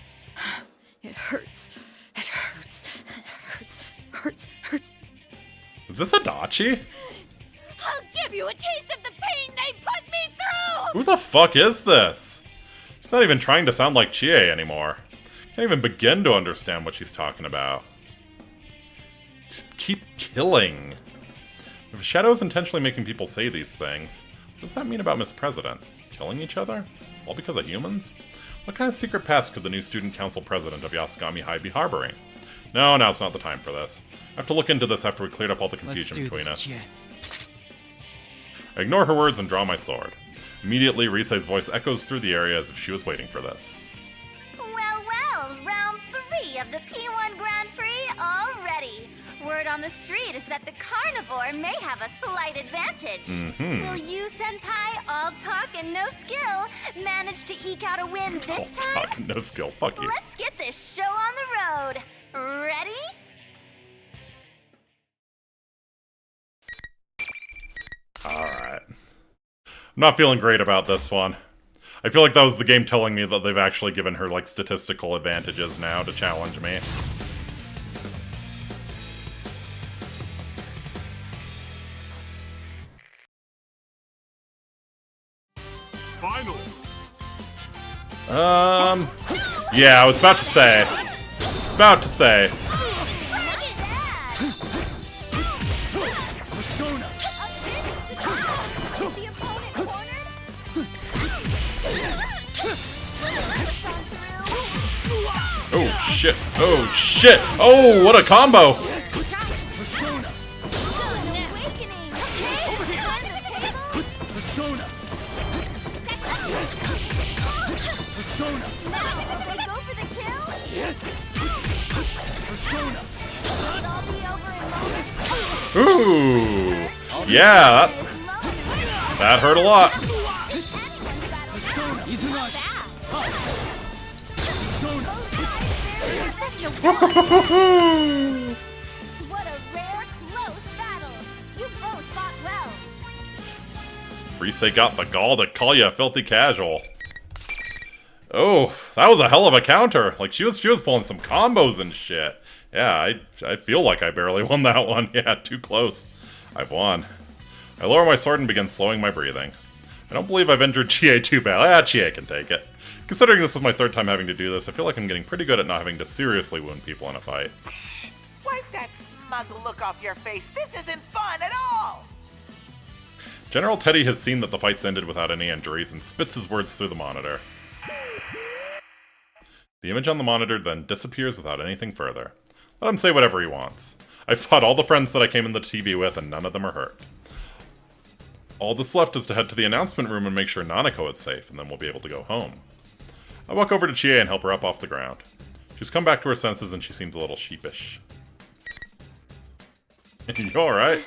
It hurts. It hurts. It hurts. Hurts. Hurts. Is this Adachi? I'll give you a taste of the pain they put me through! Who the fuck is this? She's not even trying to sound like Chie anymore. Can't even begin to understand what she's talking about. Just keep killing. If Shadow is intentionally making people say these things, what does that mean about Miss President? Killing each other? All because of humans? What kind of secret past could the new student council president of Yasugami High be harboring? No, now's not the time for this. I have to look into this after we cleared up all the confusion between us. I ignore her words and draw my sword. Immediately, Risei's voice echoes through the area as if she was waiting for this. Well, round 3 of the P1 Grand Prix already. Word on the street is that the carnivore may have a slight advantage. Will you, Senpai, all talk and no skill, manage to eke out a win this time? All talk and no skill, fuck you. Let's get this show on the road. Ready? Alright. I'm not feeling great about this one. I feel like that was the game telling me that they've actually given her, like, statistical advantages now to challenge me. Final. Yeah, I was about to say. Persona. Oh shit! Oh shit! Oh, what a combo! Persona. Persona. Persona. Go for the kill? Persona. Ooh! Yeah, that hurt a lot. What a rare, close battle! You both fought well. Risei got the gall to call you a filthy casual. Oh, that was a hell of a counter. Like, she was pulling some combos and shit. Yeah, I feel like I barely won that one. Yeah, too close. I've won. I lower my sword and begin slowing my breathing. I don't believe I've injured Chie too bad. Chie can take it. Considering this is my 3rd time having to do this, I feel like I'm getting pretty good at not having to seriously wound people in a fight. Wipe that smug look off your face. This isn't fun at all! General Teddy has seen that the fight's ended without any injuries and spits his words through the monitor. The image on the monitor then disappears without anything further. Let him say whatever he wants. I fought all the friends that I came in the TV with and none of them are hurt. All that's left is to head to the announcement room and make sure Nanako is safe, and then we'll be able to go home. I walk over to Chie and help her up off the ground. She's come back to her senses and she seems a little sheepish. You alright?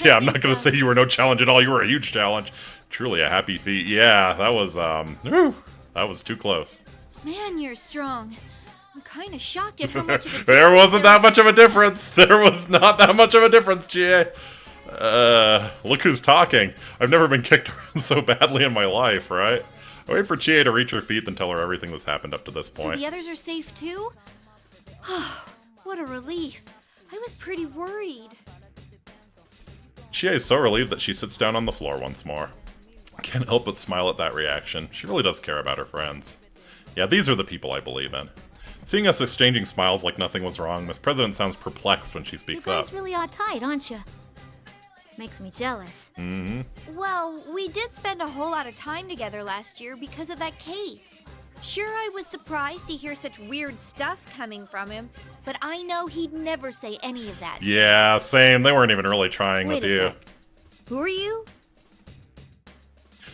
Yeah, I'm not gonna say you were no challenge at all, you were a huge challenge. Truly a happy feat. Yeah, that was, whew, that was too close. Man, you're strong. I'm kind of shocked at how much of a There wasn't that much of a difference. There was not that much of a difference, Chie. Look who's talking. I've never been kicked around so badly in my life, right? I wait for Chie to reach her feet and tell her everything that's happened up to this point. So the others are safe too? What a relief. I was pretty worried. Chie is so relieved that she sits down on the floor once more. I can't help but smile at that reaction. She really does care about her friends. Yeah, these are the people I believe in. Seeing us exchanging smiles like nothing was wrong, Miss President sounds perplexed when she speaks You up. guys really are tight, aren't you? Makes me jealous. Well, we did spend a whole lot of time together last year because of that case. Sure, I was surprised to hear such weird stuff coming from him, but I know he'd never say any of that. Yeah, same. They weren't even really trying Wait with a you. sec. Who are you?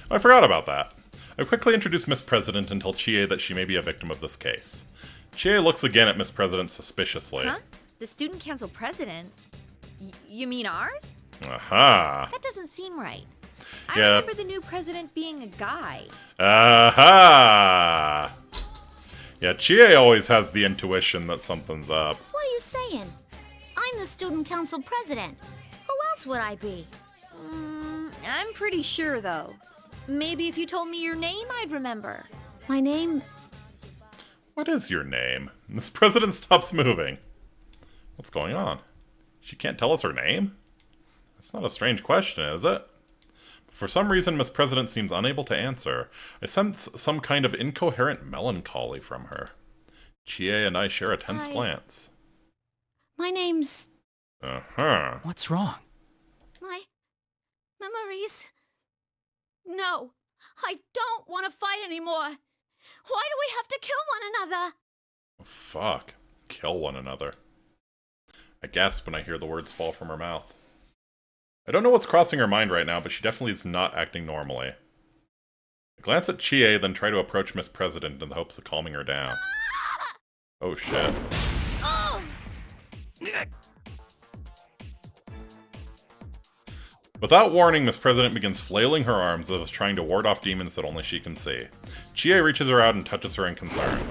I forgot about that. I quickly introduce Miss President and tell Chie that she may be a victim of this case. Chie looks again at Miss President suspiciously. Huh? The student council president? You mean ours? Aha. That doesn't seem right. I Yeah. remember the new president being a guy. Aha! Yeah, Chie always has the intuition that something's up. What are you saying? I'm the student council president. Who else would I be? I'm pretty sure, though. Maybe if you told me your name, I'd remember. My name... What is your name? Miss President stops moving. What's going on? She can't tell us her name? That's not a strange question, is it? For some reason, Miss President seems unable to answer. I sense some kind of incoherent melancholy from her. Chie and I share a tense glance. My name's... Uh-huh. What's wrong? My... memories... No, I don't want to fight anymore. Why do we have to kill one another? Oh, fuck. Kill one another. I gasp when I hear the words fall from her mouth. I don't know what's crossing her mind right now, but she definitely is not acting normally. I glance at Chie, then try to approach Miss President in the hopes of calming her down. Oh shit. Without warning, Miss President begins flailing her arms as if trying to ward off demons that only she can see. Chie reaches her out and touches her in concern.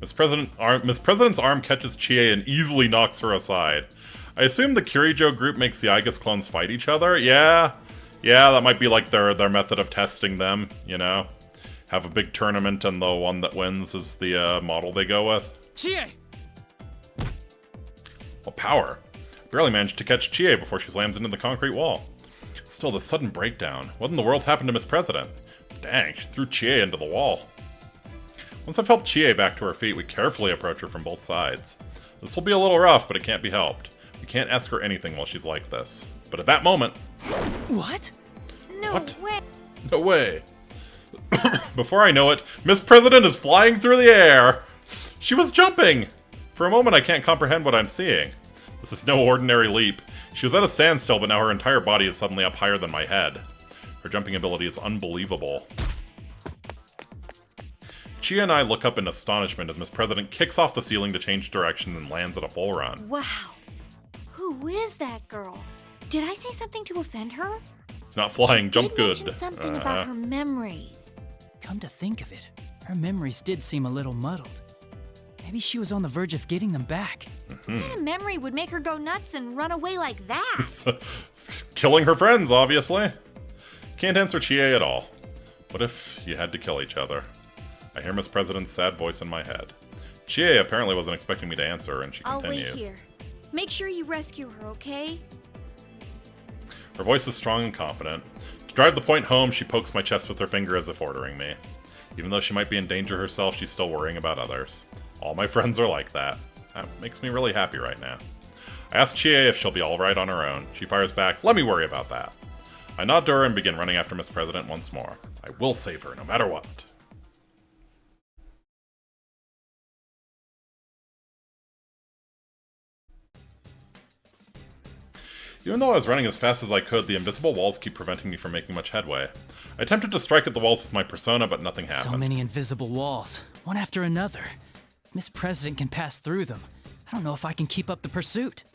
Miss President's arm catches Chie and easily knocks her aside. I assume the Kirijo group makes the Aegis clones fight each other? Yeah, that might be like their method of testing them, you know? Have a big tournament and the one that wins is the model they go with. Chie! Well, power. I barely managed to catch Chie before she slams into the concrete wall. Still, the sudden breakdown. What in the world's happened to Miss President? Dang, she threw Chie into the wall. Once I've helped Chie back to her feet, we carefully approach her from both sides. This will be a little rough, but it can't be helped. We can't ask her anything while she's like this. But at that moment... What? No way! No way! Before I know it, Miss President is flying through the air! She was jumping! For a moment, I can't comprehend what I'm seeing. This is no ordinary leap. She was at a standstill, but now her entire body is suddenly up higher than my head. Her jumping ability is unbelievable. Chie and I look up in astonishment as Miss President kicks off the ceiling to change direction and lands at a full run. Wow. Who is that girl? Did I say something to offend her? It's not flying, jump good. She did mention something about her memories. Come to think of it, her memories did seem a little muddled. Maybe she was on the verge of getting them back. What kind of memory would make her go nuts and run away like that? Killing her friends, obviously. Can't answer Chie at all. What if you had to kill each other? I hear Miss President's sad voice in my head. Chie apparently wasn't expecting me to answer, and she continues. I'll wait here. Make sure you rescue her, okay? Her voice is strong and confident. To drive the point home, she pokes my chest with her finger as if ordering me. Even though she might be in danger herself, she's still worrying about others. All my friends are like that. That makes me really happy right now. I ask Chie if she'll be alright on her own. She fires back, let me worry about that. I nod to her and begin running after Miss President once more. I will save her, no matter what. Even though I was running as fast as I could, the invisible walls keep preventing me from making much headway. I attempted to strike at the walls with my persona, but nothing happened. So many invisible walls, one after another. If Miss President can pass through them, I don't know if I can keep up the pursuit.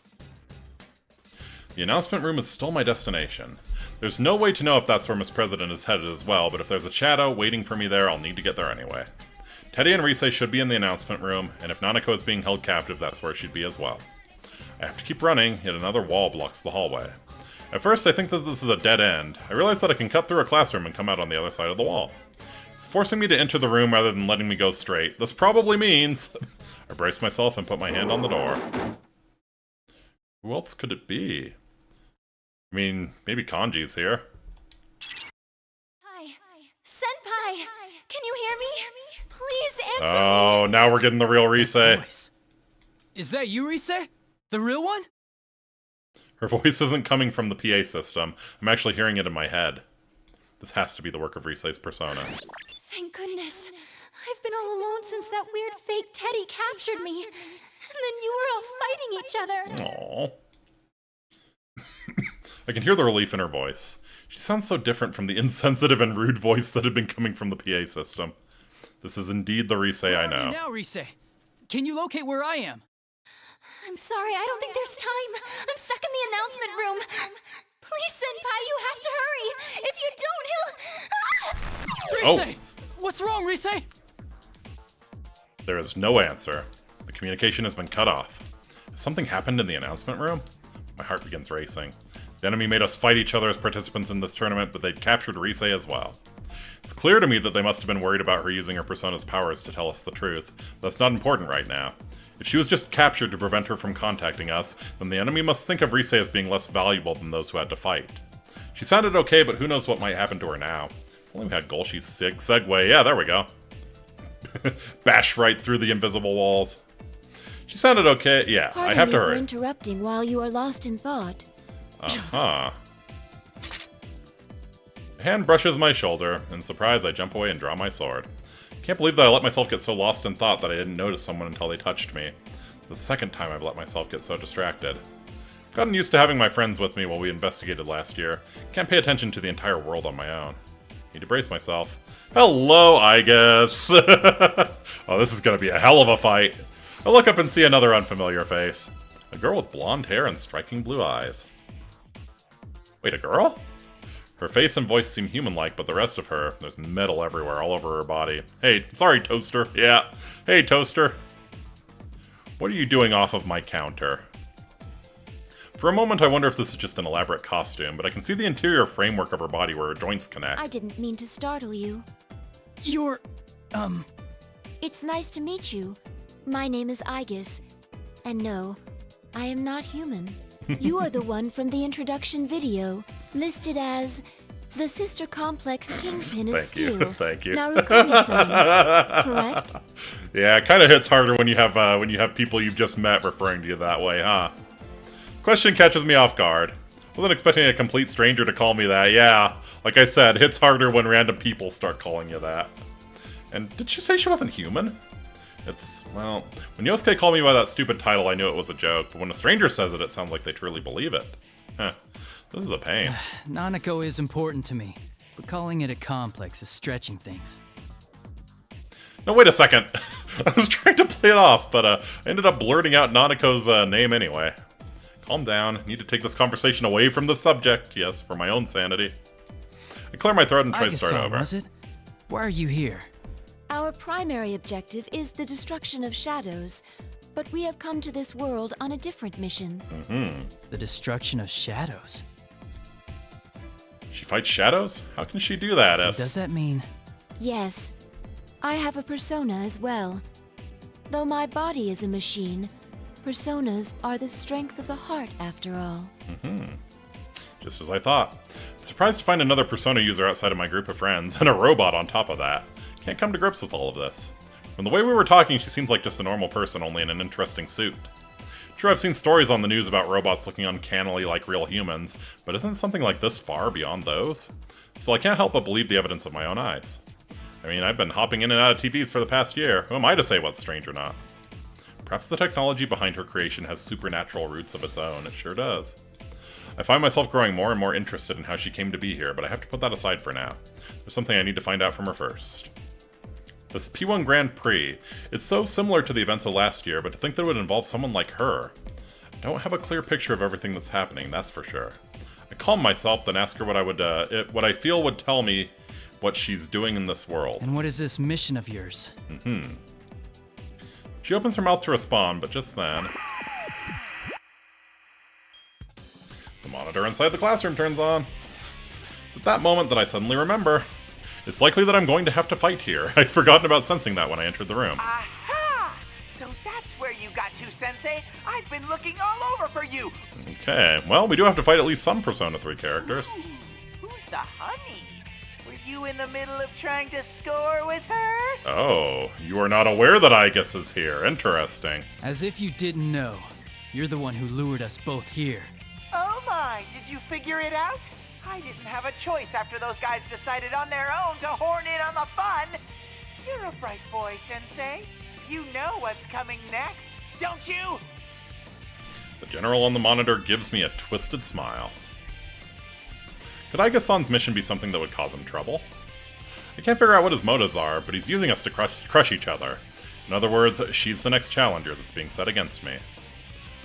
The announcement room is still my destination. There's no way to know if that's where Miss President is headed as well, but if there's a shadow waiting for me there, I'll need to get there anyway. Teddy and Rise should be in the announcement room, and if Nanako is being held captive, that's where she'd be as well. I have to keep running, yet another wall blocks the hallway. At first, I think that this is a dead end. I realize that I can cut through a classroom and come out on the other side of the wall. It's forcing me to enter the room rather than letting me go straight. This probably means... I brace myself and put my hand on the door. Who else could it be? I mean, maybe Kanji's here. Hi. Senpai! Can you hear me? Please answer me! Oh, now we're getting the real Rise. Is that you, Rise? The real one? Her voice isn't coming from the PA system. I'm actually hearing it in my head. This has to be the work of Rise's persona. Thank goodness. I've been all alone since that weird fake Teddy captured me. And then you were all fighting each other. Aww. I can hear the relief in her voice. She sounds so different from the insensitive and rude voice that had been coming from the PA system. This is indeed the Rise I know. Where are you now, Rise? Can you locate where I am? I'm sorry, I don't think there's time. I'm stuck in the announcement room. Please, Senpai, you have to hurry. If you don't, he'll... Rise! What's wrong, Rise? There is no answer. The communication has been cut off. Has something happened in the announcement room? My heart begins racing. The enemy made us fight each other as participants in this tournament, but they'd captured Rise as well. It's clear to me that they must have been worried about her using her Persona's powers to tell us the truth. That's not important right now. If she was just captured to prevent her from contacting us, then the enemy must think of Rise as being less valuable than those who had to fight. She sounded okay, but who knows what might happen to her now. If only we had Golshi's segue. Yeah, there we go. Bash right through the invisible walls. She sounded okay. Yeah, I have to hurry. Pardon me for interrupting while you are lost in thought. Uh-huh. A hand brushes my shoulder. In surprise, I jump away and draw my sword. Can't believe that I let myself get so lost in thought that I didn't notice someone until they touched me. The second time I've let myself get so distracted. I've gotten used to having my friends with me while we investigated last year. Can't pay attention to the entire world on my own. Need to brace myself. Hello, I guess. Oh, this is gonna be a hell of a fight. I look up and see another unfamiliar face. A girl with blonde hair and striking blue eyes. Wait, a girl? Her face and voice seem human-like, but the rest of her, there's metal everywhere, all over her body. Hey, sorry, Toaster. Yeah. Hey, Toaster. What are you doing off of my counter? For a moment, I wonder if this is just an elaborate costume, but I can see the interior framework of her body where her joints connect. I didn't mean to startle you. You're... It's nice to meet you. My name is Aegis. And no, I am not human. You are the one from the introduction video, listed as the Sister Complex Kingpin of Steel. Thank you. Narukami-san, correct? Yeah, it kind of hits harder when you have people you've just met referring to you that way, huh? Question catches me off guard. Wasn't expecting a complete stranger to call me that. Yeah, like I said, it hits harder when random people start calling you that. And did she say she wasn't human? It's, well, when Yosuke called me by that stupid title, I knew it was a joke, but when a stranger says it, it sounds like they truly believe it. Huh. This is a pain. Nanako is important to me, but calling it a complex is stretching things. No, wait a second. I was trying to play it off, but I ended up blurting out Nanako's name anyway. Calm down. Need to take this conversation away from the subject. Yes, for my own sanity. I clear my throat and try to start over. Was it? Why are you here? Our primary objective is the destruction of shadows, but we have come to this world on a different mission. The destruction of shadows? She fights shadows? How can she do that if... Does that mean... Yes. I have a persona as well. Though my body is a machine, personas are the strength of the heart after all. Just as I thought. I'm surprised to find another persona user outside of my group of friends, and a robot on top of that. Can't come to grips with all of this. From the way we were talking, she seems like just a normal person, only in an interesting suit. Sure, I've seen stories on the news about robots looking uncannily like real humans, but isn't something like this far beyond those? Still, I can't help but believe the evidence of my own eyes. I mean, I've been hopping in and out of TVs for the past year. Who am I to say what's strange or not? Perhaps the technology behind her creation has supernatural roots of its own. It sure does. I find myself growing more and more interested in how she came to be here, but I have to put that aside for now. There's something I need to find out from her first. This P1 Grand Prix, it's so similar to the events of last year, but to think that it would involve someone like her. I don't have a clear picture of everything that's happening, that's for sure. I calm myself, then ask her what I feel would tell me what she's doing in this world. And what is this mission of yours? She opens her mouth to respond, but just then... the monitor inside the classroom turns on. It's at that moment that I suddenly remember. It's likely that I'm going to have to fight here. I'd forgotten about sensing that when I entered the room. Aha! So that's where you got to, Sensei. I've been looking all over for you. Okay, well, we do have to fight at least some Persona 3 characters. Ooh, who's the honey? Were you in the middle of trying to score with her? Oh, you are not aware that Aegis is here. Interesting. As if you didn't know. You're the one who lured us both here. Oh my, did you figure it out? I didn't have a choice after those guys decided on their own to horn in on the fun. You're a bright boy, Sensei. You know what's coming next, don't you? The general on the monitor gives me a twisted smile. Could Aiga-san's mission be something that would cause him trouble? I can't figure out what his motives are, but he's using us to crush each other. In other words, she's the next challenger that's being set against me.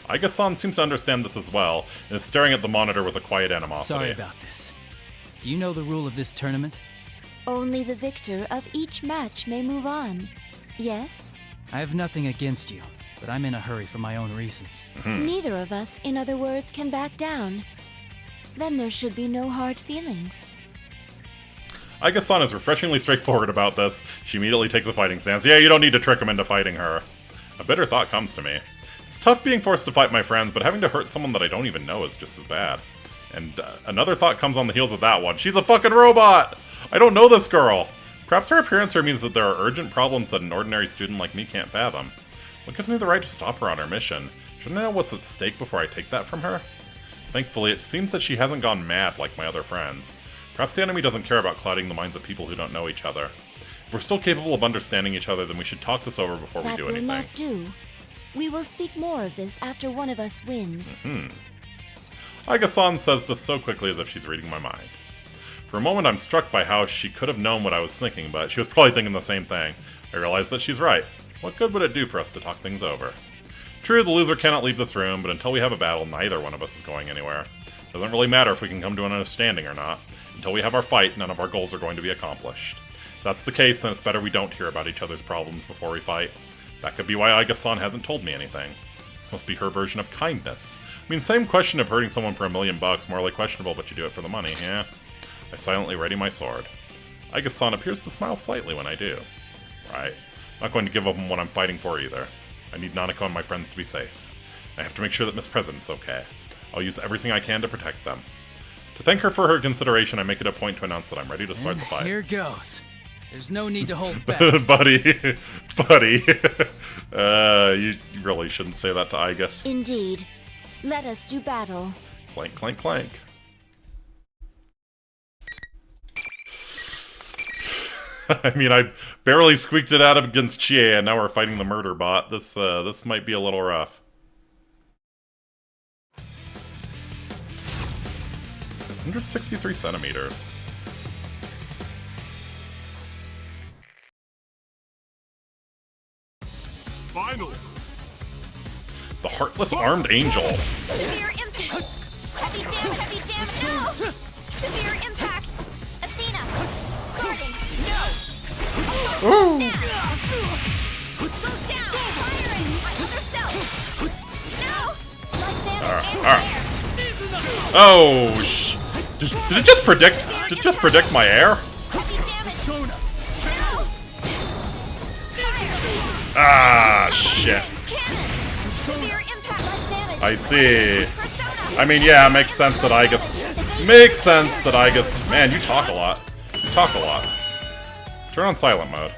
Aiga-san seems to understand this as well, and is staring at the monitor with a quiet animosity. Sorry about this. Do you know the rule of this tournament? Only the victor of each match may move on. Yes? I have nothing against you, but I'm in a hurry for my own reasons. Neither of us, in other words, can back down. Then there should be no hard feelings. Aiga-san is refreshingly straightforward about this. She immediately takes a fighting stance. Yeah, you don't need to trick him into fighting her. A bitter thought comes to me. It's tough being forced to fight my friends, but having to hurt someone that I don't even know is just as bad. And another thought comes on the heels of that one. She's a fucking robot! I don't know this girl! Perhaps her appearance here means that there are urgent problems that an ordinary student like me can't fathom. What gives me the right to stop her on her mission? Shouldn't I know what's at stake before I take that from her? Thankfully, it seems that she hasn't gone mad like my other friends. Perhaps the enemy doesn't care about clouding the minds of people who don't know each other. If we're still capable of understanding each other, then we should talk this over before we do anything. That will not do. We will speak more of this after one of us wins. Aiga-san says this so quickly as if she's reading my mind. For a moment, I'm struck by how she could have known what I was thinking, but she was probably thinking the same thing. I realize that she's right. What good would it do for us to talk things over? True, the loser cannot leave this room, but until we have a battle, neither one of us is going anywhere. Doesn't really matter if we can come to an understanding or not. Until we have our fight, none of our goals are going to be accomplished. If that's the case, then it's better we don't hear about each other's problems before we fight. That could be why Aiga-san hasn't told me anything. This must be her version of kindness. I mean, same question of hurting someone for $1 million, morally questionable, but you do it for the money, yeah? I silently ready my sword. Aiga-san appears to smile slightly when I do. Right. I'm not going to give up on what I'm fighting for either. I need Nanako and my friends to be safe. I have to make sure that Miss President's okay. I'll use everything I can to protect them. To thank her for her consideration, I make it a point to announce that I'm ready to start the fight. Here goes. There's no need to hold back. buddy. You really shouldn't say that to Aiga. Indeed. Let us do battle. Clank, clank, clank. I mean, I barely squeaked it out against Chie, and now we're fighting the murder bot. This might be a little rough. "163 centimeters. Finally. The Heartless Armed Angel. Severe impact. Heavy damage, no! Severe impact. Athena. Guarding. No. Ooh. Go down. Firing. Other self. No. Light damage and air. Oh, did it just predict? Did it just predict my air? Heavy damage. No. Ah, shit. Severe impact. Light damage. I see. I mean, yeah, it makes sense that Aiga. Makes sense that Aiga. Man, you talk a lot. You talk a lot. Turn on silent mode.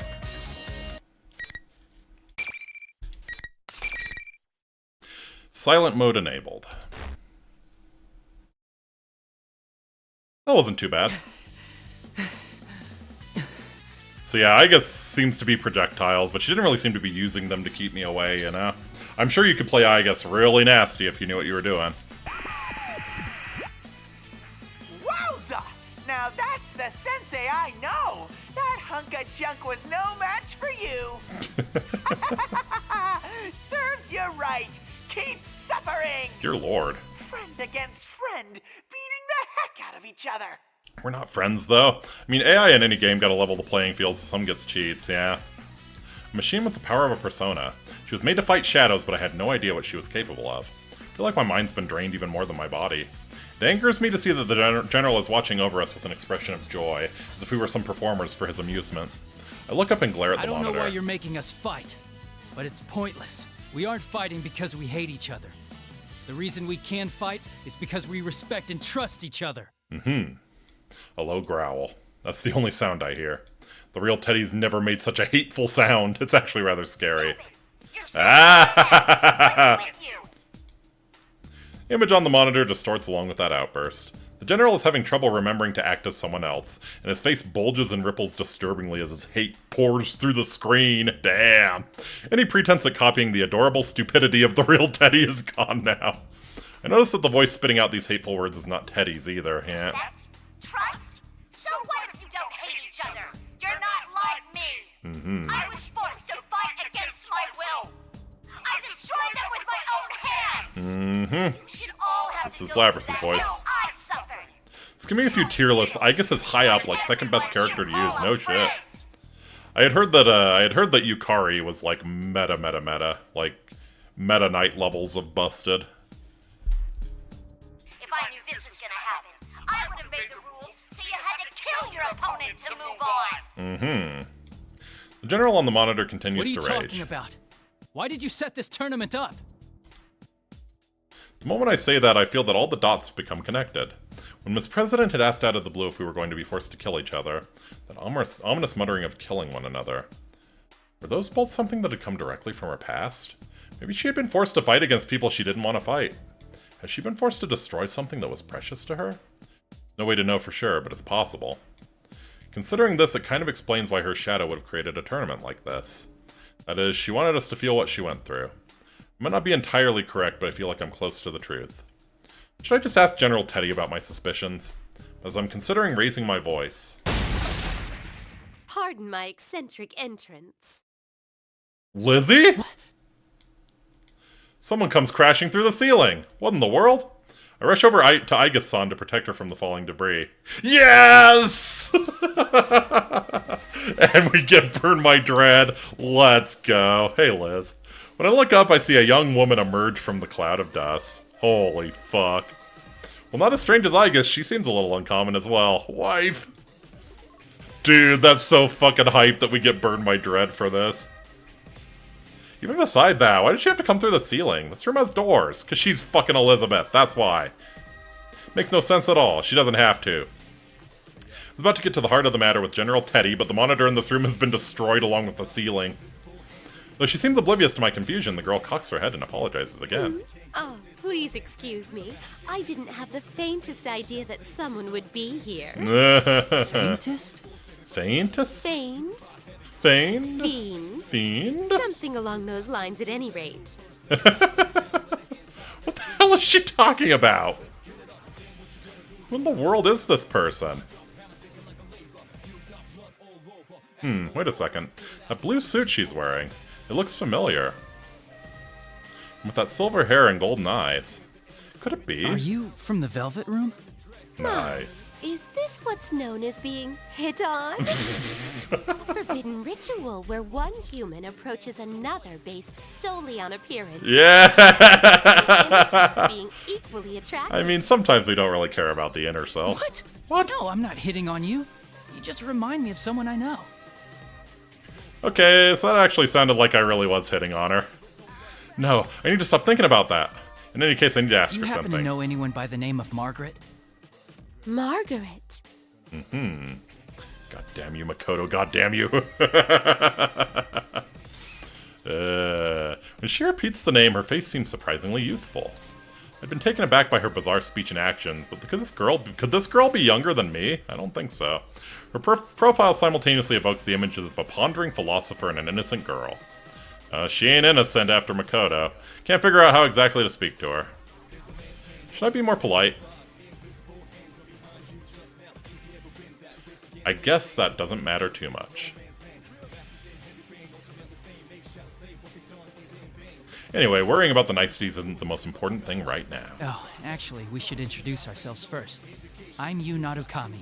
Silent mode enabled. That wasn't too bad. So yeah, Aiga seems to be projectiles, but she didn't really seem to be using them to keep me away, you know? I'm sure you could play Aiga really nasty if you knew what you were doing. Wowza! Now that's the sensei I know! That hunk of junk was no match for you! Serves you right! Keep suffering! Dear Lord. Friend against friend, beating the heck out of each other! We're not friends, though. I mean, AI in any game gotta level the playing field so some gets cheats, yeah. A machine with the power of a persona. She was made to fight shadows, but I had no idea what she was capable of. I feel like my mind's been drained even more than my body. It angers me to see that the General is watching over us with an expression of joy, as if we were some performers for his amusement. I look up and glare at the monitor. I don't know why you're making us fight, but it's pointless. We aren't fighting because we hate each other. The reason we can fight is because we respect and trust each other. A low growl. That's the only sound I hear. The real Teddy's never made such a hateful sound. It's actually rather scary. Ah! Image on the monitor distorts along with that outburst. The General is having trouble remembering to act as someone else, and his face bulges and ripples disturbingly as his hate pours through the screen. Damn. Any pretense at copying the adorable stupidity of the real Teddy is gone now. I notice that the voice spitting out these hateful words is not Teddy's either, yeah. trust? So what if you don't hate each other? You're not like me. I was forced to fight against my will. I destroyed them with my own hands. You should all have This is Labrys's voice. I suffered. It's giving me a few tier lists. I guess it's high up, like second best character to use. No shit. I had heard that Yukari was like meta, like Meta Knight levels of busted. If I knew this was gonna happen, I would have made the rules so you had to kill your opponent to move on. The general on the monitor continues to rage. What are you talking about? Why did you set this tournament up? The moment I say that, I feel that all the dots become connected. When Ms. President had asked out of the blue if we were going to be forced to kill each other, that ominous muttering of killing one another. Were those both something that had come directly from her past? Maybe she had been forced to fight against people she didn't want to fight. Has she been forced to destroy something that was precious to her? No way to know for sure, but it's possible. Considering this, it kind of explains why her shadow would have created a tournament like this. That is, she wanted us to feel what she went through. I might not be entirely correct, but I feel like I'm close to the truth. Should I just ask General Teddy about my suspicions? As I'm considering raising my voice. Pardon my eccentric entrance. Lizzie? What? Someone comes crashing through the ceiling. What in the world? I rush over to Aiga-san to protect her from the falling debris. Yes! And we get Burn My Dread. Let's go. Hey, Liz. When I look up, I see a young woman emerge from the cloud of dust. Holy fuck. Well, not as strange as I guess. She seems a little uncommon as well. Wife. Dude, that's so fucking hype that we get Burn My Dread for this. Even beside that, why did she have to come through the ceiling? This room has doors. Because she's fucking Elizabeth. That's why. Makes no sense at all. She doesn't have to. I was about to get to the heart of the matter with General Teddy, but the monitor in this room has been destroyed along with the ceiling. Though she seems oblivious to my confusion, the girl cocks her head and apologizes again. Oh, please excuse me. I didn't have the faintest idea that someone would be here. Faintest? Faintest? Feigned? Feigned? Fiend? Fiend? Something along those lines at any rate. What the hell is she talking about? Who in the world is this person? Wait a second. That blue suit she's wearing. It looks familiar. With that silver hair and golden eyes. Could it be? Are you from the Velvet Room? Nice. Is this what's known as being hit on? A forbidden ritual where one human approaches another based solely on appearance. Yeah! Being equally attractive. I mean, sometimes we don't really care about the inner self. What? What? No, I'm not hitting on you. You just remind me of someone I know. Okay, so that actually sounded like I really was hitting on her. No, I need to stop thinking about that. In any case, I need to ask her something. Do you happen to know anyone by the name of Margaret? Margaret. God damn you, Makoto. God damn you. When she repeats the name, her face seems surprisingly youthful. I'd been taken aback by her bizarre speech and actions, but could this girl be younger than me? I don't think so. Her profile simultaneously evokes the images of a pondering philosopher and an innocent girl. She ain't innocent after Makoto. Can't figure out how exactly to speak to her. Should I be more polite? I guess that doesn't matter too much. Anyway, worrying about the niceties isn't the most important thing right now. Oh, actually, we should introduce ourselves first. I'm Yu Narukami.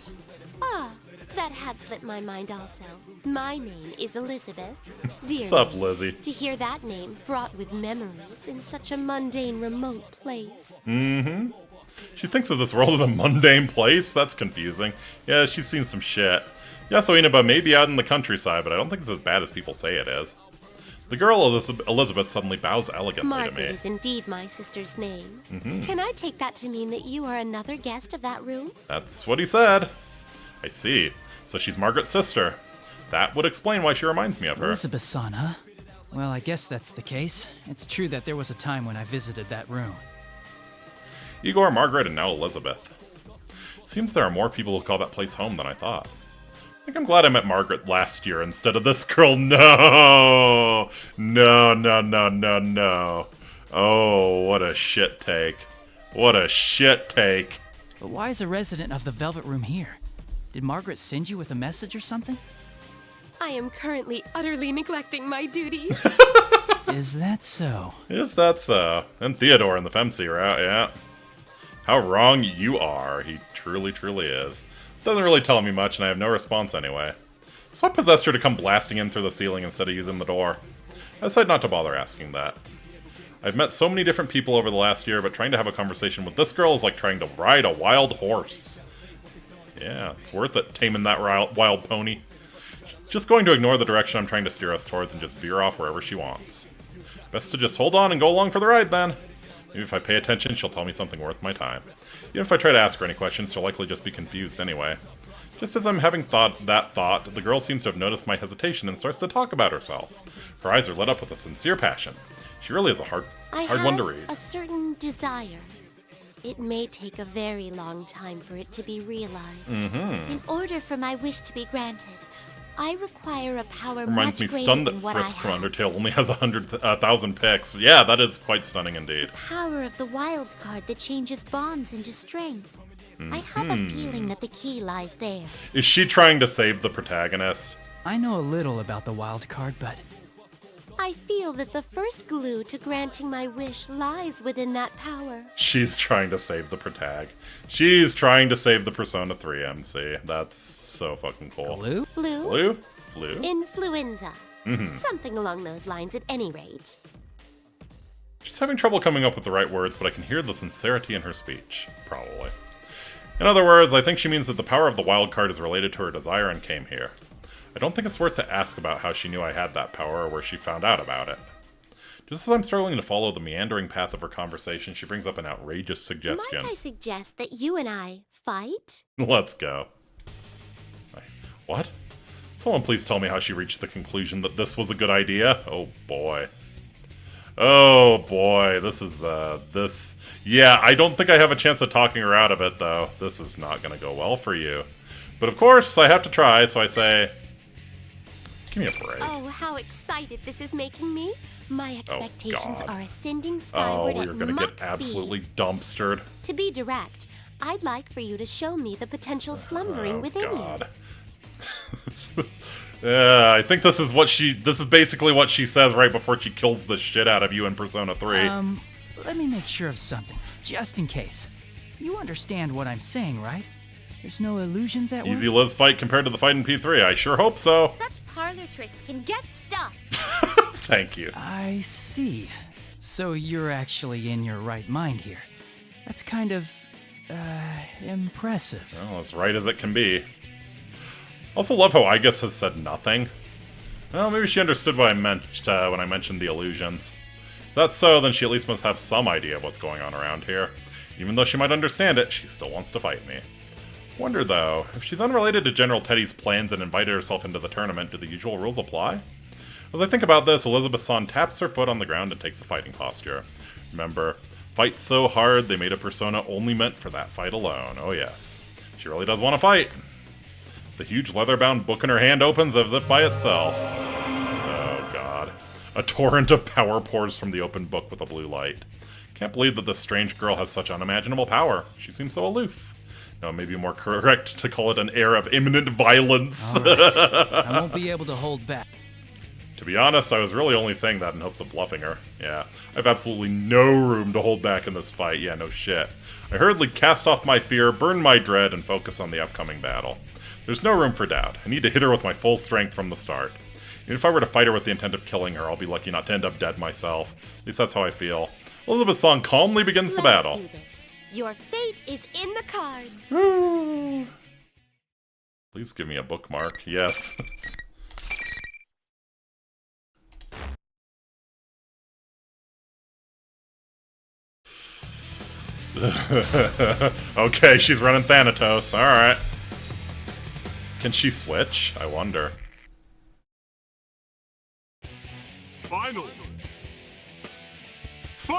Ah, that had slipped my mind also. My name is Elizabeth. Dear What's up, Lizzie? To hear that name fraught with memories in such a mundane, remote place. She thinks of this world as a mundane place? That's confusing. Yeah, she's seen some shit. Yasuo Inaba may be out in the countryside, but I don't think it's as bad as people say it is. The girl Elizabeth suddenly bows elegantly Margaret to me. is indeed my sister's name. Can I take that to mean that you are another guest of that room? That's what he said. I see. So she's Margaret's sister. That would explain why she reminds me of her. Elizabeth-san, huh? Well, I guess that's the case. It's true that there was a time when I visited that room. Igor, Margaret, and now Elizabeth. Seems there are more people who call that place home than I thought. I think I'm glad I met Margaret last year instead of this girl. No! No, no, no, no, no. Oh, what a shit take. What a shit take. But why is a resident of the Velvet Room here? Did Margaret send you with a message or something? I am currently utterly neglecting my duties. Is that so? Is that so? And Theodore and the Femsey are out, yeah. How wrong you are. He truly, truly is. Doesn't really tell me much, and I have no response anyway. So what possessed her to come blasting in through the ceiling instead of using the door? I decided not to bother asking that. I've met so many different people over the last year, but trying to have a conversation with this girl is like trying to ride a wild horse. Yeah, it's worth it, taming that wild pony. Just going to ignore the direction I'm trying to steer us towards and just veer off wherever she wants. Best to just hold on and go along for the ride, then. Maybe if I pay attention, she'll tell me something worth my time. Even if I try to ask her any questions, she'll likely just be confused anyway. Just as I'm having that thought, the girl seems to have noticed my hesitation and starts to talk about herself. Her eyes are lit up with a sincere passion. She really is a hard one to read. I have a certain desire. It may take a very long time for it to be realized. In order for my wish to be granted, I require a power Reminds me, much greater stunned that than what I Frisk from have. Undertale only has 100,000 picks. Yeah, that is quite stunning indeed. Power of the wild card that changes bonds into strength. I have a feeling that the key lies there. Is she trying to save the protagonist? I know a little about the wild card, but I feel that the first glue to granting my wish lies within that power. She's trying to save the protag. She's trying to save the Persona 3 MC. That's so fucking cool. Glue? Flu? Flu? Influenza. Something along those lines at any rate. She's having trouble coming up with the right words, but I can hear the sincerity in her speech. Probably. In other words, I think she means that the power of the wild card is related to her desire and came here. I don't think it's worth to ask about how she knew I had that power or where she found out about it. Just as I'm struggling to follow the meandering path of her conversation, she brings up an outrageous suggestion. Might I suggest that you and I fight? Let's go. What? Someone please tell me how she reached the conclusion that this was a good idea? Oh boy. Oh boy, this is, Yeah, I don't think I have a chance of talking her out of it, though. This is not gonna go well for you. But of course, I have to try, so I say... Give me a break. Oh, how excited this is making me. My expectations God. are ascending skyward we're at gonna Mach get absolutely dumpstered. To be direct, I'd like for you to show me the potential slumbering within God. I think this is basically what she says right before she kills the shit out of you in Persona 3. Let me make sure of something, just in case. You understand what I'm saying, right? There's no illusions at work? Easy Liz fight compared to the fight in P3. I sure hope so. Such parlor tricks can get stuff. Thank you. I see. So you're actually in your right mind here. That's kind of, impressive. Well, as right as it can be. Also love how Igus has said nothing. Well, maybe she understood what I meant when I mentioned the illusions. If that's so, then she at least must have some idea of what's going on around here. Even though she might understand it, she still wants to fight me. Wonder, though, if she's unrelated to General Teddy's plans and invited herself into the tournament, do the usual rules apply? As I think about this, Elizabeth Son taps her foot on the ground and takes a fighting posture. Remember, fight so hard they made a persona only meant for that fight alone. Oh yes, she really does want to fight. The huge leather-bound book in her hand opens as if by itself. Oh god. A torrent of power pours from the open book with a blue light. Can't believe that this strange girl has such unimaginable power. She seems so aloof. No, maybe more correct to call it an air of imminent violence. All right. I won't be able to hold back. To be honest, I was really only saying that in hopes of bluffing her. Yeah, I have absolutely no room to hold back in this fight. Yeah, no shit. I hurriedly cast off my fear, burn my dread, and focus on the upcoming battle. There's no room for doubt. I need to hit her with my full strength from the start. Even if I were to fight her with the intent of killing her, I'll be lucky not to end up dead myself. At least that's how I feel. Elizabeth Song calmly begins the battle. Let's do this. Your fate is in the cards. Please give me a bookmark. Yes. Okay, she's running Thanatos. Alright. Can she switch? I wonder. Final.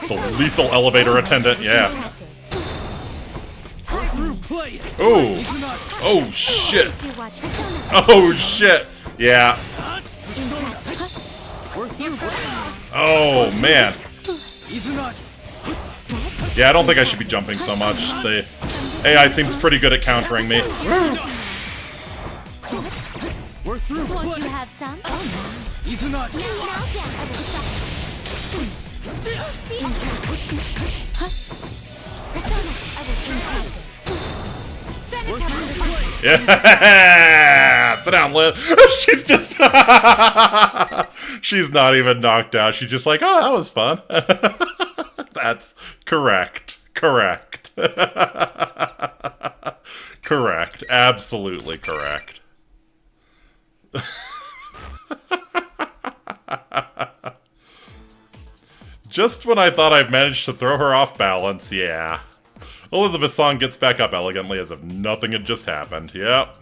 The lethal elevator attendant, yeah. Oh! Oh shit! Oh shit! Yeah. Oh man. Yeah, I don't think I should be jumping so much. AI seems pretty good at countering me. We're through. Won't you have some? He's not. Yeah! Sit down, Liz. She's just... She's not even knocked out. She's just like, oh, that was fun. That's correct. Correct. Correct. Absolutely correct. Just when I thought I've managed to throw her off balance, yeah. Elizabeth's song gets back up elegantly as if nothing had just happened. Yep.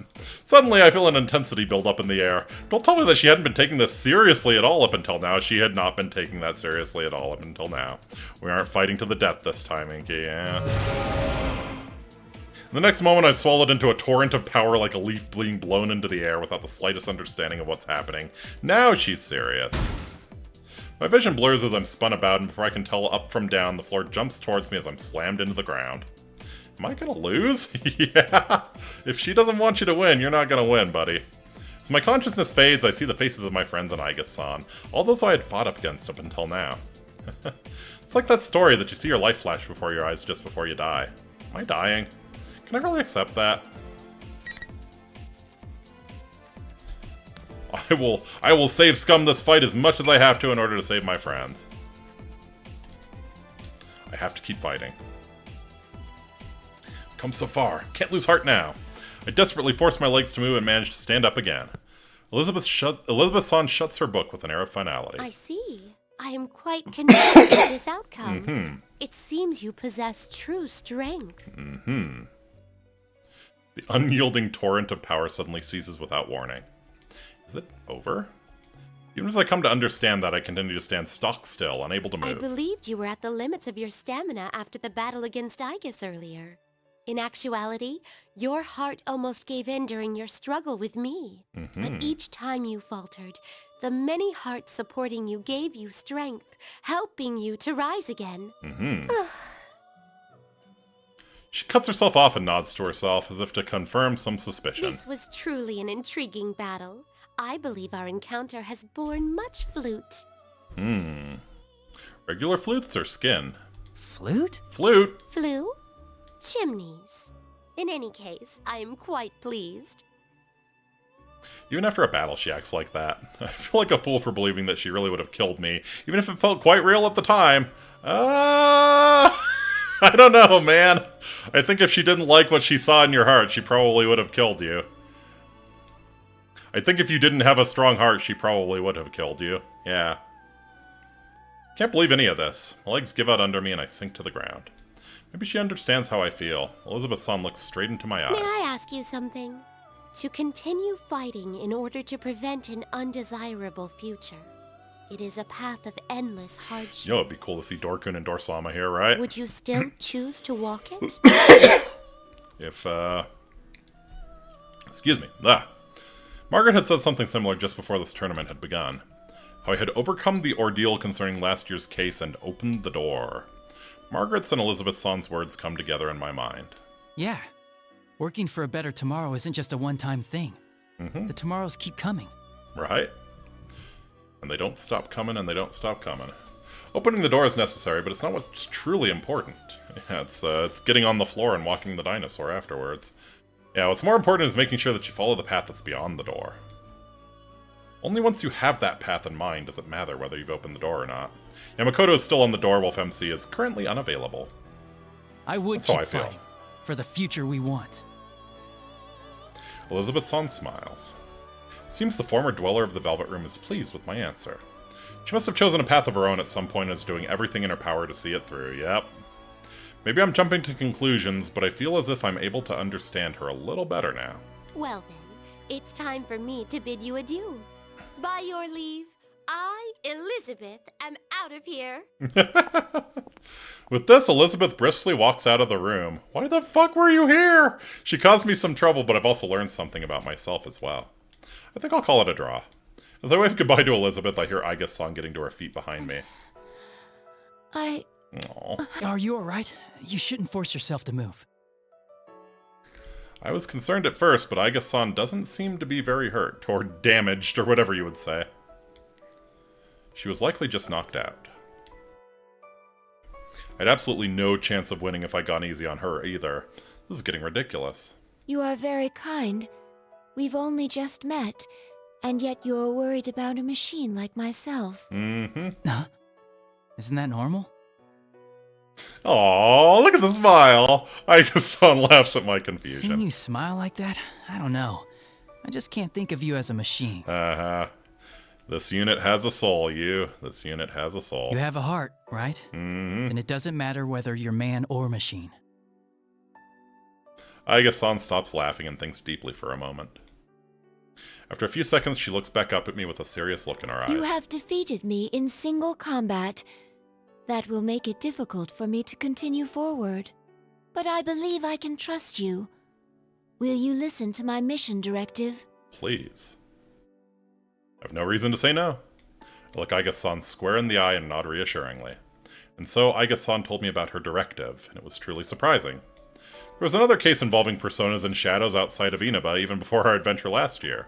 Suddenly I feel an intensity build up in the air. Don't tell me that she hadn't been taking this seriously at all up until now. She had not been taking that seriously at all up until now. We aren't fighting to the death this time, Inky, yeah. The next moment I swallowed into a torrent of power like a leaf being blown into the air without the slightest understanding of what's happening. Now she's serious. My vision blurs as I'm spun about, and before I can tell up from down, the floor jumps towards me as I'm slammed into the ground. Am I gonna lose? Yeah. If she doesn't want you to win, you're not gonna win, buddy. As my consciousness fades, I see the faces of my friends and Aiga-san, all those I had fought up against up until now. It's like that story that you see your life flash before your eyes just before you die. Am I dying? Can I really accept that? I will save Scum this fight as much as I have to in order to save my friends. I have to keep fighting. Come so far. Can't lose heart now. I desperately force my legs to move and manage to stand up again. Elizabeth-san shuts her book with an air of finality. I see. I am quite content with this outcome. It seems you possess true strength. The unyielding torrent of power suddenly ceases without warning. Is it over? Even as I come to understand that, I continue to stand stock still, unable to move. I believed you were at the limits of your stamina after the battle against Aegis earlier. In actuality, your heart almost gave in during your struggle with me. But each time you faltered, the many hearts supporting you gave you strength, helping you to rise again. She cuts herself off and nods to herself as if to confirm some suspicion. This was truly an intriguing battle. I believe our encounter has borne much flute. Regular flutes or skin? Flute? Flute! Flue? Chimneys. In any case, I am quite pleased. Even after a battle, she acts like that. I feel like a fool for believing that she really would have killed me, even if it felt quite real at the time. I don't know, man. I think if she didn't like what she saw in your heart, she probably would have killed you. I think if you didn't have a strong heart, she probably would have killed you. Yeah. Can't believe any of this. My legs give out under me and I sink to the ground. Maybe she understands how I feel. Elizabeth-san looks straight into my eyes. May I ask you something? To continue fighting in order to prevent an undesirable future. It is a path of endless hardship. Yo, it'd be cool to see Dorkun and Dorsama here, right? Would you still choose to walk it? If, excuse me. Margaret had said something similar just before this tournament had begun. How I had overcome the ordeal concerning last year's case and opened the door. Margaret's and Elizabeth-san's words come together in my mind. Yeah. Working for a better tomorrow isn't just a one-time thing. The tomorrows keep coming. Right. And they don't stop coming, and they don't stop coming. Opening the door is necessary, but it's not what's truly important. Yeah, it's getting on the floor and walking the dinosaur afterwards. Yeah, what's more important is making sure that you follow the path that's beyond the door. Only once you have that path in mind does it matter whether you've opened the door or not. Yeah, Makoto is still on the door while FemC is currently unavailable. I would That's how keep I feel. fighting for the future we want. Elizabeth-san smiles. Seems the former dweller of the Velvet Room is pleased with my answer. She must have chosen a path of her own at some point and is doing everything in her power to see it through, yep. Maybe I'm jumping to conclusions, but I feel as if I'm able to understand her a little better now. Well then, it's time for me to bid you adieu. By your leave, I, Elizabeth, am out of here. With this, Elizabeth briskly walks out of the room. Why the fuck were you here? She caused me some trouble, but I've also learned something about myself as well. I think I'll call it a draw. As I wave goodbye to Elizabeth, I hear Aiga-san getting to her feet behind me. Are you alright? You shouldn't force yourself to move. I was concerned at first, but Aiga-san doesn't seem to be very hurt, or damaged, or whatever you would say. She was likely just knocked out. I had absolutely no chance of winning if I'd gone easy on her, either. This is getting ridiculous. You are very kind. We've only just met, and yet you're worried about a machine like myself. Mm-hmm. Isn't that normal? Aw, look at the smile! Aiga-san laughs at my confusion. Seeing you smile like that? I don't know. I just can't think of you as a machine. Uh-huh. This unit has a soul, you. This unit has a soul. You have a heart, right? Mm-hmm. And it doesn't matter whether you're man or machine. Aiga-san stops laughing and thinks deeply for a moment. After a few seconds, she looks back up at me with a serious look in her eyes. You have defeated me in single combat. That will make it difficult for me to continue forward. But I believe I can trust you. Will you listen to my mission directive? Please. I have no reason to say no. I look Aiga-san square in the eye and nod reassuringly. And so Aiga-san told me about her directive, and it was truly surprising. There was another case involving personas and shadows outside of Inaba even before our adventure last year.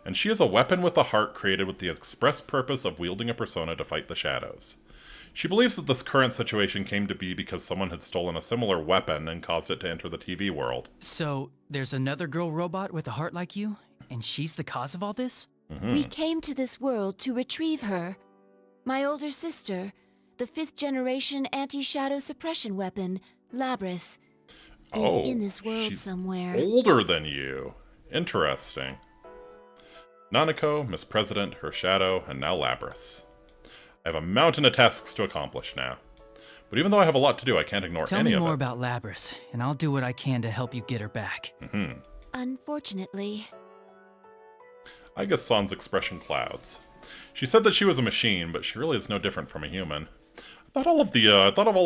And she is a weapon with a heart created with the express purpose of wielding a persona to fight the shadows. She believes that this current situation came to be because someone had stolen a similar weapon and caused it to enter the TV world. So, there's another girl robot with a heart like you? And she's the cause of all this? Mm-hmm. We came to this world to retrieve her. My older sister, the 5th generation anti-shadow suppression weapon, Labris, is in this world somewhere. Older than you. Interesting. Nanako, Miss President, her shadow, and now Labris. I have a mountain of tasks to accomplish now. But even though I have a lot to do, I can't ignore any of it. Tell me more about Labris, and I'll do what I can to help you get her back. Mm-hmm. Unfortunately. Aiga-san's expression clouds. She said that she was a machine, but she really is no different from a human. I thought all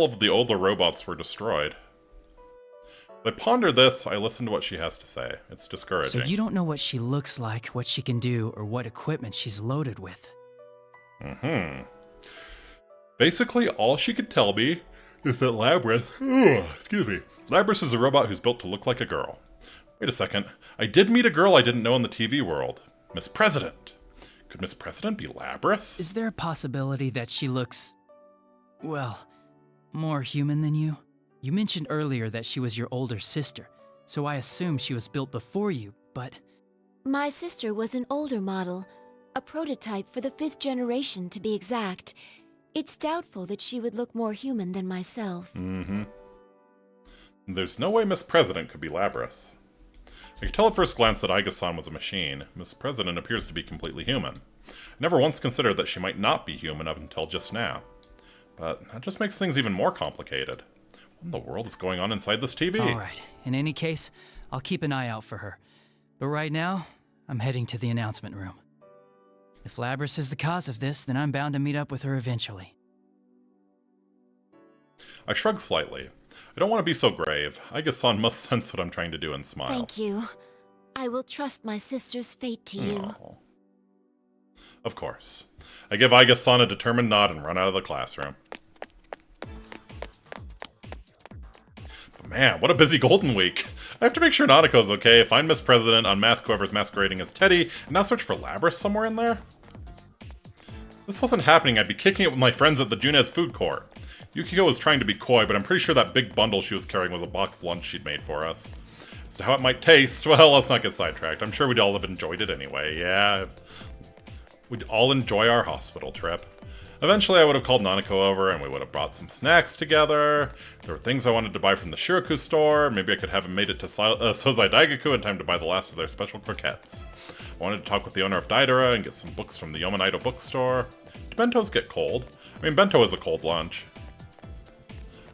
of the older robots were destroyed. As I ponder this, I listen to what she has to say. It's discouraging. So you don't know what she looks like, what she can do, or what equipment she's loaded with. Mm-hmm. Basically, all she could tell me is that Labris is a robot who's built to look like a girl. Wait a second. I did meet a girl I didn't know in the TV world. Miss President. Could Miss President be Labris? Is there a possibility that she looks, well, more human than you? You mentioned earlier that she was your older sister, so I assume she was built before you, but... My sister was an older model, a prototype for the 5th generation to be exact. It's doubtful that she would look more human than myself. Mm-hmm. There's no way Miss President could be Labris. I could tell at first glance that Aiga-san was a machine. Miss President appears to be completely human. I never once considered that she might not be human up until just now. But that just makes things even more complicated. What in the world is going on inside this TV? Alright, in any case, I'll keep an eye out for her. But right now, I'm heading to the announcement room. If Labris is the cause of this, then I'm bound to meet up with her eventually. I shrug slightly. I don't want to be so grave. Aiga-san must sense what I'm trying to do and smile. Thank you. I will trust my sister's fate to you. Oh. Of course. I give Aiga-san a determined nod and run out of the classroom. But man, what a busy Golden Week. I have to make sure Nanako's okay, find Miss President, unmask whoever's masquerading as Teddy, and now search for Labris somewhere in there? If this wasn't happening, I'd be kicking it with my friends at the Junez food court. Yukiko was trying to be coy, but I'm pretty sure that big bundle she was carrying was a boxed lunch she'd made for us. As to how it might taste, well, let's not get sidetracked. I'm sure we'd all have enjoyed it anyway, yeah. We'd all enjoy our hospital trip. Eventually, I would have called Nanako over, and we would have brought some snacks together. There were things I wanted to buy from the Shiraku store. Maybe I could have him made it to Sozai Daigaku in time to buy the last of their special croquettes. I wanted to talk with the owner of Daidara and get some books from the Yomanaido bookstore. Do bentos get cold? I mean, bento is a cold lunch.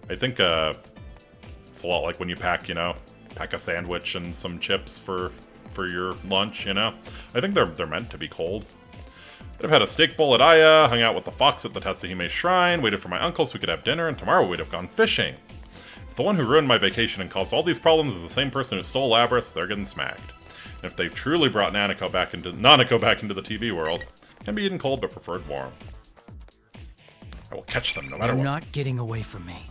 I think it's a lot like when you pack, pack a sandwich and some chips for your lunch, I think they're meant to be cold. I'd have had a steak bowl at Aya, hung out with the fox at the Tatsuhime Shrine, waited for my uncle so we could have dinner, and tomorrow we'd have gone fishing. If the one who ruined my vacation and caused all these problems is the same person who stole Labris, they're getting smacked. And if they've truly brought Nanako back into the TV world, it can be eaten cold but preferred warm. I will catch them no matter what. You're not getting away from me.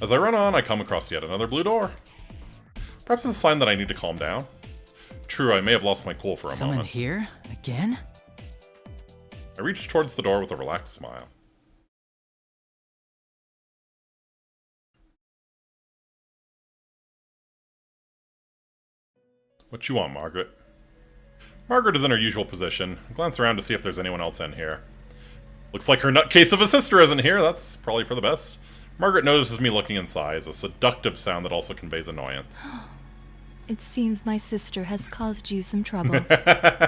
As I run on, I come across yet another blue door. Perhaps it's a sign that I need to calm down. True, I may have lost my cool for a Someone moment. here? Again? I reached towards the door with a relaxed smile. What you want, Margaret? Margaret is in her usual position. I glance around to see if there's anyone else in here. Looks like her nutcase of a sister isn't here. That's probably for the best. Margaret notices me looking and sighs, a seductive sound that also conveys annoyance. It seems my sister has caused you some trouble.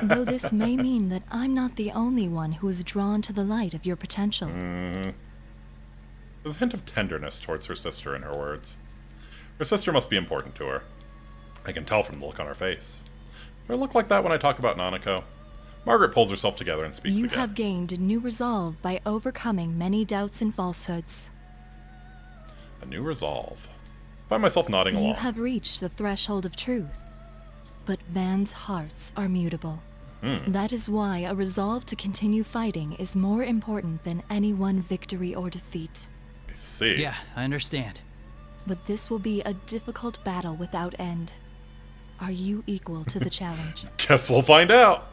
Though this may mean that I'm not the only one who is drawn to the light of your potential. There's a hint of tenderness towards her sister in her words. Her sister must be important to her. I can tell from the look on her face. Do I look like that when I talk about Nanako? Margaret pulls herself together and speaks You again. have gained a new resolve by overcoming many doubts and falsehoods. A new resolve. I find myself nodding along. You have reached the threshold of truth. But man's hearts are mutable. That is why a resolve to continue fighting is more important than any one victory or defeat. I see. Yeah, I understand. But this will be a difficult battle without end. Are you equal to the challenge? Guess we'll find out.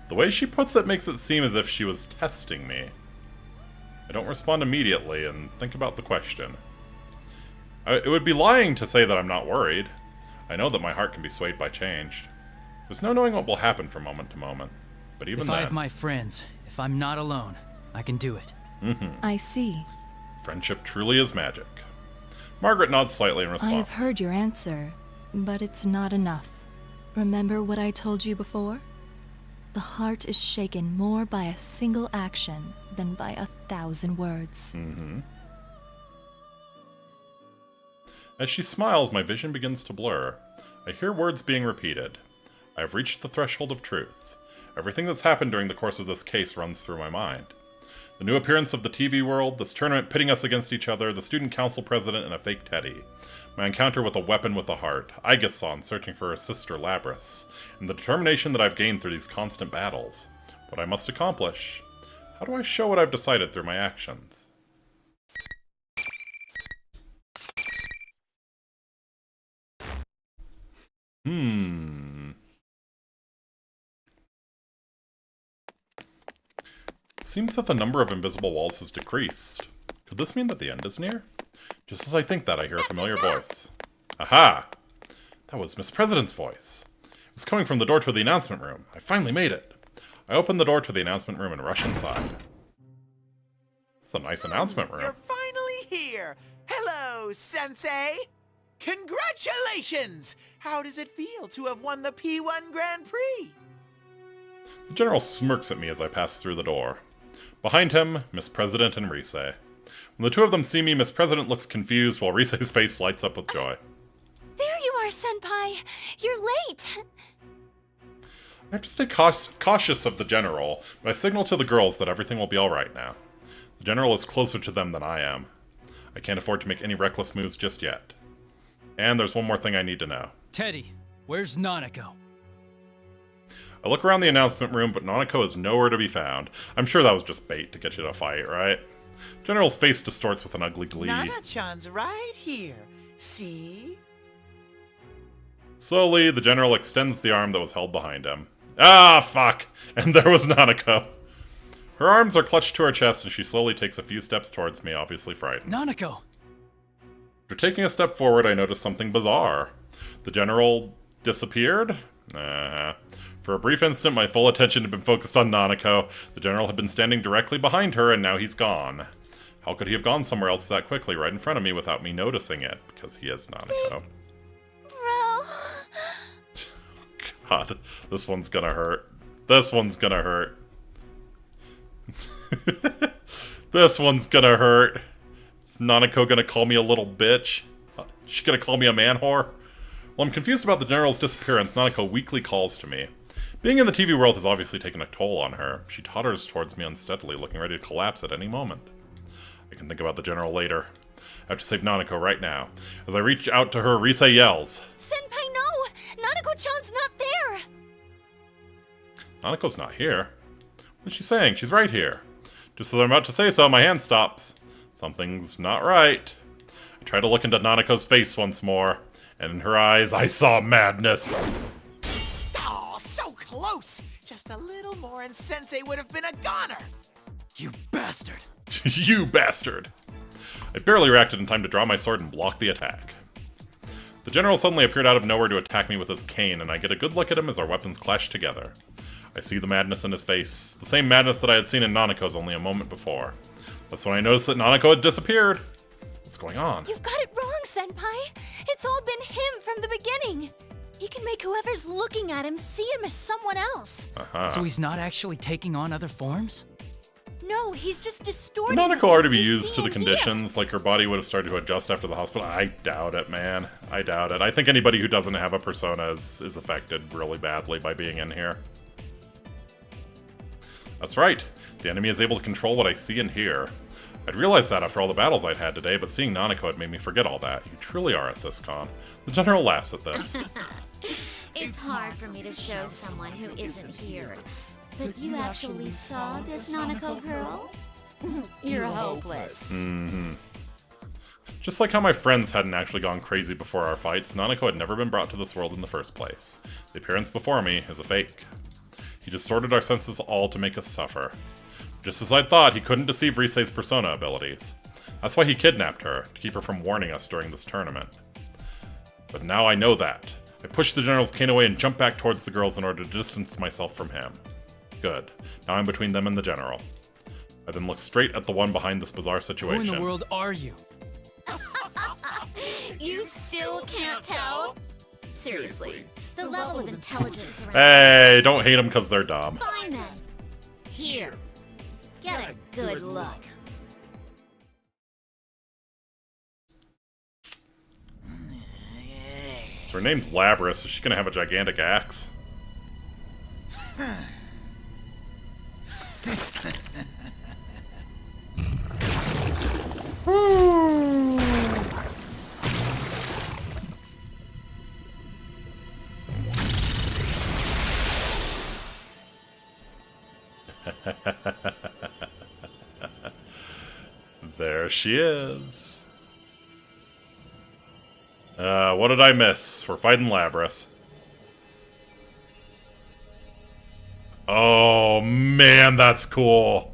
The way she puts it makes it seem as if she was testing me. I don't respond immediately and think about the question. It would be lying to say that I'm not worried. I know that my heart can be swayed by change. There's no knowing what will happen from moment to moment. But even if then... I have my friends, if I'm not alone, I can do it. I see. Friendship truly is magic. Margaret nods slightly in response. I have heard your answer, but it's not enough. Remember what I told you before? The heart is shaken more by a single action than by 1,000 words. As she smiles, my vision begins to blur. I hear words being repeated. I have reached the threshold of truth. Everything that's happened during the course of this case runs through my mind. The new appearance of the TV world, this tournament pitting us against each other, the student council president, and a fake Teddy. My encounter with a weapon with a heart, Aigason searching for her sister Labris, and the determination that I've gained through these constant battles. What I must accomplish. How do I show what I've decided through my actions? Seems that the number of invisible walls has decreased. Could this mean that the end is near? Just as I think that, I hear a familiar voice. Aha! That was Miss President's voice. It was coming from the door to the announcement room. I finally made it. I opened the door to the announcement room and rush inside. It's a nice announcement room. You're finally here! Hello, Sensei! Congratulations! How does it feel to have won the P1 Grand Prix? The general smirks at me as I pass through the door. Behind him, Miss President and Rise. When the two of them see me, Miss President looks confused while Rise's face lights up with joy. There you are, Senpai! You're late! I have to stay cautious of the general, but I signal to the girls that everything will be alright now. The general is closer to them than I am. I can't afford to make any reckless moves just yet. And there's one more thing I need to know. Teddy, where's Nanako? I look around the announcement room, but Nanako is nowhere to be found. I'm sure that was just bait to get you to fight, right? General's face distorts with an ugly glee. Nana-chan's right here. See? Slowly, the general extends the arm that was held behind him. Ah, fuck! And there was Nanako. Her arms are clutched to her chest, and she slowly takes a few steps towards me, obviously frightened. Nanako! After taking a step forward, I notice something bizarre. The general disappeared? For a brief instant, my full attention had been focused on Nanako. The general had been standing directly behind her, and now he's gone. How could he have gone somewhere else that quickly, right in front of me, without me noticing it? Because he is Nanako. Bro. God, this one's gonna hurt. This one's gonna hurt. This one's gonna hurt. Is Nanako gonna call me a little bitch? She's gonna call me a man whore? Well, I'm confused about the general's disappearance. Nanako weakly calls to me. Being in the TV world has obviously taken a toll on her. She totters towards me unsteadily, looking ready to collapse at any moment. I can think about the general later. I have to save Nanako right now. As I reach out to her, Rise yells. Senpai, no! Nanako-chan's not there! Nanako's not here. What is she saying? She's right here. Just as I'm about to say so, my hand stops. Something's not right. I try to look into Nanako's face once more. And in her eyes, I saw madness. Oh, so close! Just a little more and Sensei would have been a goner! You bastard! You bastard! I barely reacted in time to draw my sword and block the attack. The general suddenly appeared out of nowhere to attack me with his cane, and I get a good look at him as our weapons clash together. I see the madness in his face, the same madness that I had seen in Nanako's only a moment before. That's when I noticed that Nanako had disappeared. What's going on? You've got it wrong, Senpai. It's all been him from the beginning. He can make whoever's looking at him see him as someone else. So he's not actually taking on other forms? No, he's just distorting. Nanako are to be used to the conditions, like her body would have started to adjust after the hospital. I doubt it, man. I doubt it. I think anybody who doesn't have a persona is affected really badly by being in here. That's right. The enemy is able to control what I see and hear. I'd realized that after all the battles I'd had today, but seeing Nanako had made me forget all that. You truly are a Syscon. The general laughs at this. It's hard for me to show someone who isn't here. But you actually saw this Nanako girl? You're hopeless. Mm-hmm. Just like how my friends hadn't actually gone crazy before our fights, Nanako had never been brought to this world in the first place. The appearance before me is a fake. He distorted our senses all to make us suffer. Just as I thought, he couldn't deceive Risei's persona abilities. That's why he kidnapped her, to keep her from warning us during this tournament. But now I know that. I pushed the general's cane away and jumped back towards the girls in order to distance myself from him. Good. Now I'm between them and the general. I then looked straight at the one behind this bizarre situation. Who in the world are you? You still can't tell? Seriously, the level of intelligence around Hey, don't hate them because they're dumb. Fine then. Here. Get a good look. So her name's Llerose. Is she gonna have a gigantic axe? There she is. What did I miss? We're fighting Llerose. Oh, man, that's cool.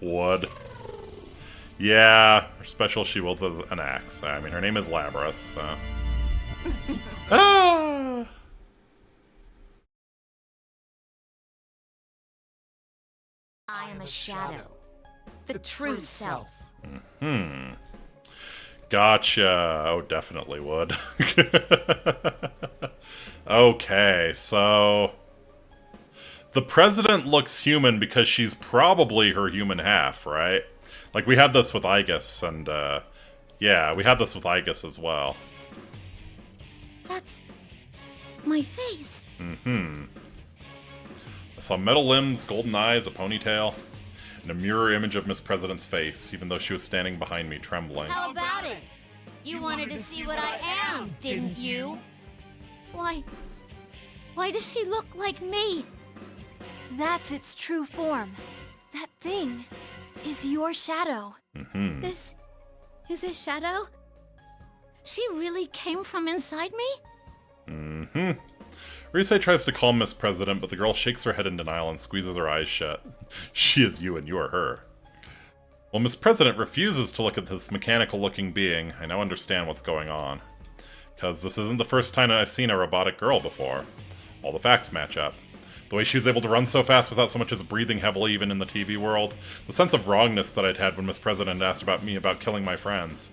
Wood. Yeah, her special she wields an axe. I mean, her name is Llerose, so. Ah! I am a shadow. The true self. Hmm. Gotcha. Oh, definitely would. Okay, so... The president looks human because she's probably her human half, right? Like, we had this with Aigis, and, yeah, we had this with Aigis as well. That's... my face. Mm-hmm. I saw metal limbs, golden eyes, a ponytail, and a mirror image of Miss President's face, even though she was standing behind me, trembling. How about it? You wanted to see what I am, didn't you? Why does she look like me? That's its true form. That thing is your shadow. Mm-hmm. This is a shadow? She really came from inside me? Mm-hmm. Risei tries to calm Miss President, but the girl shakes her head in denial and squeezes her eyes shut. She is you and you are her. Well, Miss President refuses to look at this mechanical-looking being. I now understand what's going on. Because this isn't the first time I've seen a robotic girl before. All the facts match up. The way she was able to run so fast without so much as breathing heavily even in the TV world. The sense of wrongness that I'd had when Miss President asked about killing my friends.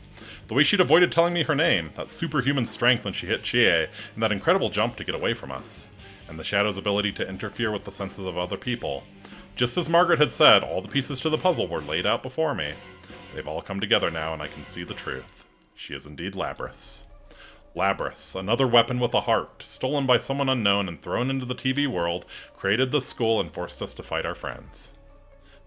The way she'd avoided telling me her name, that superhuman strength when she hit Chie, and that incredible jump to get away from us. And the Shadow's ability to interfere with the senses of other people. Just as Margaret had said, all the pieces to the puzzle were laid out before me. They've all come together now, and I can see the truth. She is indeed Llerose. Llerose, another weapon with a heart, stolen by someone unknown and thrown into the TV world, created this school and forced us to fight our friends.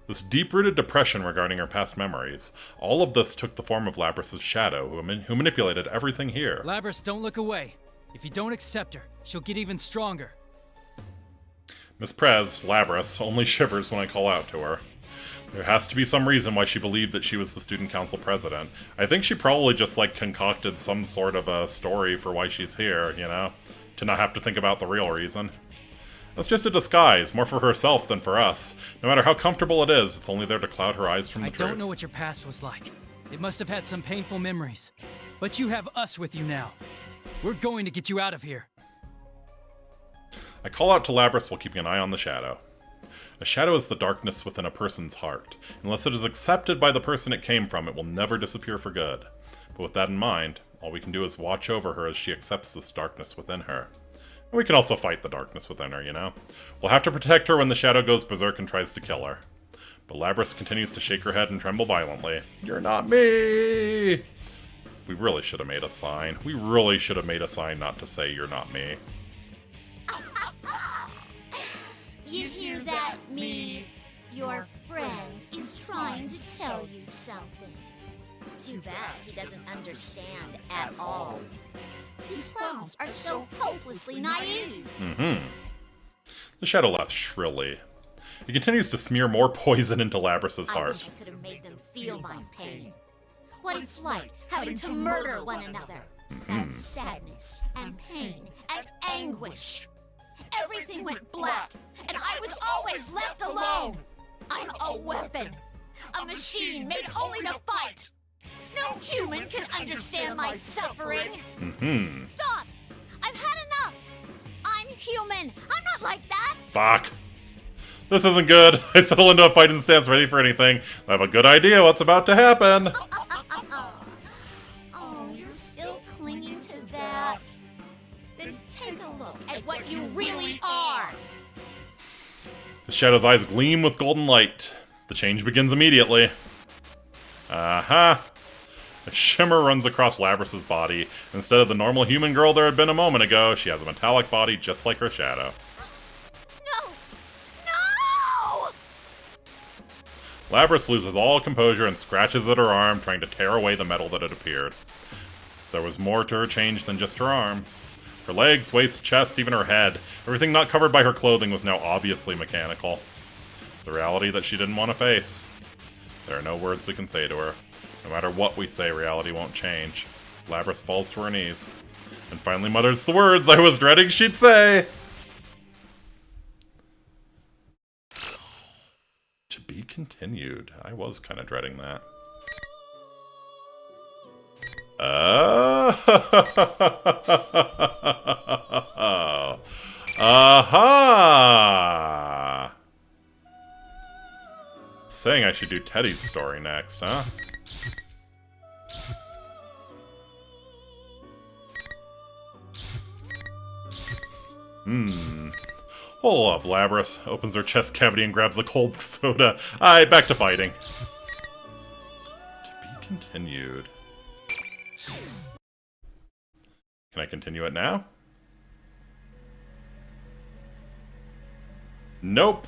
This deep-rooted depression regarding her past memories, all of this took the form of Llerose' shadow, who manipulated everything here. Llerose, don't look away. If you don't accept her, she'll get even stronger. Miss Prez, Llerose, only shivers when I call out to her. There has to be some reason why she believed that she was the student council president. I think she probably just, like, concocted some sort of a story for why she's here, you know? To not have to think about the real reason. That's just a disguise, more for herself than for us. No matter how comfortable it is, it's only there to cloud her eyes from the truth. I don't know what your past was like. It must have had some painful memories. But you have us with you now. We're going to get you out of here. I call out to Llerose while keeping an eye on the shadow. A shadow is the darkness within a person's heart. Unless it is accepted by the person it came from, it will never disappear for good. But with that in mind, all we can do is watch over her as she accepts this darkness within her. And we can also fight the darkness within her, you know? We'll have to protect her when the shadow goes berserk and tries to kill her. But Llerose continues to shake her head and tremble violently. You're not me! We really should have made a sign. We really should have made a sign not to say, you're not me. You hear that, me? Your friend is trying to tell you something. Too bad he doesn't understand at all. His clowns are so hopelessly naive. The shadow laughs shrilly. He continues to smear more poison into Lleros's I heart. wish I could have made them feel my pain. What it's like having to murder one another. That sadness and pain and anguish. Everything went black, and I was always left alone. I'm a weapon, a machine made only to fight. No human can understand my suffering. Stop! I've had enough. I'm human. I'm not like that. Fuck. This isn't good. I settle into a fighting stance ready for anything. I have a good idea what's about to happen. Oh, you're still clinging to that. Then take a look at what you really are. The shadow's eyes gleam with golden light. The change begins immediately. Aha! A shimmer runs across Lleros's body. Instead of the normal human girl there had been a moment ago, she has a metallic body just like her shadow. No! Llerose loses all composure and scratches at her arm, trying to tear away the metal that had appeared. There was more to her change than just her arms. Her legs, waist, chest, even her head. Everything not covered by her clothing was now obviously mechanical. The reality that she didn't want to face. There are no words we can say to her. No matter what we say, reality won't change. Llerose falls to her knees, and finally mutters the words I was dreading she'd say! To be continued. I was kind of dreading that. Aha! Saying I should do Teddy's story next, huh? Hold up, Llerose opens her chest cavity and grabs a cold soda. Alright, back to fighting. To be continued. Can I continue it now? Nope.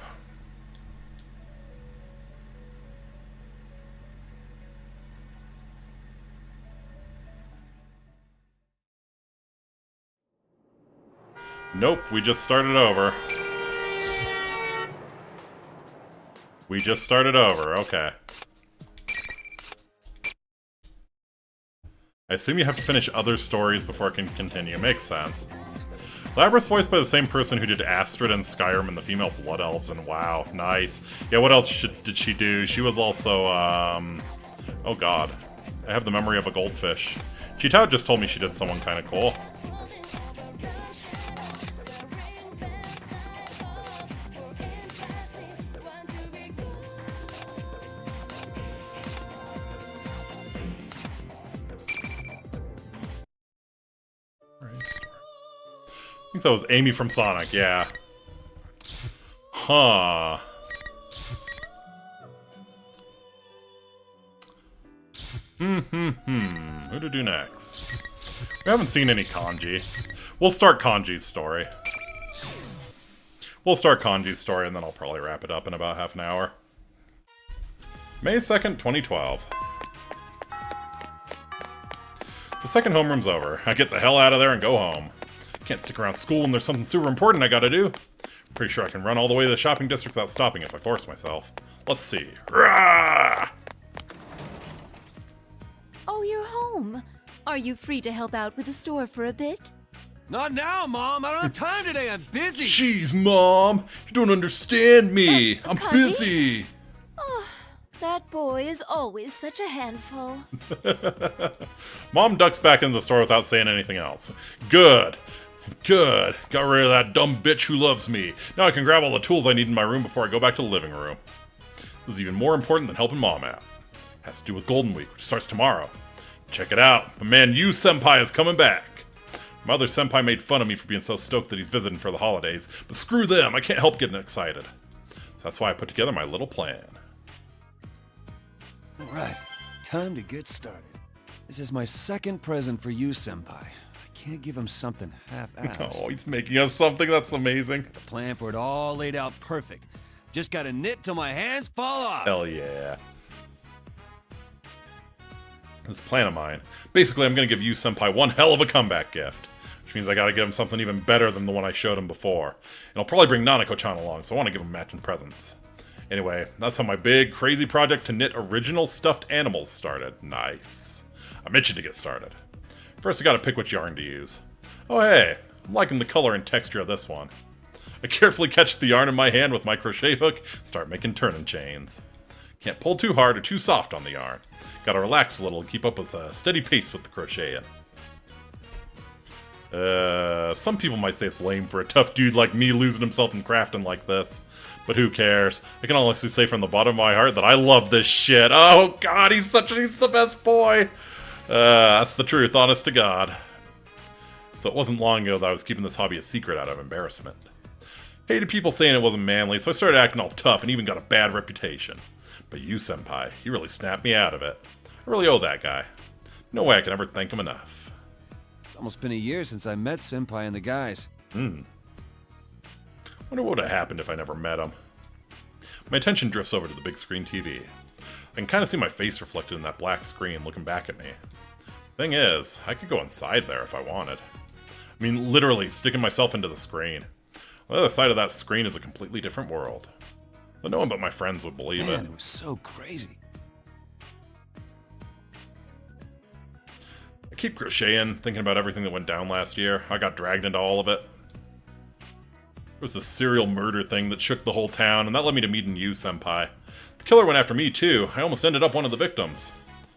Nope, we just started over. We just started over, okay. I assume you have to finish other stories before it can continue. Makes sense. Llerose voiced by the same person who did Astrid and Skyrim and the female Blood Elves, and wow, nice. Yeah, what else did she do? She was also, oh god. I have the memory of a goldfish. Cheetao just told me she did someone kind of cool. I think that was Amy from Sonic, yeah. Huh. Who to do next? We haven't seen any kanji. We'll start Kanji's story. We'll start Kanji's story and then I'll probably wrap it up in about half an hour. May 2nd, 2012. The second homeroom's over. I get the hell out of there and go home. Can't stick around school when there's something super important I gotta do. Pretty sure I can run all the way to the shopping district without stopping if I force myself. Let's see. Rah! Oh, you're home. Are you free to help out with the store for a bit? Not now, Mom. I don't have time today. I'm busy. Jeez, Mom. You don't understand me. I'm Kaji? busy. Oh, that boy is always such a handful. Mom ducks back into the store without saying anything else. Good. Good. Got rid of that dumb bitch who loves me. Now I can grab all the tools I need in my room before I go back to the living room. This is even more important than helping Mom out. Has to do with Golden Week, which starts tomorrow. Check it out. My man Yu Senpai is coming back. My other senpai made fun of me for being so stoked that he's visiting for the holidays, but screw them, I can't help getting excited. So that's why I put together my little plan. Alright, time to get started. This is my second present for you, Senpai. I can't give him something half-assed. Oh, he's making us something, that's amazing. The plan for it all laid out perfect. Just gotta knit till my hands fall off. Hell yeah. This plan of mine. Basically, I'm gonna give Yu Senpai one hell of a comeback gift. Which means I gotta give him something even better than the one I showed him before. And I'll probably bring Nanako-chan along, so I want to give him matching presents. Anyway, that's how my big, crazy project to knit original stuffed animals started. Nice. I'm itching to get started. First, I gotta pick which yarn to use. Oh hey, I'm liking the color and texture of this one. I carefully catch the yarn in my hand with my crochet hook, start making turning chains. Can't pull too hard or too soft on the yarn. Gotta relax a little and keep up with a steady pace with the crocheting. Some people might say it's lame for a tough dude like me losing himself in crafting like this. But who cares? I can honestly say from the bottom of my heart that I love this shit. Oh god, he's the best boy! That's the truth, honest to God. So it wasn't long ago that I was keeping this hobby a secret out of embarrassment. Hated people saying it wasn't manly, so I started acting all tough and even got a bad reputation. But you, Senpai, he really snapped me out of it. I really owe that guy. No way I can ever thank him enough. It's almost been a year since I met Senpai and the guys. Wonder what would have happened if I never met him. My attention drifts over to the big screen TV. I can kind of see my face reflected in that black screen looking back at me. Thing is, I could go inside there if I wanted. I mean, literally sticking myself into the screen. On the other side of that screen is a completely different world. But no one but my friends would believe it. It was so crazy. I keep crocheting, thinking about everything that went down last year. I got dragged into all of it. There was this serial murder thing that shook the whole town, and that led me to meeting you, Senpai. The killer went after me, too. I almost ended up one of the victims.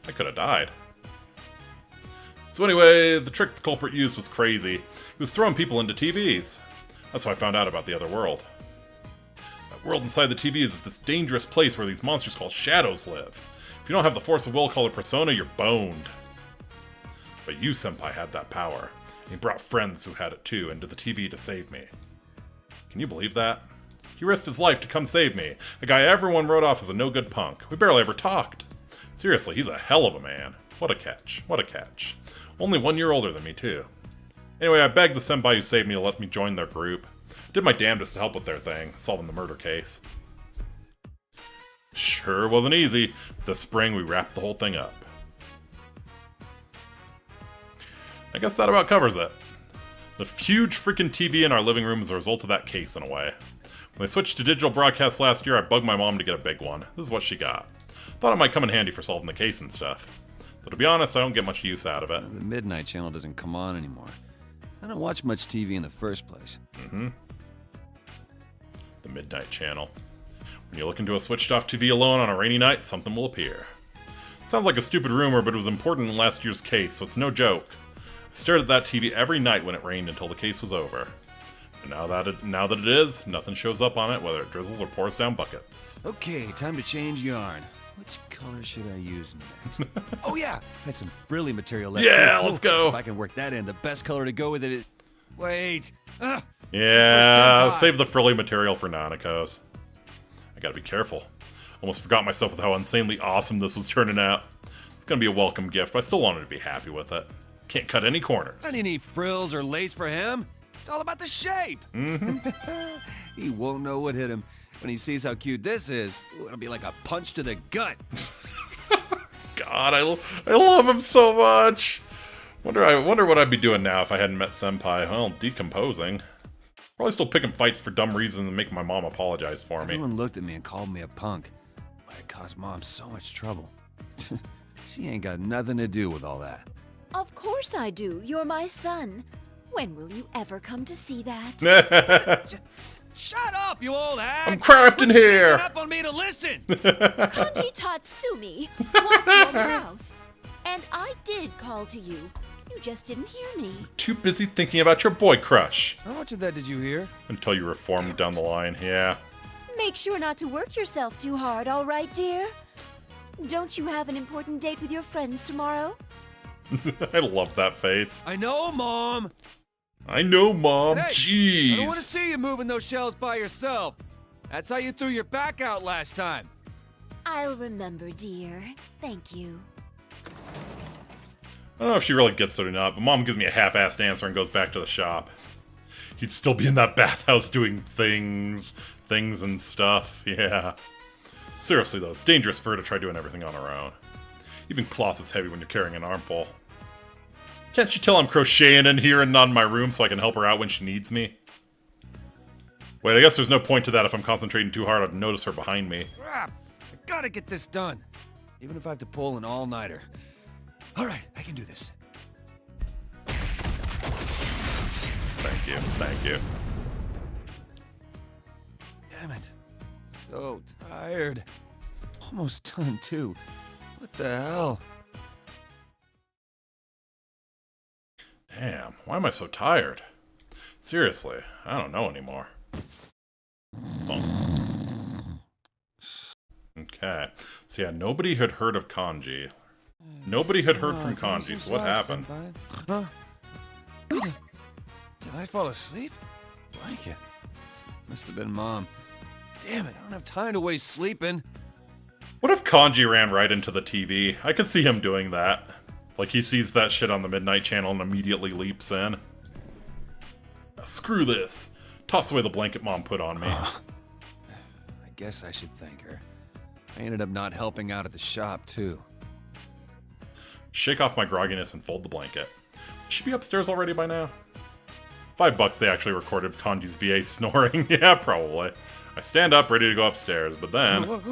I could have died. So anyway, the trick the culprit used was crazy. He was throwing people into TVs. That's how I found out about the other world. That world inside the TV is this dangerous place where these monsters called shadows live. If you don't have the force of will called a persona, you're boned. But you, Senpai, had that power. And he brought friends who had it too into the TV to save me. Can you believe that? He risked his life to come save me. A guy everyone wrote off as a no-good punk. We barely ever talked. Seriously, he's a hell of a man. What a catch. What a catch. Only 1 year older than me, too. Anyway, I begged the senpai who saved me to let me join their group. Did my damnedest to help with their thing, solving the murder case. Sure wasn't easy. This spring, we wrapped the whole thing up. I guess that about covers it. The huge freaking TV in our living room is a result of that case, in a way. When I switched to digital broadcast last year, I bugged my mom to get a big one. This is what she got. Thought it might come in handy for solving the case and stuff. Though to be honest, I don't get much use out of it. The Midnight Channel doesn't come on anymore. I don't watch much TV in the first place. The Midnight Channel. When you look into a switched-off TV alone on a rainy night, something will appear. Sounds like a stupid rumor, but it was important in last year's case, so it's no joke. I stared at that TV every night when it rained until the case was over. And now that it is, nothing shows up on it, whether it drizzles or pours down buckets. Okay, time to change yarn. Which color should I use next? Oh yeah, I had some frilly material left. Yeah, let's go. If I can work that in, the best color to go with it is... Wait! Yeah, save the frilly material for Nanako's. I gotta be careful. Almost forgot myself with how insanely awesome this was turning out. It's gonna be a welcome gift, but I still wanted to be happy with it. Can't cut any corners. I didn't need frills or lace for him. It's all about the shape. He won't know what hit him. When he sees how cute this is, it'll be like a punch to the gut. God, I love him so much. Wonder what I'd be doing now if I hadn't met Senpai. Well, decomposing. Probably still picking fights for dumb reasons and making my mom apologize for me. Everyone looked at me and called me a punk. But it caused Mom so much trouble. She ain't got nothing to do with all that. Of course I do. You're my son. When will you ever come to see that? Shut up, you old hag! I'm crafting here! Up on me to listen! Kanji Tatsumi, watch your mouth. And I did call to you. You just didn't hear me. Too busy thinking about your boy crush. How much of that did you hear? Until you reformed down the line, yeah. Make sure not to work yourself too hard, all right, dear? Don't you have an important date with your friends tomorrow? I love that face. I know, Mom! I know, Mom. Hey, Jeez. I don't want to see you moving those shelves by yourself. That's how you threw your back out last time. I'll remember, dear. Thank you. I don't know if she really gets it or not, but Mom gives me a half-assed answer and goes back to the shop. He'd still be in that bathhouse doing things and stuff, yeah. Seriously though, it's dangerous for her to try doing everything on her own. Even cloth is heavy when you're carrying an armful. Can't you tell I'm crocheting in here and not in my room so I can help her out when she needs me? Wait, I guess there's no point to that if I'm concentrating too hard I'd notice her behind me. Crap! I gotta get this done. Even if I have to pull an all-nighter. Alright, I can do this. Thank you, thank you. Damn it. So tired. Almost done, too. What the hell? Damn, why am I so tired? Seriously, I don't know anymore. Oh. Okay, so yeah, nobody had heard of kanji. Nobody had heard from kanji, so what happened? Huh? Did I fall asleep? Blanket. Must have been Mom. Damn it, I don't have time to waste sleeping. What if kanji ran right into the TV? I could see him doing that. Like he sees that shit on the Midnight Channel and immediately leaps in. Screw this. Toss away the blanket Mom put on me. I guess I should thank her. I ended up not helping out at the shop, too. Shake off my grogginess and fold the blanket. Should she be upstairs already by now? $5 they actually recorded Kanji's VA snoring. Yeah, probably. I stand up, ready to go upstairs, but then... What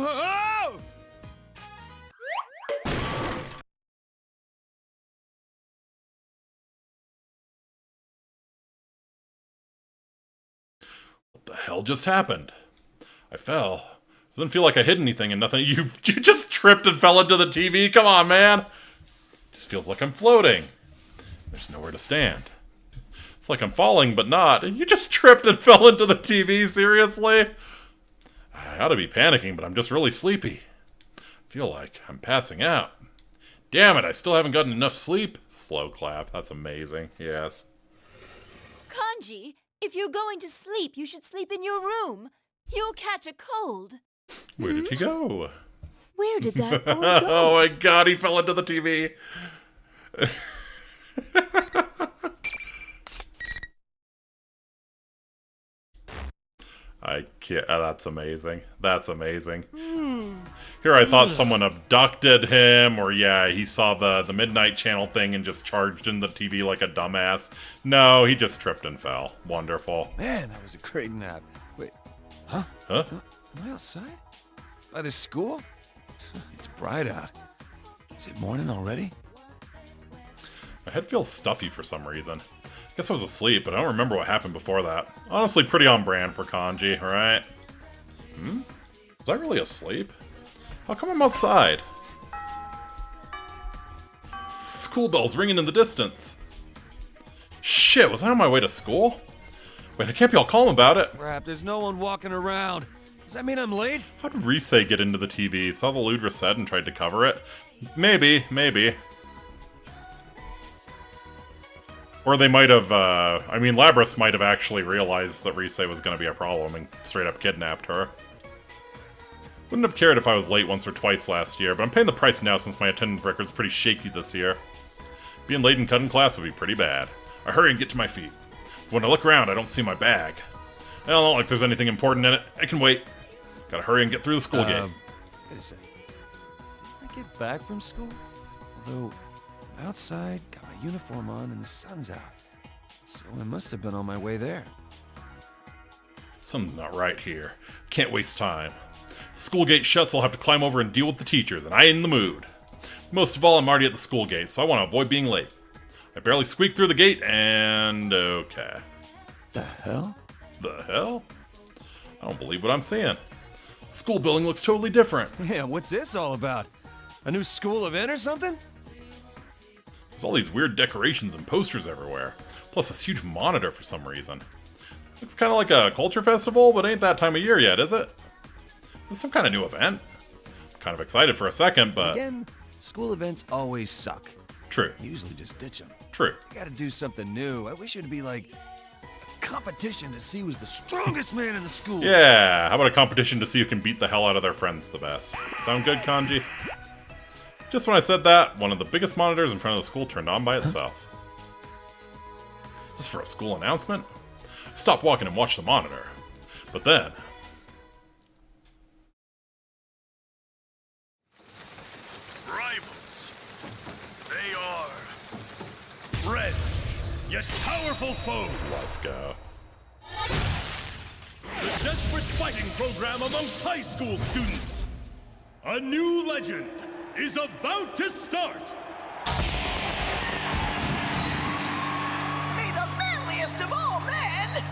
the hell just happened? I fell. Doesn't feel like I hit anything and nothing. You just tripped and fell into the TV? Come on, man. Just feels like I'm floating. There's nowhere to stand. It's like I'm falling, but not. You just tripped and fell into the TV? Seriously? I ought to be panicking, but I'm just really sleepy. I feel like I'm passing out. Damn it, I still haven't gotten enough sleep. Slow clap. That's amazing. Yes. Kanji, if you're going to sleep, you should sleep in your room. You'll catch a cold. Where did he go? Where did that boy go? Oh my god, he fell into the TV. I can't. That's amazing. That's amazing. Here I thought someone abducted him, or yeah, he saw the Midnight Channel thing and just charged in the TV like a dumbass. No, he just tripped and fell. Wonderful. Man, that was a great nap. Wait, huh? Huh? Am I outside? By the school? It's bright out. Is it morning already? My head feels stuffy for some reason. I guess I was asleep, but I don't remember what happened before that. Honestly, pretty on brand for kanji, right? Was I really asleep? How come I'm outside? School bells ringing in the distance. Shit, was I on my way to school? Wait, I can't be all calm about it. Crap, there's no one walking around. Does that mean I'm late? How did Rise get into the TV? Saw the lewd reset and tried to cover it? Maybe. Or they might have, I mean, Labras might have actually realized that Rise was going to be a problem and straight up kidnapped her. Wouldn't have cared if I was late once or twice last year, but I'm paying the price now since my attendance record's pretty shaky this year. Being late in cutting class would be pretty bad. I hurry and get to my feet. When I look around, I don't see my bag. I don't like there's anything important in it. I can wait. Gotta hurry and get through the school gate. Wait a second. Did I get back from school? Although, I'm outside, got my uniform on, and the sun's out. So I must have been on my way there. Something's not right here. Can't waste time. The school gate shuts, I'll have to climb over and deal with the teachers, and I ain't in the mood. Most of all, I'm already at the school gate, so I want to avoid being late. I barely squeak through the gate, and okay. The hell? The hell? I don't believe what I'm seeing. School building looks totally different. Yeah, what's this all about? A new school event or something? There's all these weird decorations and posters everywhere. Plus this huge monitor for some reason. Looks kind of like a culture festival, but ain't that time of year yet, is it? Is some kind of new event? Kind of excited for a second, but... Again, school events always suck. True. Usually just ditch them. True. You gotta do something new. I wish it would be like a competition to see who's the strongest man in the school. Yeah, how about a competition to see who can beat the hell out of their friends the best? Sound good, Kanji? Just when I said that, one of the biggest monitors in front of the school turned on by itself. Is this for a school announcement? I stopped walking and watched the monitor. But then... Rivals. They are friends, yet powerful foes. Let's go. The desperate fighting program amongst high school students. A new legend is about to start. May the manliest of all men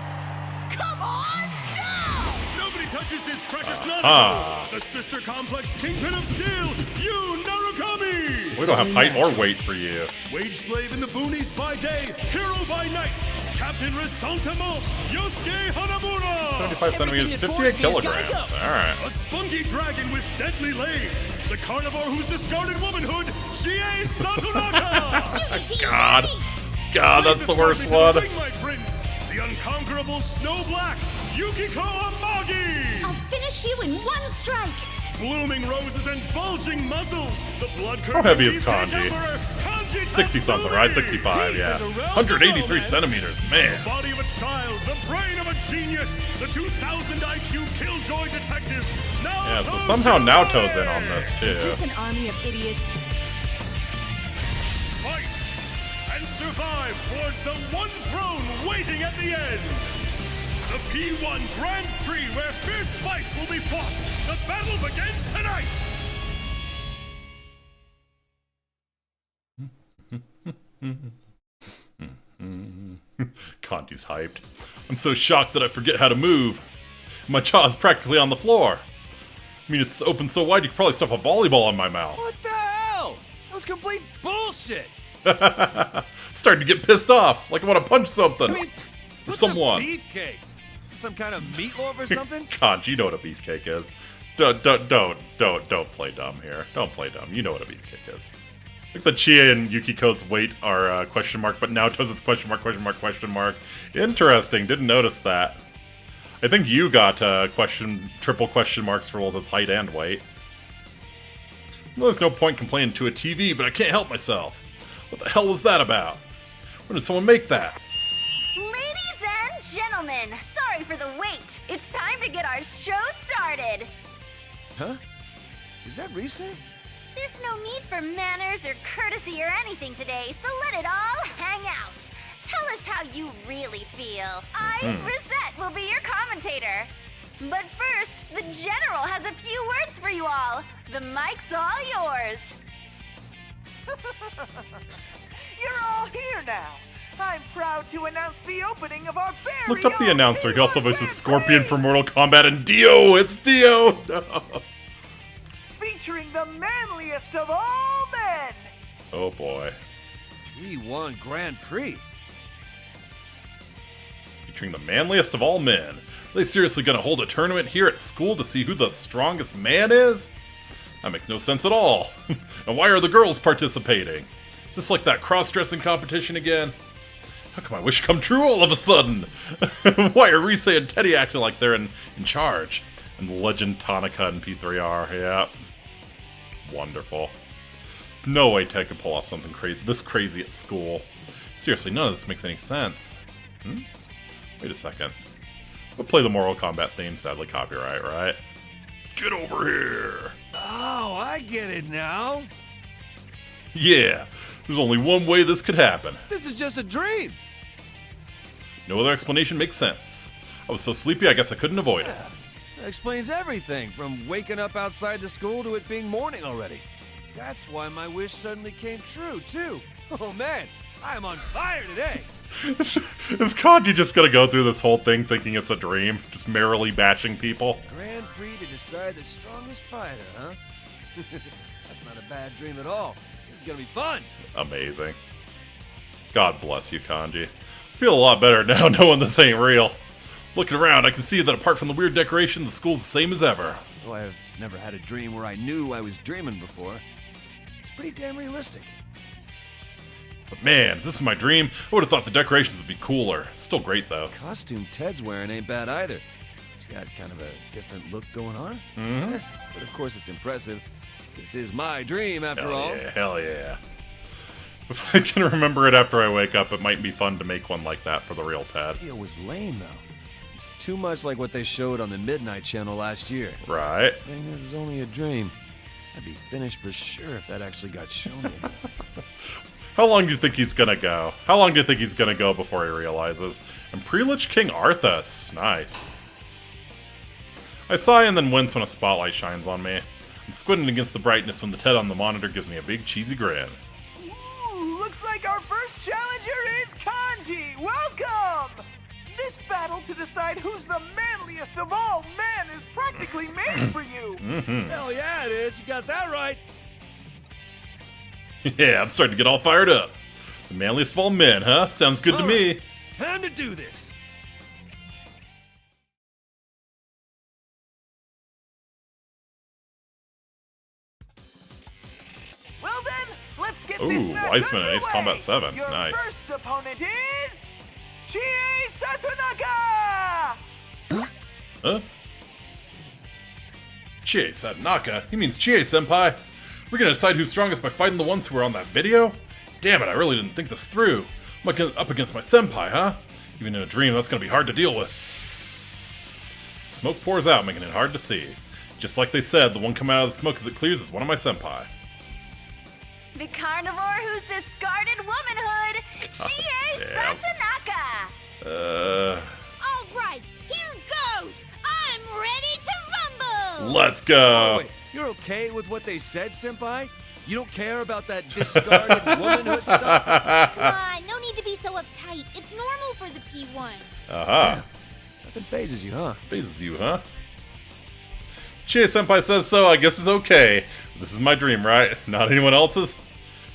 come on down! Nobody touches his precious Naruto. The sister complex kingpin of steel, Yu Narukami. We don't have height or weight for you. Wage slave in the boonies by day, hero by night. Captain Resentiment, Yosuke Hanamura! 75 centimeters, 58 kilograms. Alright. A spunky dragon with deadly legs. The carnivore who's discarded womanhood, Chie Satonaka! God, that's the worst one. My prince, the unconquerable Snow Black, Yukiko Amagi! I'll finish you in one strike! Blooming roses and bulging muscles. The blood curve. How heavy is Kanji? 60-something, right? 65, yeah. 183 centimeters, man. The body of a child, the brain of a genius, the 2000 IQ killjoy detective. Yeah, so somehow Naoto's in on this, too. Is this an army of idiots? Fight and survive towards the one throne waiting at the end. The P1 Grand Prix where fierce fights will be fought. The battle begins tonight! Kanji's hyped. I'm so shocked that I forget how to move. My jaw is practically on the floor. I mean, it's open so wide you could probably stuff a volleyball in my mouth. What the hell? That was complete bullshit. I'm starting to get pissed off, like I want to punch something. I mean, or someone. A beefcake? Is this some kind of meatloaf or something? Kanji, you know what a beefcake is. Don't play dumb here. Don't play dumb. You know what a beefcake is. Like the Chie and Yukiko's weight are question mark, but Naoto's is question mark, question mark, question mark. Interesting. Didn't notice that. I think you got triple question marks for both his height and weight. Well, there's no point complaining to a TV, but I can't help myself. What the hell was that about? When did someone make that? Ladies and gentlemen, sorry for the wait. It's time to get our show started. Huh? Is that Rise? There's no need for manners or courtesy or anything today, so let it all hang out. Tell us how you really feel. I, Rosette, will be your commentator. But first, the General has a few words for you all. The mic's all yours. You're all here now. I'm proud to announce the opening of our very Looked up the own announcer. He also P1 voices Grand Scorpion Prix, for Mortal Kombat and Dio. It's Dio. No. featuring the manliest of all men. Oh boy. P1 Grand Prix. Featuring the manliest of all men. Are they seriously gonna hold a tournament here at school to see who the strongest man is? That makes no sense at all. And why are the girls participating? Is this like that cross-dressing competition again? How come my wish come true all of a sudden? Why are Rise and Teddy acting like they're in charge? And Legend Tonica and P3R, yeah. Wonderful. No way Ted could pull off something this crazy at school. Seriously, none of this makes any sense. Wait a second. We'll play the Mortal Kombat theme, sadly copyright, right? Get over here! Oh, I get it now. Yeah, there's only one way this could happen. This is just a dream. No other explanation makes sense. I was so sleepy I guess I couldn't avoid it. That explains everything, from waking up outside the school to it being morning already. That's why my wish suddenly came true, too. Oh man, I am on fire today. Is Kanji just gonna go through this whole thing thinking it's a dream? Just merrily bashing people? Grand Prix to decide the strongest fighter, huh? That's not a bad dream at all. This is gonna be fun. Amazing. God bless you, Kanji. I feel a lot better now knowing this ain't real. Looking around, I can see that apart from the weird decoration, the school's the same as ever. Though I have never had a dream where I knew I was dreaming before. It's pretty damn realistic. But man, if this is my dream, I would have thought the decorations would be cooler. Still great, though. Costume Ted's wearing ain't bad either. He's got kind of a different look going on. Mm-hmm. But of course it's impressive. This is my dream, after all. Yeah, hell yeah. If I can remember it after I wake up, it might be fun to make one like that for the real Ted. It was lame, though. It's too much like what they showed on the Midnight Channel last year. Right. Thing is, it's only a dream. I'd be finished for sure if that actually got shown me. How long do you think he's gonna go? How long do you think he's gonna go before he realizes? And Prelich King Arthas. Nice. I sigh and then wince when a spotlight shines on me. I'm squinting against the brightness when the Ted on the monitor gives me a big cheesy grin. Ooh, looks like our first challenger is Kanji. Welcome! This battle to decide who's the manliest of all men is practically made for you. Mm-hmm. Hell yeah, it is. You got that right. Yeah, I'm starting to get all fired up. The manliest of all men, huh? Sounds good to me. Time to do this. Well then, let's get this Ooh, match Weissman and underway. Ace Combat 7. Your Nice. first opponent is Chie Satonaka. Huh? Chie Satonaka? He means Chie-senpai. We're gonna decide who's strongest by fighting the ones who were on that video? Damn it, I really didn't think this through. I'm up against my senpai, huh? Even in a dream, that's gonna be hard to deal with. Smoke pours out, making it hard to see. Just like they said, the one coming out of the smoke as it clears is one of my senpai. The carnivore who's discarded womanhood, Chie damn. Satonaka. All right, here goes. I'm ready to rumble. Let's go. Oh, wait, you're okay with what they said, Senpai? You don't care about that discarded womanhood stuff? Come on, no need to be so uptight. It's normal for the P1. Aha. Nothing phases you, huh? Phases you, huh? Chie-senpai says so, I guess it's okay. This is my dream, right? Not anyone else's?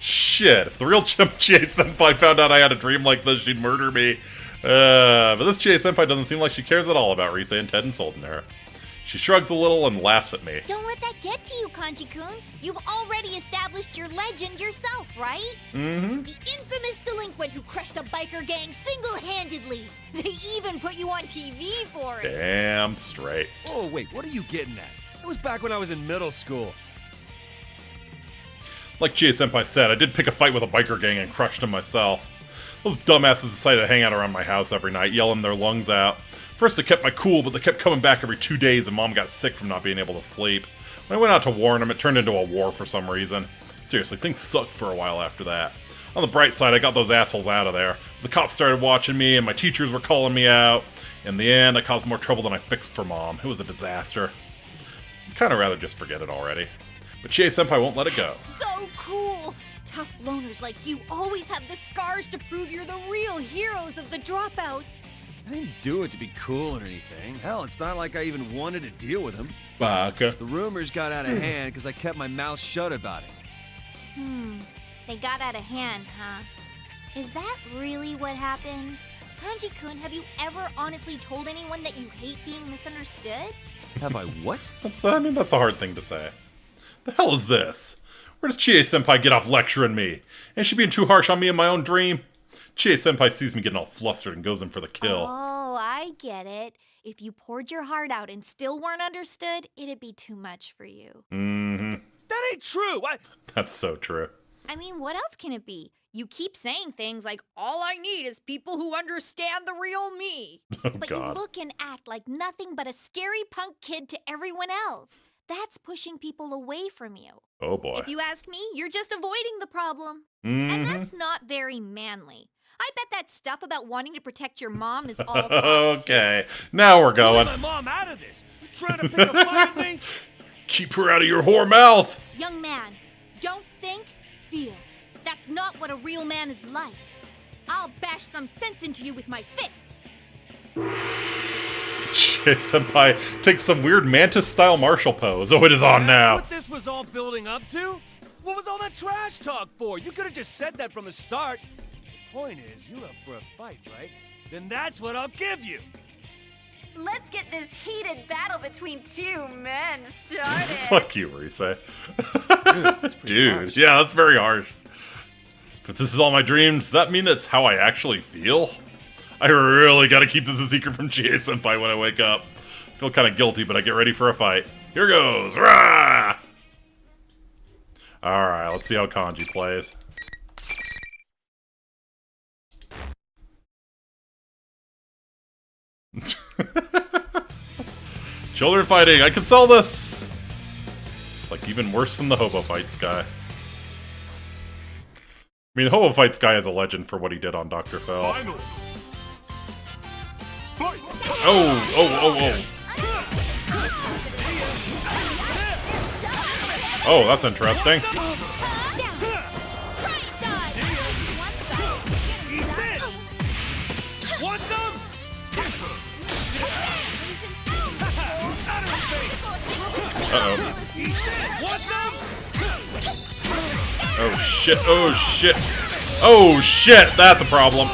Shit, if the real Chie-senpai found out I had a dream like this, she'd murder me. But this Chie-senpai doesn't seem like she cares at all about Rise and Ted insulting her. She shrugs a little and laughs at me. Don't let that get to you, Kanji-kun. You've already established your legend yourself, right? Mm-hmm. The infamous delinquent who crushed a biker gang single-handedly. They even put you on TV for it. Damn straight. Oh, wait, what are you getting at? It was back when I was in middle school. Like Chie-senpai said, I did pick a fight with a biker gang and crushed them myself. Those dumbasses decided to hang out around my house every night, yelling their lungs out. First, I kept my cool, but they kept coming back every 2 days, and Mom got sick from not being able to sleep. When I went out to warn them, it turned into a war for some reason. Seriously, things sucked for a while after that. On the bright side, I got those assholes out of there. The cops started watching me, and my teachers were calling me out. In the end, I caused more trouble than I fixed for Mom. It was a disaster. I'd kind of rather just forget it already. But Chie-senpai won't let it go. So cool! Tough loners like you always have the scars to prove you're the real heroes of the dropouts. I didn't do it to be cool or anything. Hell, it's not like I even wanted to deal with him. Baka. The rumors got out of hand because I kept my mouth shut about it. They got out of hand, huh? Is that really what happened? Kanji-kun, have you ever honestly told anyone that you hate being misunderstood? Have I what? That's a hard thing to say. The hell is this? Where does Chie-senpai get off lecturing me? Ain't she being too harsh on me in my own dream? Chie-senpai sees me getting all flustered and goes in for the kill. Oh, I get it. If you poured your heart out and still weren't understood, it'd be too much for you. Mm-hmm. That ain't true! That's so true. I mean, what else can it be? You keep saying things like, all I need is people who understand the real me. Oh, but God. you look and act like nothing but a scary punk kid to everyone else. That's pushing people away from you. Oh, boy. If you ask me, you're just avoiding the problem. Mm-hmm. And that's not very manly. I bet that stuff about wanting to protect your mom is all talk. Okay, now we're going. Get my mom out of this. You trying to pick a fight with me? Keep her out of your whore mouth. Young man, don't think, feel. That's not what a real man is like. I'll bash some sense into you with my fists. Senpai takes some weird mantis-style martial pose. Oh, it is on now. What this was all building up to? What was all that trash talk for? You could have just said that from the start. The point is, you're up for a fight, right? Then that's what I'll give you. Let's get this heated battle between two men started. Fuck you, Rise. Dude, yeah, that's very harsh. But this is all my dreams. Does that mean it's how I actually feel? I really gotta keep this a secret from Chie-senpai when I wake up. I feel kind of guilty, but I get ready for a fight. Here goes! Rah! Alright, let's see how Kanji plays. Children fighting, I can sell this! It's like even worse than the Hobo Fights guy. I mean, the Hobo Fights guy is a legend for what he did on Dr. Fell. Oh. Oh, that's interesting. Want some? Uh-oh. Want some? Oh shit, oh shit. Oh shit, that's a problem.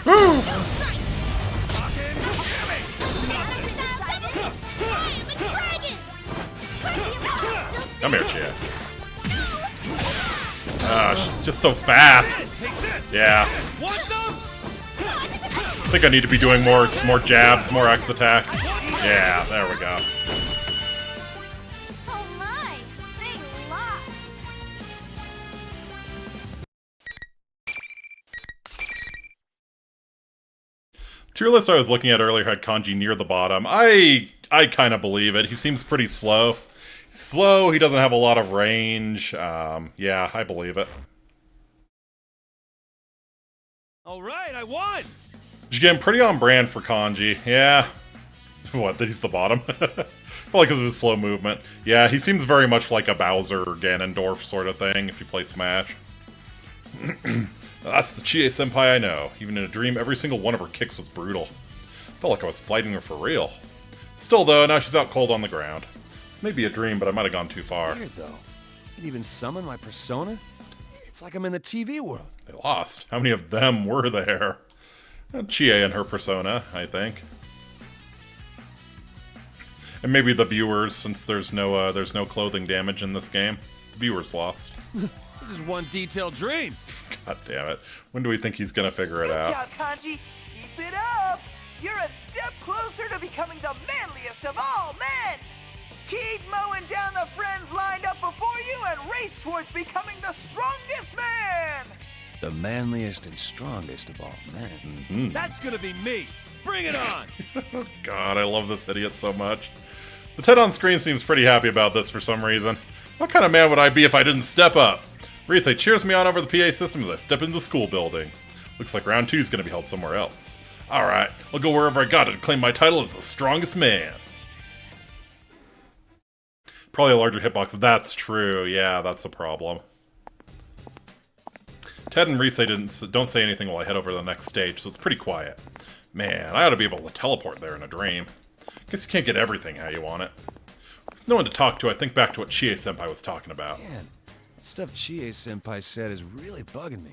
Woo! Come here, Chia. She's just so fast. Yeah. I think I need to be doing more jabs, more X attack. Yeah, there we go. Oh my, they lost. Tier list I was looking at earlier had Kanji near the bottom. I kind of believe it. He seems pretty slow. Slow, he doesn't have a lot of range. Yeah, I believe it. Alright, I won! Again, pretty on brand for Kanji. Yeah. What, that he's the bottom? Probably because of his slow movement. Yeah, he seems very much like a Bowser or Ganondorf sort of thing if you play Smash. That's the Chie-senpai I know. Even in a dream, every single one of her kicks was brutal. Felt like I was fighting her for real. Still though, now she's out cold on the ground. This may be a dream, but I might have gone too far. Weird though. You can even summon my persona? It's like I'm in the TV world. They lost. How many of them were there? Chie and her persona, I think. And maybe the viewers, since there's no clothing damage in this game. The viewers lost. This is one detailed dream. God damn it. When do we think he's gonna figure it out? Good job, Kanji. Keep it up. You're a step closer to becoming the manliest of all men. Keep mowing down the friends lined up before you and race towards becoming the strongest man. The manliest and strongest of all men. That's gonna be me. Bring it on. God, I love this idiot so much. The Ted on screen seems pretty happy about this for some reason. What kind of man would I be if I didn't step up? Rise cheers me on over the PA system as I step into the school building. Looks like round 2 is going to be held somewhere else. Alright, I'll go wherever I got it to claim my title as the strongest man. Probably a larger hitbox. That's true. Yeah, that's a problem. Ted and Rise don't say anything while I head over to the next stage, so it's pretty quiet. Man, I ought to be able to teleport there in a dream. Guess you can't get everything how you want it. With no one to talk to, I think back to what Chie-senpai was talking about. Man, stuff Chie-senpai said is really bugging me.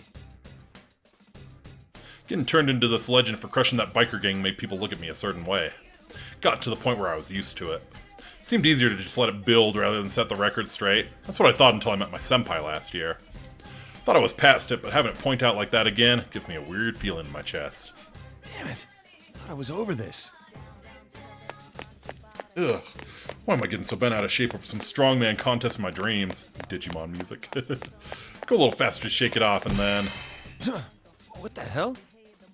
Getting turned into this legend for crushing that biker gang made people look at me a certain way. Got to the point where I was used to it. Seemed easier to just let it build rather than set the record straight. That's what I thought until I met my senpai last year. Thought I was past it, but having it point out like that again gives me a weird feeling in my chest. Damn it. I thought I was over this. Ugh. Why am I getting so bent out of shape over some strongman contest in my dreams? Digimon music. Go a little faster to shake it off and then... What the hell?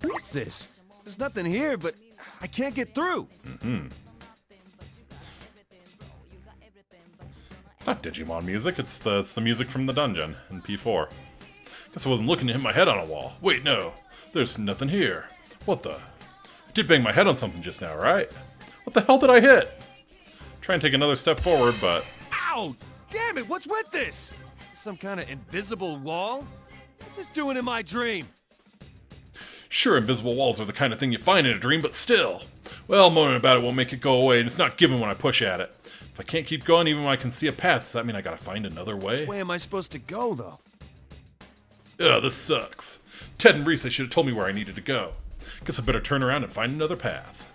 What's this? There's nothing here, but I can't get through. Not Digimon music, it's the music from the dungeon in P4. Guess I wasn't looking to hit my head on a wall. Wait, no. There's nothing here. What the? I did bang my head on something just now, right? What the hell did I hit? Try and take another step forward, but... Ow! Damn it, what's with this? Some kind of invisible wall? What's this doing in my dream? Sure, invisible walls are the kind of thing you find in a dream, but still. Well, moaning about it won't make it go away, and it's not given when I push at it. If I can't keep going even when I can see a path, does that mean I gotta find another way? Which way am I supposed to go, though? Ugh, this sucks. Ted and Reese, they should have told me where I needed to go. Guess I better turn around and find another path.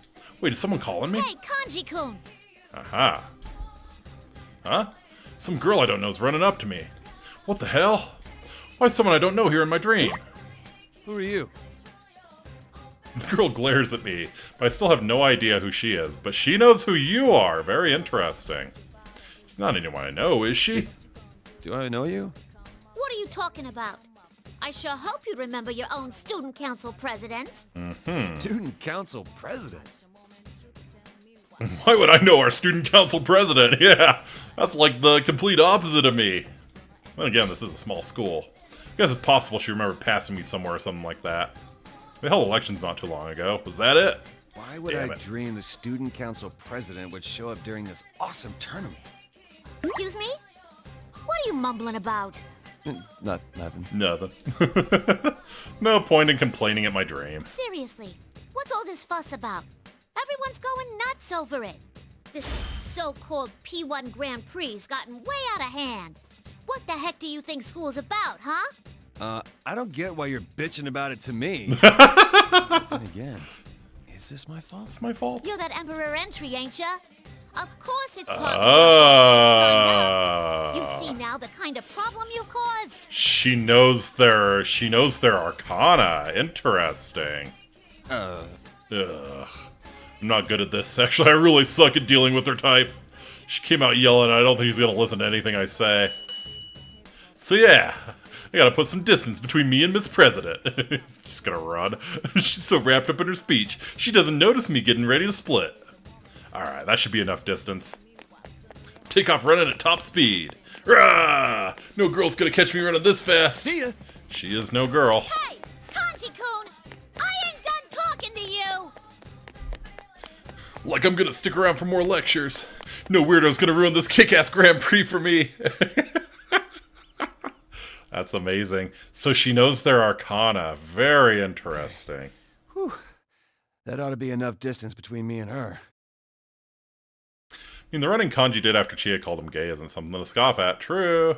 Wait, is someone calling me? Hey, Kanji-kun! Aha. Huh? Some girl I don't know is running up to me. What the hell? Why is someone I don't know here in my dream? Who are you? The girl glares at me, but I still have no idea who she is. But she knows who you are. Very interesting. She's not anyone I know, is she? Do I know you? What are you talking about? I sure hope you remember your own student council president. Student council president? Why would I know our student council president? Yeah, that's like the complete opposite of me. Then again, this is a small school. I guess it's possible she remembered passing me somewhere or something like that. We held elections not too long ago. Was that it? Why would I dream the student council president would show up during this awesome tournament? Excuse me? What are you mumbling about? Nothing. Nothing. No point in complaining at my dream. Seriously, what's all this fuss about? Everyone's going nuts over it. This so-called P1 Grand Prix's gotten way out of hand. What the heck do you think school's about, huh? I don't get why you're bitching about it to me. Then again, is this my fault? It's my fault. You're that Emperor Entry, ain't ya? Of course it's caused You see now the kind of problem you caused? She knows their arcana. Interesting. Ugh. I'm not good at this. Actually, I really suck at dealing with her type. She came out yelling, and I don't think she's gonna listen to anything I say. So yeah, I gotta put some distance between me and Miss President. She's gonna run. She's so wrapped up in her speech, she doesn't notice me getting ready to split. Alright, that should be enough distance. Take off running at top speed. Rah! No girl's gonna catch me running this fast. See ya! She is no girl. Hey, Kanji-kun! I ain't done talking to you! Like I'm gonna stick around for more lectures. No weirdo's gonna ruin this kick-ass Grand Prix for me. That's amazing. So she knows their arcana. Very interesting. Whew. That ought to be enough distance between me and her. I mean, the running Kanji did after Chia called him gay isn't something to scoff at. True.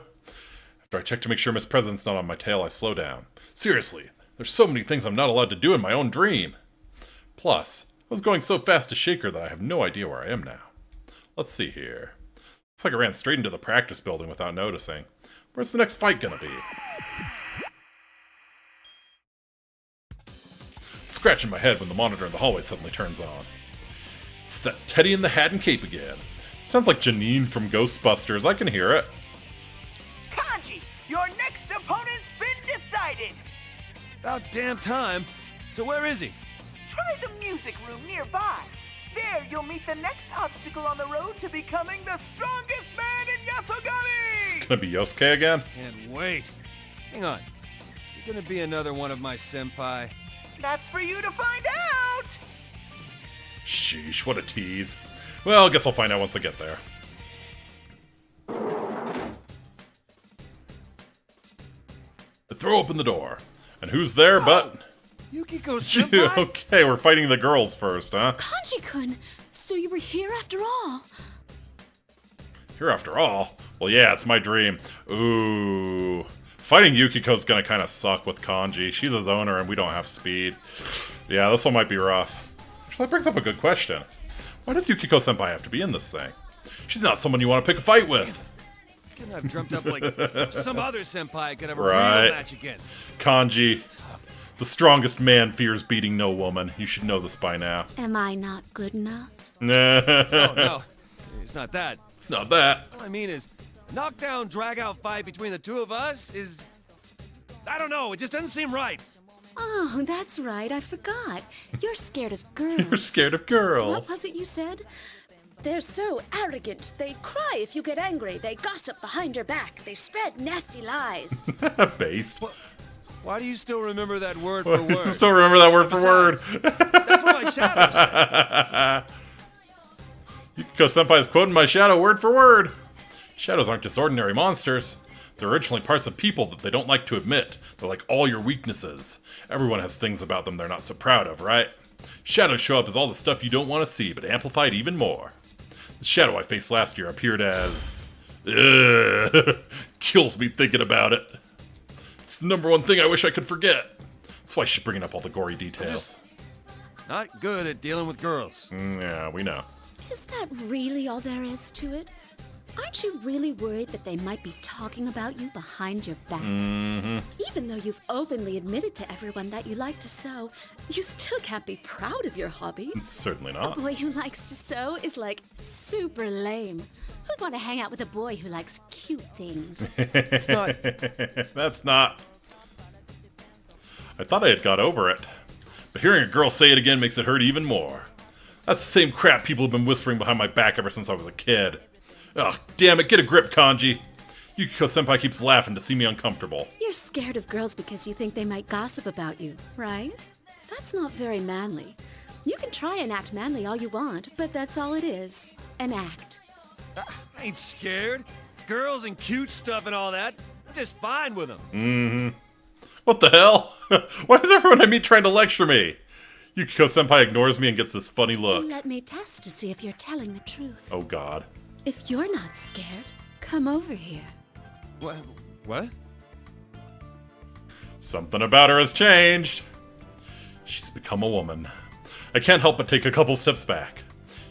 After I check to make sure Miss President's not on my tail, I slow down. Seriously, there's so many things I'm not allowed to do in my own dream. Plus, I was going so fast to shake her that I have no idea where I am now. Let's see here. Looks like I ran straight into the practice building without noticing. Where's the next fight gonna be? Scratching my head when the monitor in the hallway suddenly turns on. It's that Teddy in the hat and cape again. Sounds like Janine from Ghostbusters. I can hear it. Kanji, your next opponent's been decided. About damn time. So where is he? Try the music room nearby. There, you'll meet the next obstacle on the road to becoming the strongest man in Yasogami! It's gonna be Yosuke again? Can't wait. Hang on. Is it gonna be another one of my senpai? That's for you to find out! Sheesh, what a tease. Well, I guess I'll find out once I get there. I throw open the door. And who's there but... Yukiko-senpai? Okay, we're fighting the girls first, huh? Kanji-kun, so you were here after all. Here after all? Well, yeah, it's my dream. Ooh. Fighting Yukiko's gonna kind of suck with Kanji. She's his owner and we don't have speed. Yeah, this one might be rough. Actually, that brings up a good question. Why does Yukiko-senpai have to be in this thing? She's not someone you want to pick a fight with. Couldn't have dreamt up like some other senpai I could have a Right. real match against. Kanji. The strongest man fears beating no woman. You should know this by now. Am I not good enough? Oh, no. It's not that. It's not that. All I mean is, knockdown, drag-out fight between the two of us is... I don't know, it just doesn't seem right. Oh, that's right, I forgot. You're scared of girls. You're scared of girls. What was it you said? They're so arrogant. They cry if you get angry. They gossip behind your back. They spread nasty lies. Based. Why do you still remember that word for word? Still remember that word for word. That's what my shadow said. Yukiko Senpai is quoting my shadow word for word. Shadows aren't just ordinary monsters. They're originally parts of people that they don't like to admit. They're like all your weaknesses. Everyone has things about them they're not so proud of, right? Shadows show up as all the stuff you don't want to see, but amplified even more. The shadow I faced last year appeared as... kills me thinking about it. It's the #1 thing I wish I could forget. That's why she's bringing up all the gory details. Not good at dealing with girls. Yeah, we know. Is that really all there is to it? Aren't you really worried that they might be talking about you behind your back? Mm-hmm. Even though you've openly admitted to everyone that you like to sew, you still can't be proud of your hobbies. Certainly A not. boy who likes to sew is like super lame. Who'd want to hang out with a boy who likes cute things? It's not. That's not. I thought I had got over it. But hearing a girl say it again makes it hurt even more. That's the same crap people have been whispering behind my back ever since I was a kid. Ugh, damn it, get a grip, Kanji. Yukiko Senpai keeps laughing to see me uncomfortable. You're scared of girls because you think they might gossip about you, right? That's not very manly. You can try and act manly all you want, but that's all it is. An act. I ain't scared. Girls and cute stuff and all that. I'm just fine with them. Mm-hmm. What the hell? Why is everyone I meet trying to lecture me? Yukiko Senpai ignores me and gets this funny look. Let me test to see if you're telling the truth. Oh god. If you're not scared, come over here. What? Something about her has changed. She's become a woman. I can't help but take a couple steps back.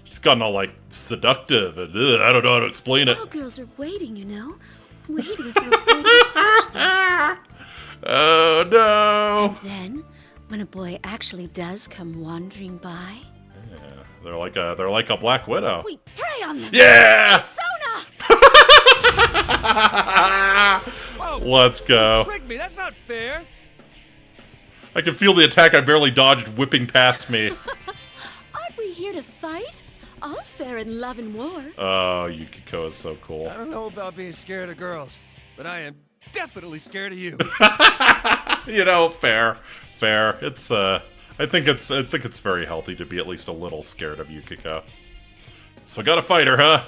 She's gotten all, like, seductive and I don't know how to explain it. All girls are waiting, you know? Waiting for a boy to approach them. Oh, no. And then, when a boy actually does come wandering by... Yeah, they're like a Black Widow. We prey on them! Yeah! Persona! Let's go. You tricked me. That's not fair. I can feel the attack I barely dodged whipping past me. Aren't we here to fight? All's fair in love and war. Oh, Yukiko is so cool. I don't know about being scared of girls, but I am definitely scared of you. You know, fair. It's I think it's very healthy to be at least a little scared of Yukiko. So I gotta fight her, huh?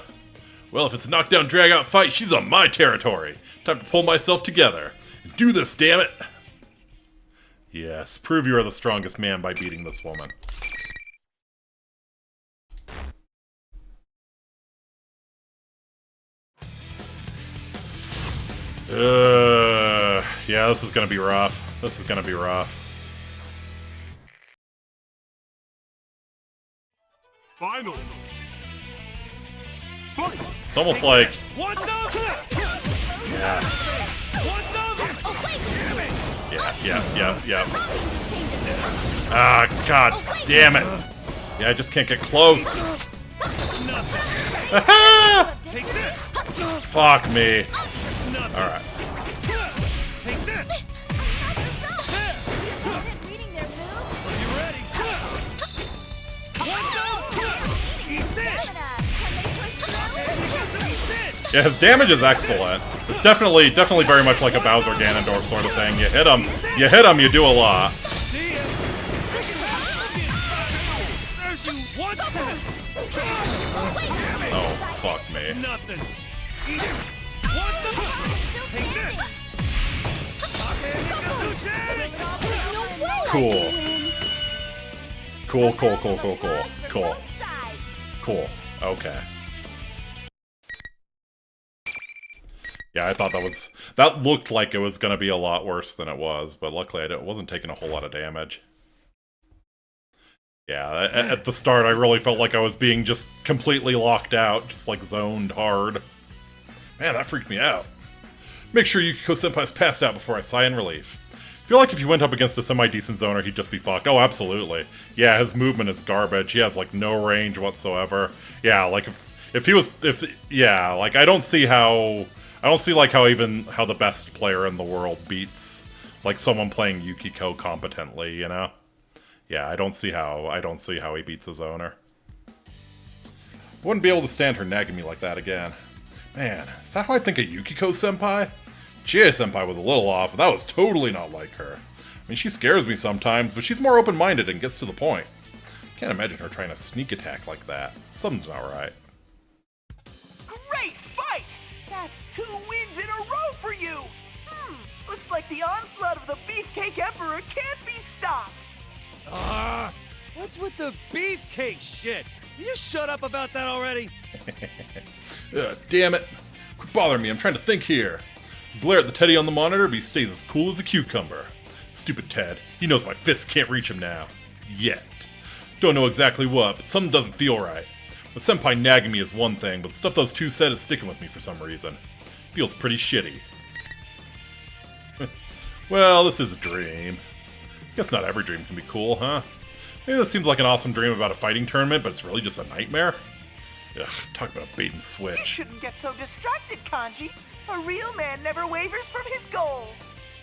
Well, if it's a knockdown, drag-out fight, she's on my territory. Time to pull myself together and do this, damn it! Yes, prove you are the strongest man by beating this woman. Yeah, this is gonna be rough. Finally. It's almost like... What's up? Yeah. What's up? Yeah. Ah, god damn it. Yeah, I just can't get close. Take this. Fuck me. Alright. Take this. You ready? What's up? Eat this. Yeah, his damage is excellent. It's definitely very much like a Bowser Ganondorf sort of thing. You hit him, you do a lot. See ya. Oh, fuck me. Nothing. Eat it. What's up? Take this. Cool. Okay. Yeah, I thought that looked like it was going to be a lot worse than it was, but luckily it wasn't taking a whole lot of damage. Yeah, at the start I really felt like I was being just completely locked out, just like zoned hard. Man, that freaked me out. Make sure Yukiko Senpai's passed out before I sigh in relief. I feel like if you went up against a semi-decent zoner, he'd just be fucked. Oh, absolutely. Yeah, his movement is garbage. He has, like, no range whatsoever. Yeah, like, I don't see, like, how the best player in the world beats, like, someone playing Yukiko competently, you know? Yeah, I don't see how he beats his owner. Wouldn't be able to stand her nagging me like that again. Man, is that how I think of Yukiko Senpai? Chie-senpai was a little off, but that was totally not like her. I mean, she scares me sometimes, but she's more open-minded and gets to the point. Can't imagine her trying to sneak attack like that. Something's not right. Great fight! That's 2 wins in a row for you! Looks like the onslaught of the Beefcake Emperor can't be stopped! What's with the beefcake shit? Will you shut up about that already? Damn it. Quit bothering me, I'm trying to think here. Glare at the Teddy on the monitor, but he stays as cool as a cucumber. Stupid Ted. He knows my fists can't reach him now. Yet. Don't know exactly what, but something doesn't feel right. With Senpai nagging me is one thing, but the stuff those two said is sticking with me for some reason. Feels pretty shitty. Well, this is a dream. Guess not every dream can be cool, huh? Maybe this seems like an awesome dream about a fighting tournament, but it's really just a nightmare? Ugh, talk about a bait and switch. You shouldn't get so distracted, Kanji. A real man never wavers from his goal.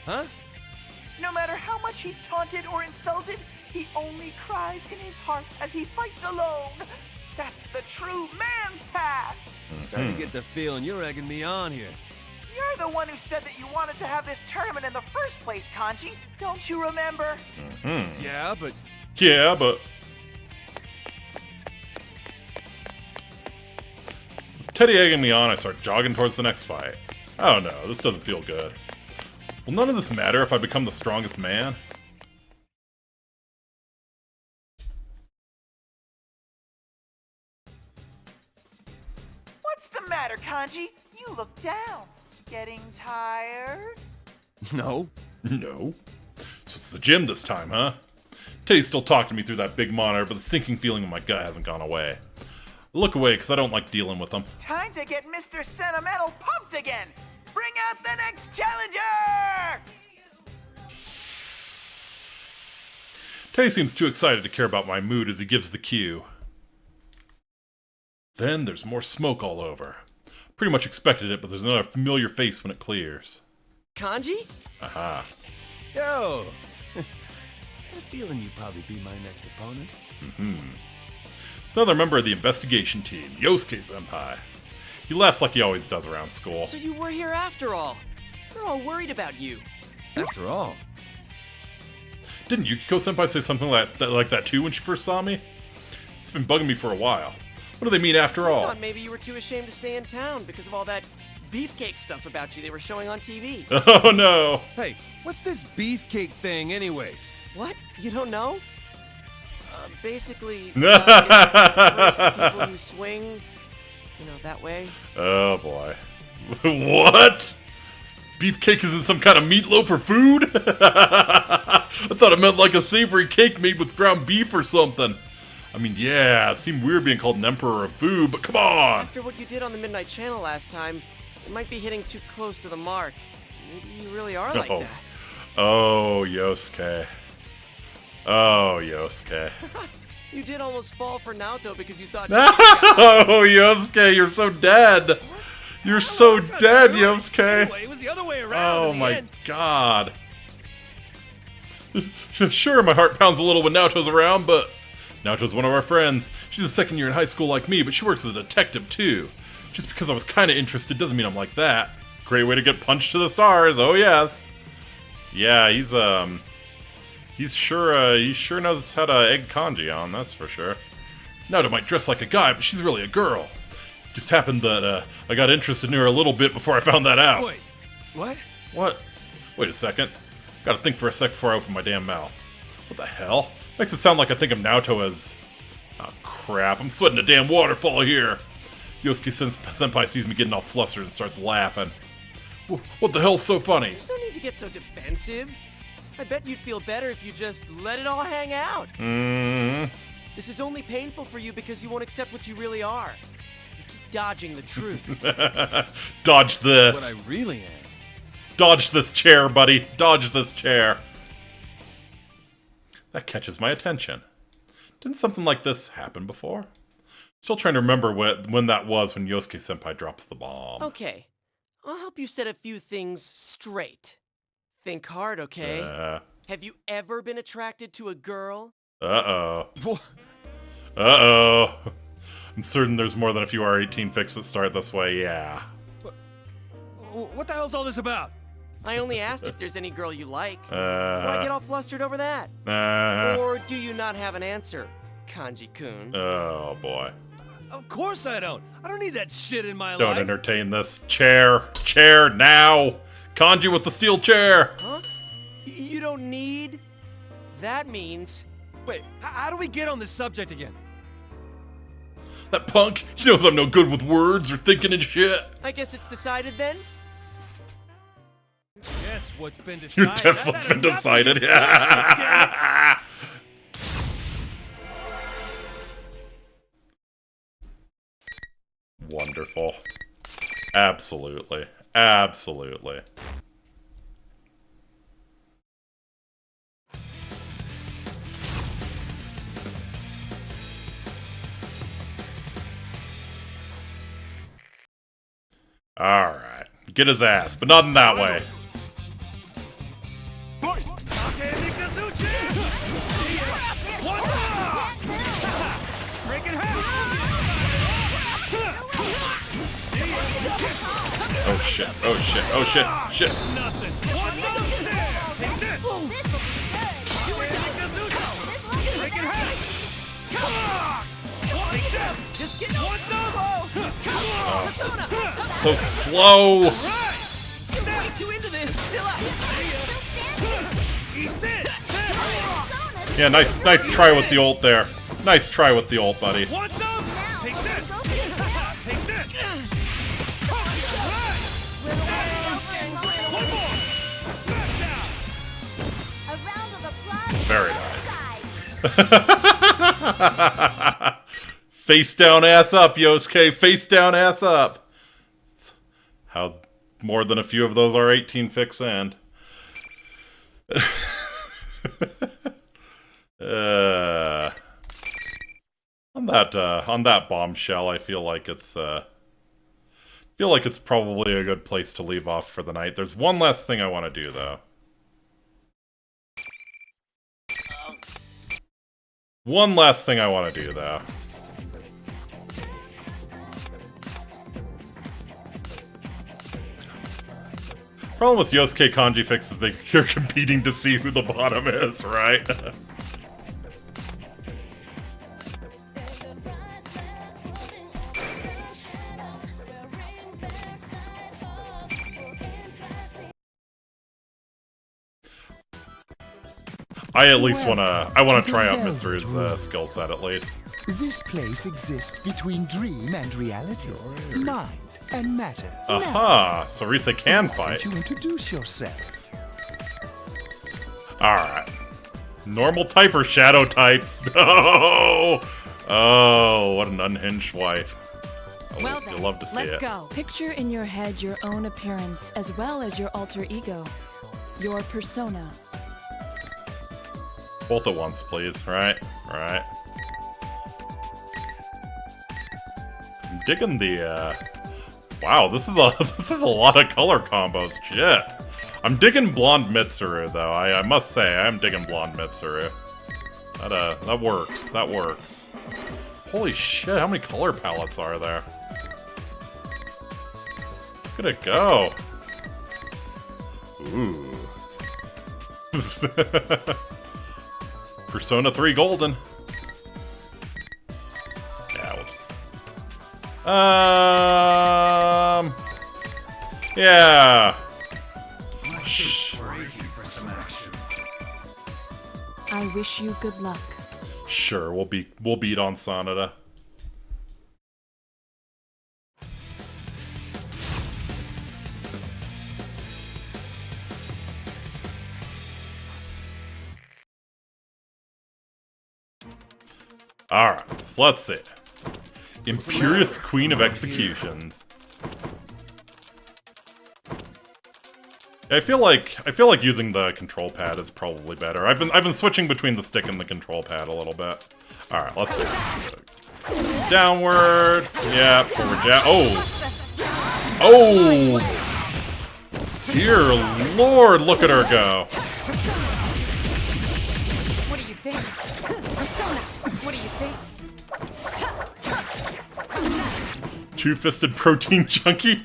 Huh? No matter how much he's taunted or insulted, he only cries in his heart as he fights alone. That's the true man's path. I'm starting to get the feeling you're egging me on here. You're the one who said that you wanted to have this tournament in the first place, Kanji. Don't you remember? Yeah, but... Teddy egging me on, I start jogging towards the next fight. I don't know, this doesn't feel good. Will none of this matter if I become the strongest man? What's the matter, Kanji? You look down. Getting tired? No. No. So it's the gym this time, huh? Teddy's still talking to me through that big monitor, but the sinking feeling in my gut hasn't gone away. I look away because I don't like dealing with him. Time to get Mr. Sentimental pumped again! Bring out the next challenger! Teddy seems too excited to care about my mood as he gives the cue. Then there's more smoke all over. Pretty much expected it, but there's another familiar face when it clears. Kanji? Aha. Yo! I had a feeling you'd probably be my next opponent. It's another member of the investigation team, Yosuke-senpai. He laughs like he always does around school. So you were here after all. We're all worried about you. After all? Didn't Yukiko-senpai say something like that too when she first saw me? It's been bugging me for a while. What do they mean after all? I thought maybe you were too ashamed to stay in town because of all that beefcake stuff about you they were showing on TV. Oh no! Hey, what's this beefcake thing anyways? What? You don't know? Basically, refers to people who swing, you know, that way. Oh boy. What? Beefcake isn't some kind of meatloaf or food? I thought it meant like a savory cake made with ground beef or something. I mean, yeah, it seemed weird being called an emperor of food, but come on! After what you did on the Midnight Channel last time, it might be hitting too close to the mark. Maybe you really are like that. Oh, Yosuke. Oh, Yosuke. You did almost fall for Naoto because you thought... Oh, Yosuke, you're so dead! You're so dead, Yosuke! Anyway, it was the other way around. Oh my god. Sure, my heart pounds a little when Naoto's around, but... Naoto's one of our friends. She's a second year in high school like me, but she works as a detective too. Just because I was kind of interested doesn't mean I'm like that. Great way to get punched to the stars, oh yes. Yeah, he sure knows how to egg Kanji on, that's for sure. Naoto might dress like a guy, but she's really a girl. Just happened that I got interested in her a little bit before I found that out. Wait, what? What? Wait a second. Gotta think for a sec before I open my damn mouth. What the hell? Makes it sound like I think of Naoto as... Oh crap, I'm sweating a damn waterfall here. Yosuke-senpai sees me getting all flustered and starts laughing. What the hell's so funny? There's no need to get so defensive. I bet you'd feel better if you just let it all hang out. This is only painful for you because you won't accept what you really are. You keep dodging the truth. Dodge this. What I really am. Dodge this chair, buddy. Dodge this chair. That catches my attention. Didn't something like this happen before? Still trying to remember when that was when Yosuke-senpai drops the bomb. Okay. I'll help you set a few things straight. Think hard, okay? Have you ever been attracted to a girl? Uh-oh. Uh-oh. I'm certain there's more than a few R18 fics that start this way, yeah. What the hell's all this about? I only asked if there's any girl you like. Why get all flustered over that? Or do you not have an answer, Kanji-kun? Oh, boy. Of course I don't. I don't need that shit in my life. Don't entertain this. Chair. Chair, now. Kanji with the steel chair. Huh? You don't need? That means... Wait, how do we get on this subject again? That punk, he knows I'm no good with words or thinking and shit. I guess it's decided then? That's what's been decided. That's what's been decided. Yeah. Wonderful. Absolutely. Absolutely. Alright. Get his ass, but not in that way. Oh shit, oh shit, oh shit, shit. Just get slow. So slow. You're way too into this. Still up. Yeah, nice try with the ult there. Nice try with the ult, buddy. Want some? Take this. Take this. One more. Smash down. A round of applause. Very nice. Face down, ass up, Yosuke. Face down, ass up. How more than a few of those are 18 fix and. On that bombshell, I feel like it's probably a good place to leave off for the night. There's one last thing I want to do though. One last thing I want to do though. Problem with Yosuke Kanji Fix is that you're competing to see who the bottom is, right? I at least wanna try out Mitsuru's skill set at least. This place exists between dream and reality, mind and matter. Aha! So Rise can fight. To introduce yourself. Alright. Normal type or shadow types? No! Oh, what an unhinged wife. Well You'll love to see it. Let's go. Picture in your head your own appearance as well as your alter ego, your persona. Both at once, please. Right? Right. I'm digging the, wow, this is a lot of color combos. Shit. I'm digging Blonde Mitsuru, though. I must say, I am digging Blonde Mitsuru. That works. That works. Holy shit, how many color palettes are there? Look at it go. Ooh. Persona 3 Golden. Yeah, we'll just... yeah. I wish you good luck. Sure, we'll beat on Sanada. Alright, so let's see. Imperious Queen of Executions. I feel like using the control pad is probably better. I've been switching between the stick and the control pad a little bit. Alright, let's see. Downward. Yeah, forward jab. Oh! Oh! Dear Lord, look at her go. What do you think? Persona, what do you think? Two-fisted protein junkie.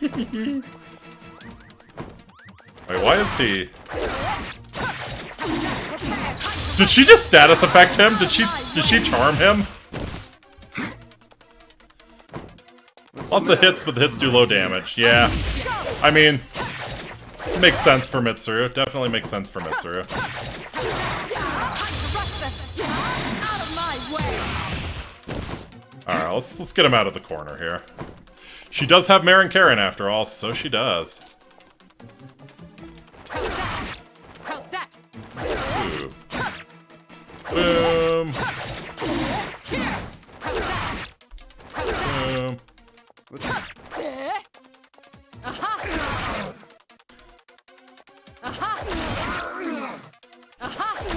Wait, why is he... Did she just status affect him? Did she charm him? Lots of hits, but the hits do low damage. Yeah. I mean, makes sense for Mitsuru. Definitely makes sense for Mitsuru. Alright, let's get him out of the corner here. She does have Marin Karen after all, so she does. Ooh. Boom. Boom.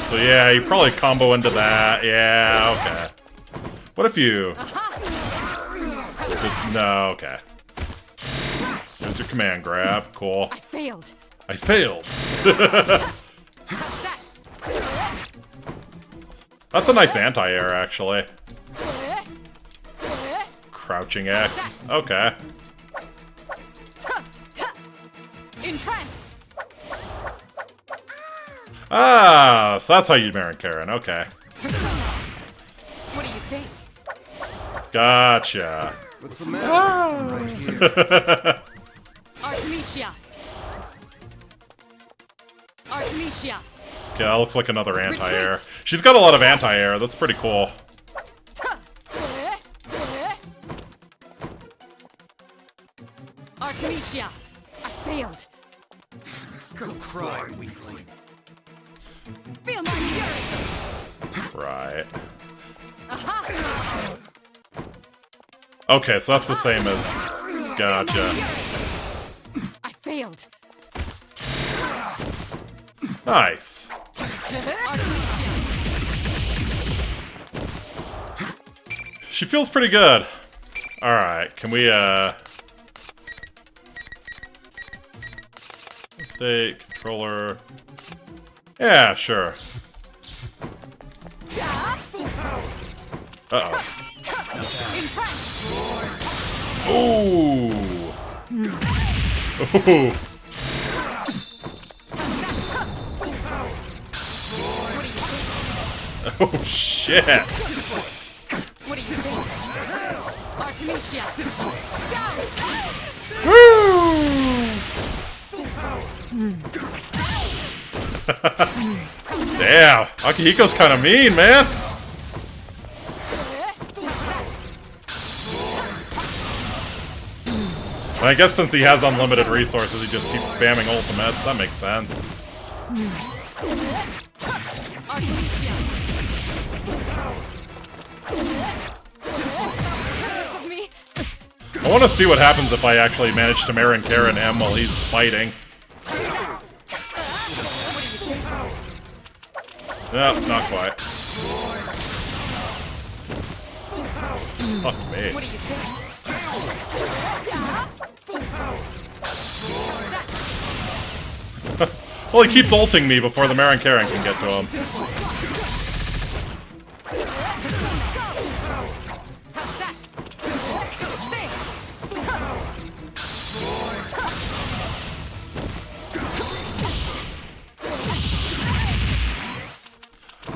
So yeah, you probably combo into that. Yeah, okay. What if you... No, okay. There's your command grab. Cool. I failed. I failed. That's a nice anti-air, actually. Crouching X. Okay. Ah, so that's how you Marin Karen. Okay. What do you think? Gotcha. What's the matter? Right here. Artemisia. Artemisia. Okay, that looks like another anti-air. She's got a lot of anti-air. That's pretty cool. Artemisia. I failed. Go cry, weakling. Feel my fury. Right. Okay, so that's the same as... Gotcha. I failed. Nice. She feels pretty good. Alright, can we, State, controller... Yeah, sure. Uh-oh. Ooh! Ooh! Oh, shit! What do you think? Artemisia. Damn! Akihiko's kind of mean, man! I guess since he has unlimited resources, he just keeps spamming ultimates. That makes sense. I want to see what happens if I actually manage to Marin Karen him while he's fighting. No, not quite. Fuck me. Well, he keeps ulting me before the Marin Karen can get to him.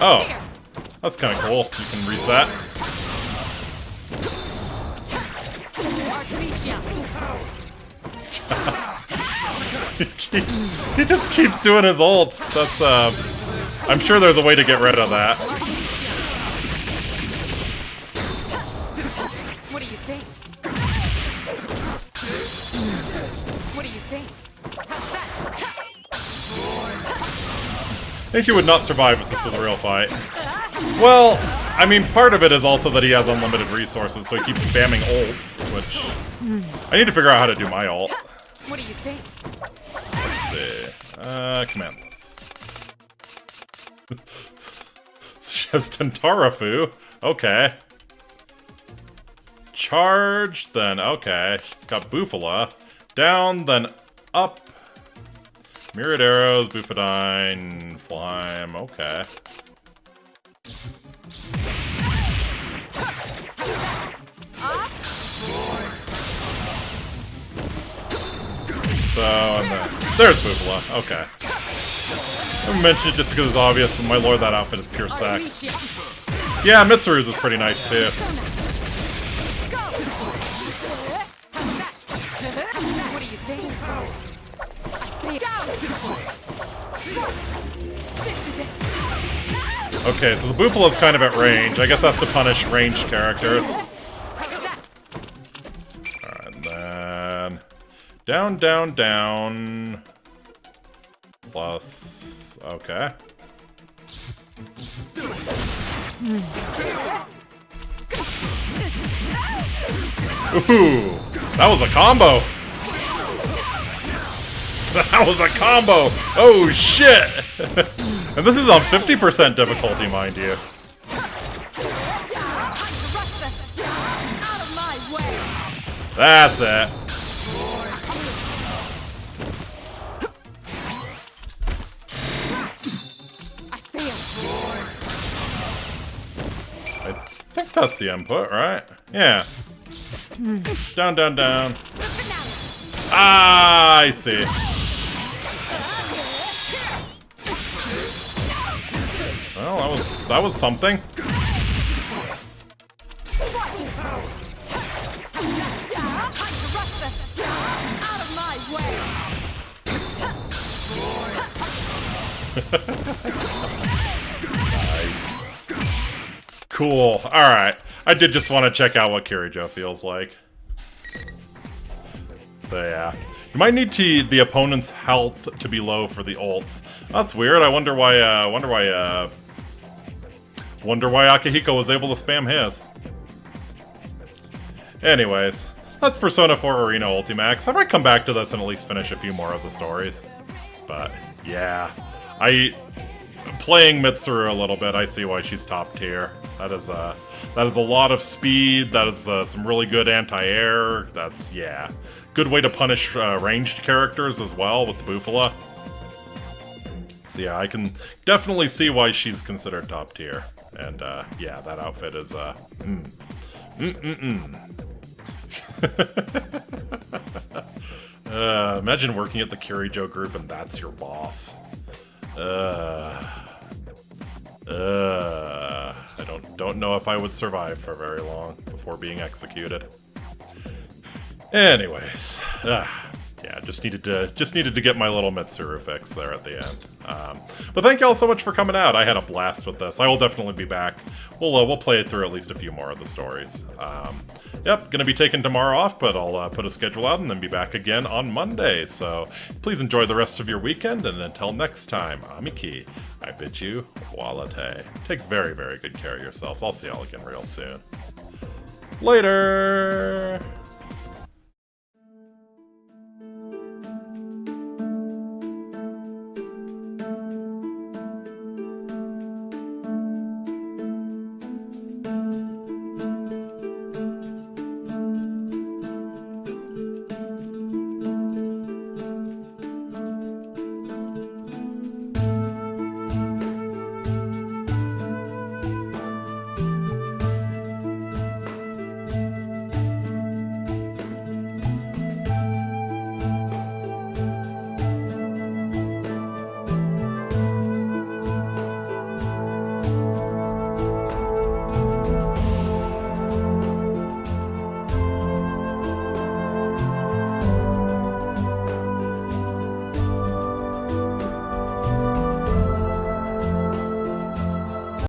Oh, that's kind of cool. You can reset. He just keeps doing his ults. That's, I'm sure there's a way to get rid of that. What do you think? What do you think? I think he would not survive if this was a real fight. Well, I mean, part of it is also that he has unlimited resources, so he keeps spamming ults, which... I need to figure out how to do my ult. What do you think? Let's see. Commandless. So she has Tentarafu. Okay. Charge, then okay. Got Bufala. Down, then up. Mirrored arrows, Bufadine, Flame, okay. So, and there's Bufala. Okay. I mentioned it just because it's obvious, but my lord, that outfit is pure sex. Yeah, Mitsuru's is pretty nice too. What do you think? This is it. Okay, so the Bufala's kind of at range. I guess that's to punish ranged characters. Alright, then... Down, down, down... Plus... Okay. Ooh! That was a combo! That was a combo! Oh, shit! And this is on 50% difficulty, mind you. That's it. I think that's the input, right? Yeah. Down, down, down. Ah, I see. Well, that was something. Nice. Cool. Alright. I did just want to check out what Kirijo feels like. But yeah. You might need the opponent's health to be low for the ults. That's weird. I wonder why Akihiko was able to spam his. Anyways, that's Persona 4 Arena Ultimax. I might come back to this and at least finish a few more of the stories. But yeah, playing Mitsuru a little bit, I see why she's top tier. That is a lot of speed. That is some really good anti-air. That's, yeah, good way to punish ranged characters as well with the Bufala. So yeah, I can definitely see why she's considered top tier. And yeah, that outfit is imagine working at the Kirijo group and that's your boss. I don't know if I would survive for very long before being executed. Anyways, yeah, just needed to get my little Mitsuru fix there at the end. But thank y'all so much for coming out. I had a blast with this. I will definitely be back. We'll play it through at least a few more of the stories. Yep, gonna be taking tomorrow off, but I'll put a schedule out and then be back again on Monday. So please enjoy the rest of your weekend, and until next time, Amiki, I bid you walate. Take very, very good care of yourselves. I'll see y'all again real soon. Later!